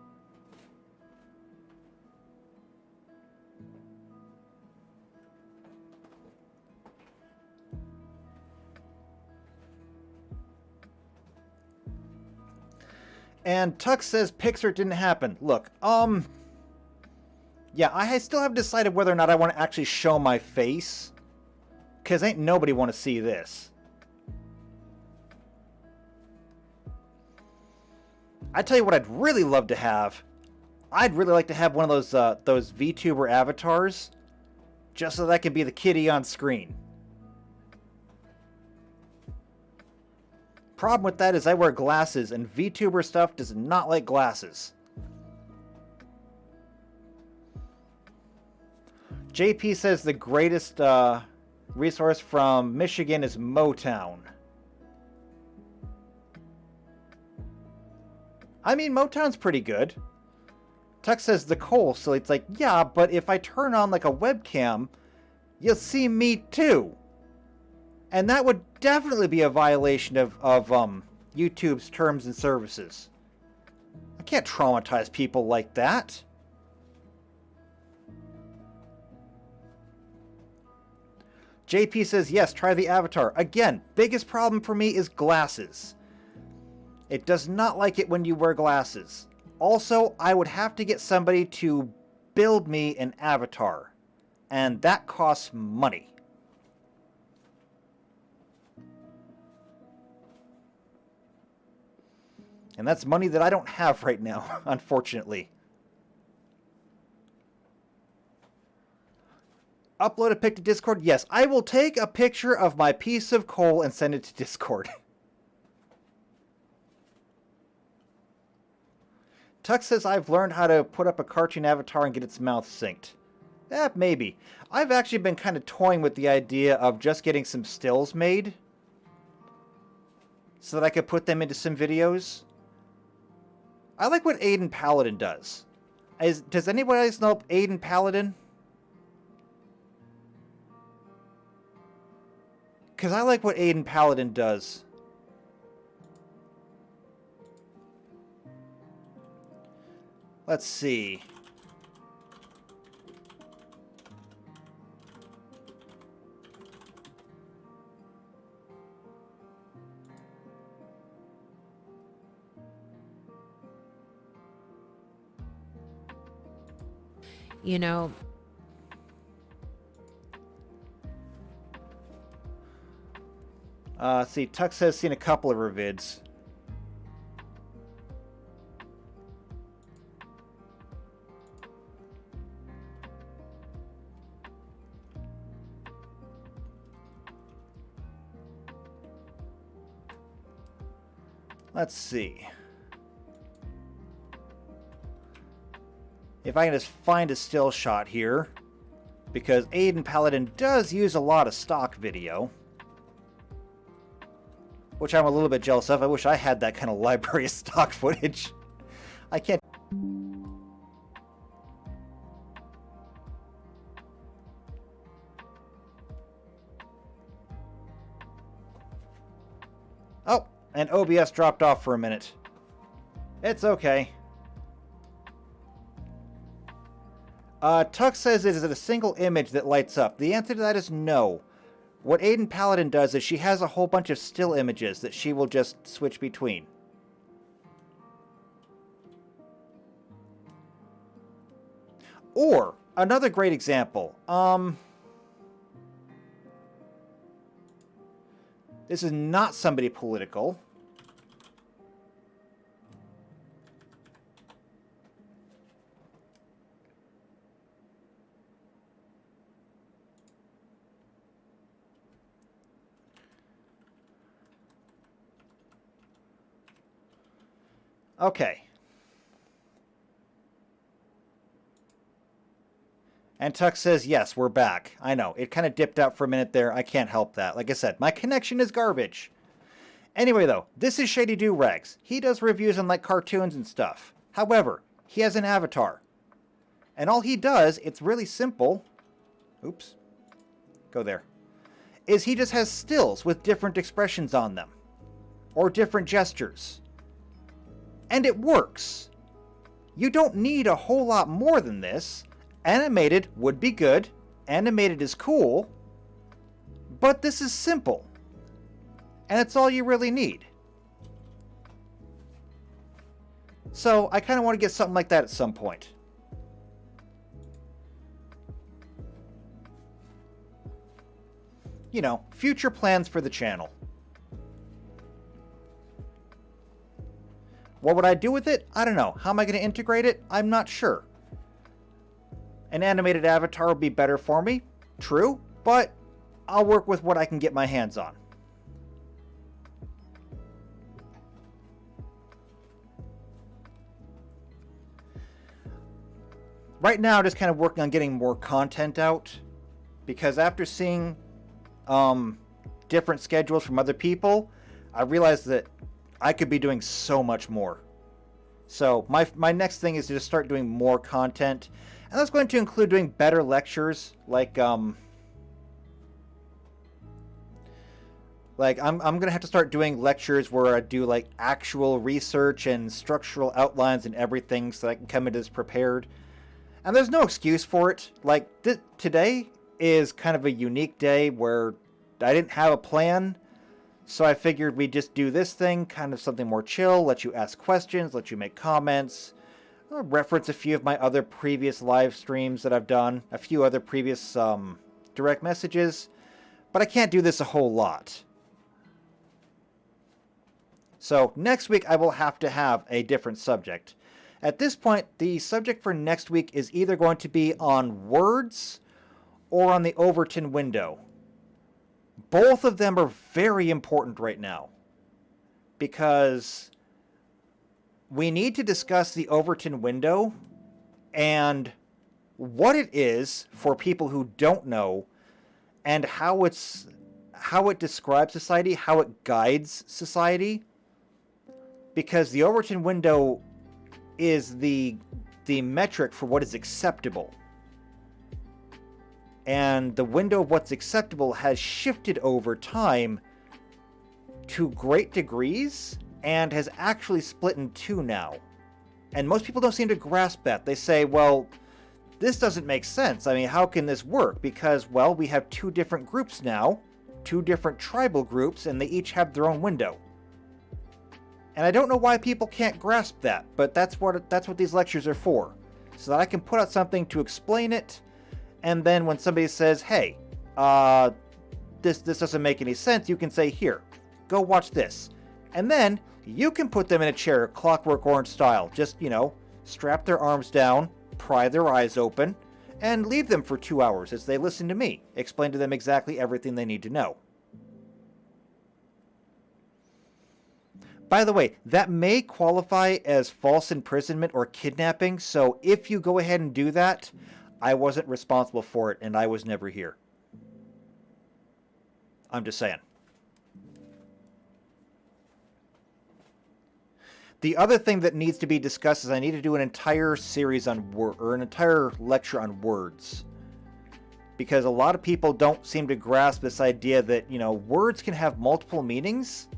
And Tux says Pixar didn't happen. Look, yeah, I still haven't decided whether or not I want to actually show my face. Because ain't nobody want to see this. I tell you what I'd really love to have. I'd really like to have one of those VTuber avatars. Just so that I can be the kitty on screen. Problem with that is I wear glasses, and VTuber stuff does not like glasses. JP says the greatest resource from Michigan is Motown. I mean, Motown's pretty good. Tux says the coal, so it's like, yeah, but if I turn on like a webcam, you'll see me too. And that would definitely be a violation of YouTube's terms and services. I can't traumatize people like that. JP says, yes, try the avatar. Again, biggest problem for me is glasses. It does not like it when you wear glasses. Also, I would have to get somebody to build me an avatar. And that costs money. And that's money that I don't have right now, unfortunately. Upload a pic to Discord? Yes, I will take a picture of my piece of coal and send it to Discord. Tux says I've learned how to put up a cartoon avatar and get its mouth synced. Maybe. I've actually been kind of toying with the idea of just getting some stills made. So that I could put them into some videos. I like what Aiden Paladin does. Does anybody else know Aiden Paladin? Because I like what Aiden Paladin does. Let's see. You know, see, Tux has seen a couple of her vids. Let's see. If I can just find a still shot here. Because Aiden Paladin does use a lot of stock video. Which I'm a little bit jealous of. I wish I had that kind of library of stock footage. I can't... Oh, and OBS dropped off for a minute. It's okay. Tux says, is it a single image that lights up? The answer to that is no. What Aiden Paladin does is she has a whole bunch of still images that she will just switch between. Or, another great example. This is not somebody political. Okay. And Tux says, yes, we're back. I know, it kind of dipped out for a minute there. I can't help that. Like I said, my connection is garbage. Anyway, though, this is Shady Do Rags. He does reviews on, like, cartoons and stuff. However, he has an avatar. And all he does, it's really simple. Oops. Go there. Is he just has stills with different expressions on them. Or different gestures. And it works. You don't need a whole lot more than this. Animated would be good. Animated is cool. But this is simple. And it's all you really need. So I kind of want to get something like that at some point. You know, future plans for the channel. What would I do with it? I don't know. How am I going to integrate it? I'm not sure. An animated avatar would be better for me. True, but I'll work with what I can get my hands on. Right now, just kind of working on getting more content out, because after seeing different schedules from other people, I realized that I could be doing so much more. So my next thing is to just start doing more content, and that's going to include doing better lectures, like I'm gonna have to start doing lectures where I do like actual research and structural outlines and everything, so I can come into this prepared. And there's no excuse for it. Like, today is kind of a unique day where I didn't have a plan. So I figured we'd just do this thing, kind of something more chill, let you ask questions, let you make comments, reference a few of my other previous live streams that I've done, a few other previous direct messages. But I can't do this a whole lot. So next week I will have to have a different subject. At this point, the subject for next week is either going to be on words or on the Overton window. Both of them are very important right now, because we need to discuss the Overton window and what it is for people who don't know, and how it describes society, how it guides society. Because the Overton window is the metric for what is acceptable. And the window of what's acceptable has shifted over time to great degrees and has actually split in two now. And most people don't seem to grasp that. They say, well, this doesn't make sense. I mean, how can this work? Because, well, we have two different groups now, two different tribal groups, and they each have their own window. And I don't know why people can't grasp that, but that's what these lectures are for. So that I can put out something to explain it, and then when somebody says, hey, this doesn't make any sense, you can say, here, go watch this. And then you can put them in a chair, Clockwork Orange style. Just, strap their arms down, pry their eyes open, and leave them for 2 hours as they listen to me explain to them exactly everything they need to know. By the way, that may qualify as false imprisonment or kidnapping, so if you go ahead and do that, I wasn't responsible for it, and I was never here. I'm just saying. The other thing that needs to be discussed is I need to do an entire series on an entire lecture on words. Because a lot of people don't seem to grasp this idea that, words can have multiple meanings.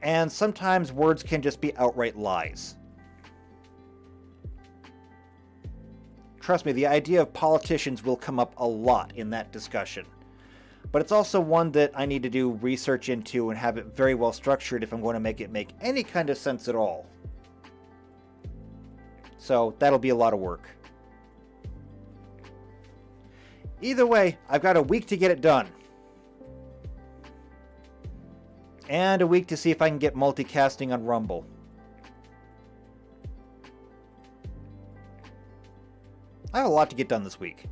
And sometimes words can just be outright lies. Trust me, the idea of politicians will come up a lot in that discussion. But it's also one that I need to do research into and have it very well structured if I'm going to make it make any kind of sense at all. So that'll be a lot of work. Either way, I've got a week to get it done. And a week to see if I can get multicasting on Rumble. I have a lot to get done this week.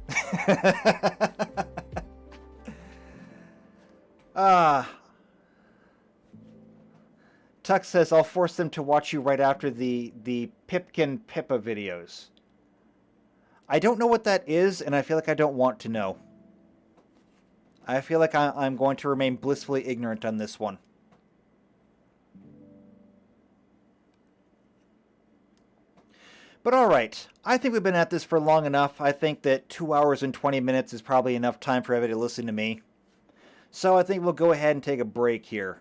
Tuck says, I'll force them to watch you right after the Pipkin Pippa videos. I don't know what that is, and I feel like I don't want to know. I feel like I'm going to remain blissfully ignorant on this one. But alright, I think we've been at this for long enough. I think that 2 hours and 20 minutes is probably enough time for everybody to listen to me. So I think we'll go ahead and take a break here.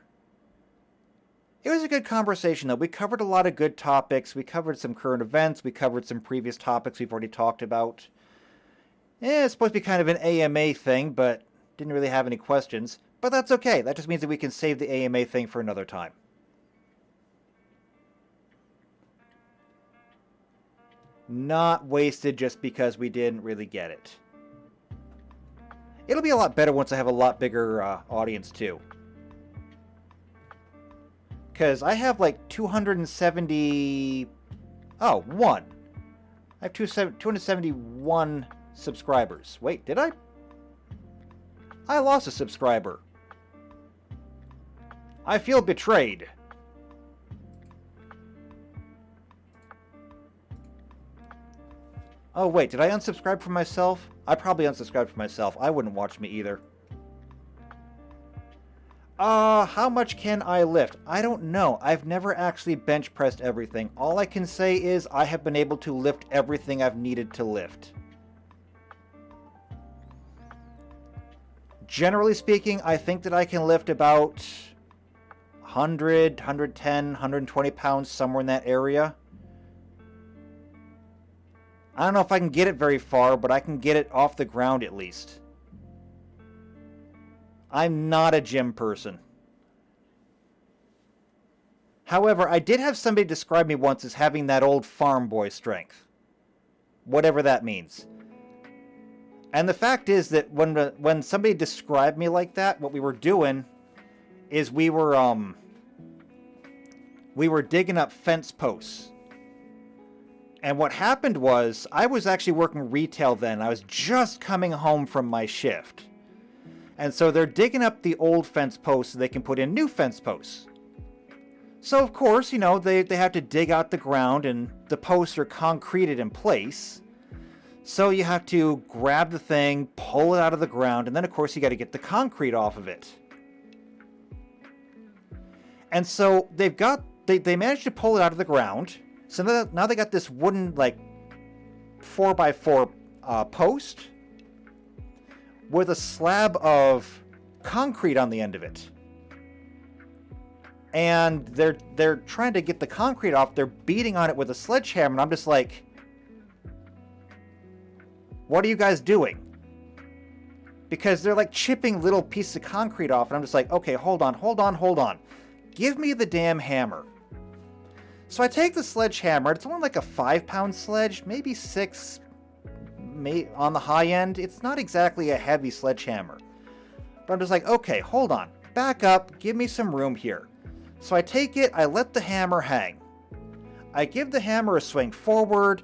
It was a good conversation though. We covered a lot of good topics. We covered some current events. We covered some previous topics we've already talked about. It's supposed to be kind of an AMA thing, but didn't really have any questions. But that's okay. That just means that we can save the AMA thing for another time. not wasted just because we didn't really get it. It'll be a lot better once I have a lot bigger audience too. Because I have like 270... Oh, one. I have 271 subscribers. Wait, did I? I lost a subscriber. I feel betrayed. Oh wait, did I unsubscribe from myself? I probably unsubscribed from myself. I wouldn't watch me either. How much can I lift? I don't know. I've never actually bench pressed everything. All I can say is I have been able to lift everything I've needed to lift. Generally speaking, I think that I can lift about 100, 110, 120 pounds, somewhere in that area. I don't know if I can get it very far, but I can get it off the ground at least. I'm not a gym person. However, I did have somebody describe me once as having that old farm boy strength. Whatever that means. And the fact is that when somebody described me like that, what we were doing is we were digging up fence posts. And what happened was, I was actually working retail then. I was just coming home from my shift. And so they're digging up the old fence posts so they can put in new fence posts. So of course, you know, they have to dig out the ground and the posts are concreted in place. So you have to grab the thing, pull it out of the ground, and then of course you got to get the concrete off of it. And so they managed to pull it out of the ground. So now they got this wooden, like, 4x4 post with a slab of concrete on the end of it. And they're trying to get the concrete off. They're beating on it with a sledgehammer, and I'm just like, what are you guys doing? Because they're like chipping little pieces of concrete off, and I'm just like, okay, hold on. Give me the damn hammer. So I take the sledgehammer. It's only like a 5-pound sledge, maybe 6 on the high end. It's not exactly a heavy sledgehammer. But I'm just like, okay, hold on. Back up. Give me some room here. So I take it. I let the hammer hang. I give the hammer a swing forward.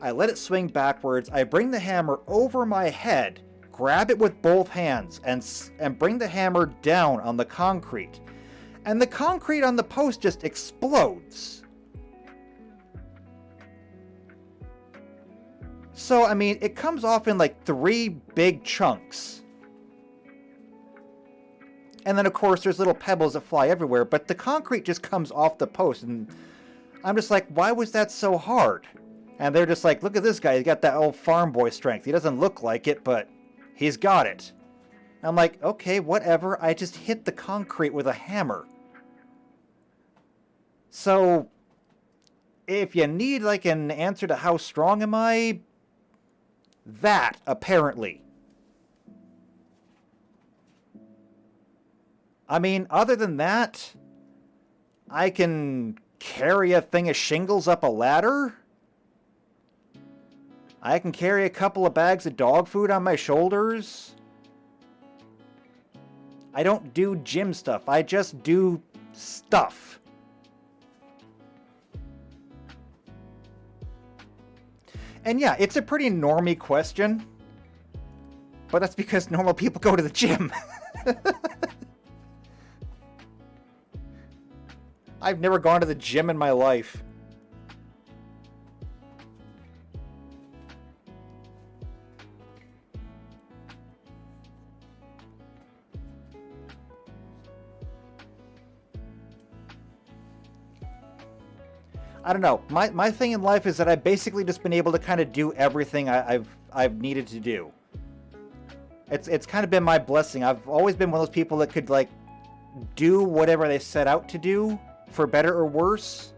I let it swing backwards. I bring the hammer over my head, grab it with both hands, and bring the hammer down on the concrete. And the concrete on the post just explodes. So, I mean, it comes off in like 3 big chunks. And then, of course, there's little pebbles that fly everywhere, but the concrete just comes off the post. And I'm just like, why was that so hard? And they're just like, look at this guy. He's got that old farm boy strength. He doesn't look like it, but he's got it. And I'm like, okay, whatever. I just hit the concrete with a hammer. So, if you need like an answer to how strong am I... that, apparently. I mean, other than that, I can carry a thing of shingles up a ladder. I can carry a couple of bags of dog food on my shoulders. I don't do gym stuff. I just do stuff. And yeah, it's a pretty normie question. But that's because normal people go to the gym. I've never gone to the gym in my life. I don't know. My thing in life is that I've basically just been able to kind of do everything I've needed to do. It's kind of been my blessing. I've always been one of those people that could like do whatever they set out to do, for better or worse.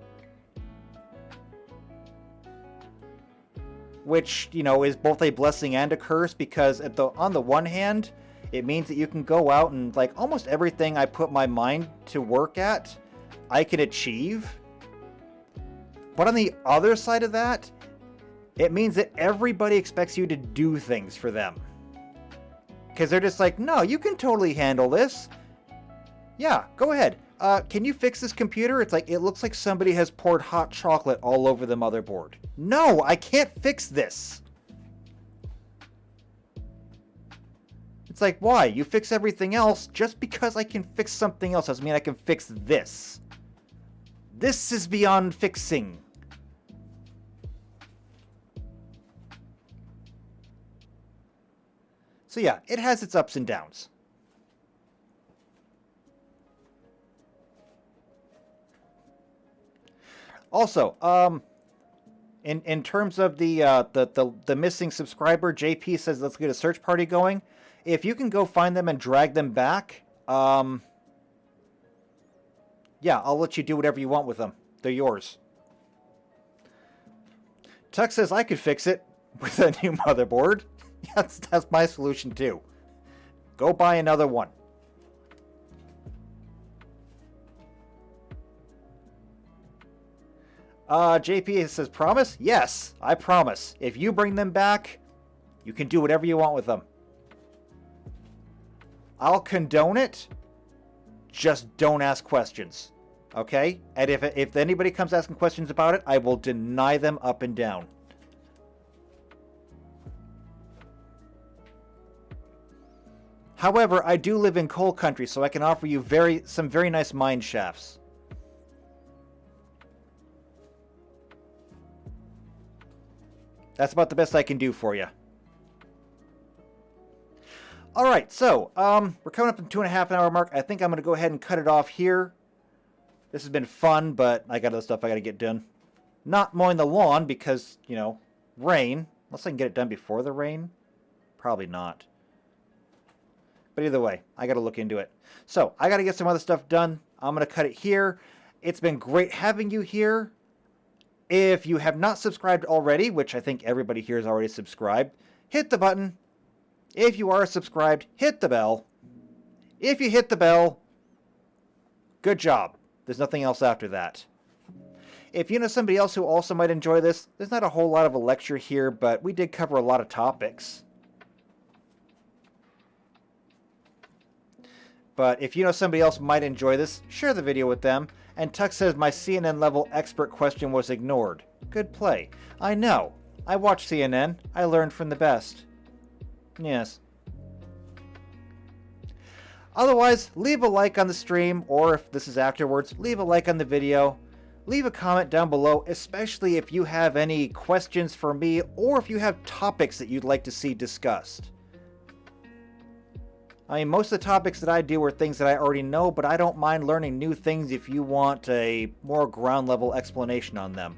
Which, you know, is both a blessing and a curse, because on the one hand, it means that you can go out and like almost everything I put my mind to work at, I can achieve. But on the other side of that, It means that everybody expects you to do things for them. Because they're just like, no, you can totally handle this. Yeah, go ahead. Can you fix this computer? It's like, it looks like somebody has poured hot chocolate all over the motherboard. No, I can't fix this. It's like, why? You fix everything else. Just because I can fix something else doesn't mean I can fix this. This is beyond fixing. So yeah, it has its ups and downs. Also, in terms of the missing subscriber, JP says let's get a search party going. If you can go find them and drag them back, yeah, I'll let you do whatever you want with them. They're yours. Tuck says I could fix it with a new motherboard. That's my solution too. Go buy another one. JP says, promise? Yes, I promise. If you bring them back, you can do whatever you want with them. I'll condone it. Just don't ask questions. Okay? And if anybody comes asking questions about it, I will deny them up and down. However, I do live in coal country, so I can offer you some very nice mine shafts. That's about the best I can do for you. Alright, so, we're coming up to the 2.5 hour mark. I think I'm going to go ahead and cut it off here. This has been fun, but I got other stuff I got to get done. Not mowing the lawn because, you know, rain. Unless I can get it done before the rain. Probably not. But either way, I got to look into it. So, I got to get some other stuff done. I'm going to cut it here. It's been great having you here. If you have not subscribed already, which I think everybody here is already subscribed, hit the button. If you are subscribed, hit the bell. If you hit the bell, good job. There's nothing else after that. If you know somebody else who also might enjoy this, there's not a whole lot of a lecture here, but we did cover a lot of topics. But if you know somebody else might enjoy this, share the video with them. And Tuck says my CNN level expert question was ignored. Good play. I know. I watch CNN. I learned from the best. Yes. Otherwise, leave a like on the stream, or if this is afterwards, leave a like on the video. Leave a comment down below, especially if you have any questions for me, or if you have topics that you'd like to see discussed. I mean, most of the topics that I do are things that I already know, but I don't mind learning new things if you want a more ground-level explanation on them.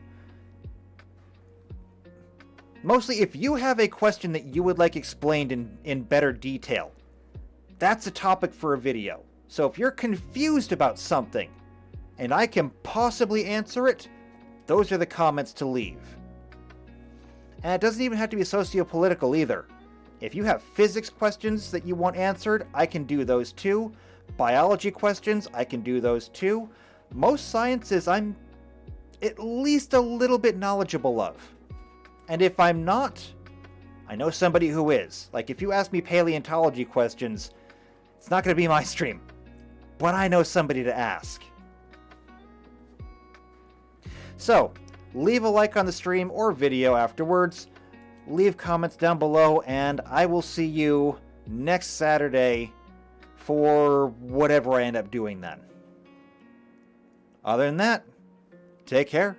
Mostly, if you have a question that you would like explained in better detail, that's a topic for a video. So if you're confused about something, and I can possibly answer it, those are the comments to leave. And it doesn't even have to be sociopolitical either. If you have physics questions that you want answered, I can do those too. Biology questions, I can do those too. Most sciences I'm at least a little bit knowledgeable of. And if I'm not, I know somebody who is. Like if you ask me paleontology questions, it's not going to be my stream. But I know somebody to ask. So, leave a like on the stream or video afterwards. Leave comments down below, and I will see you next Saturday for whatever I end up doing then. Other than that, take care.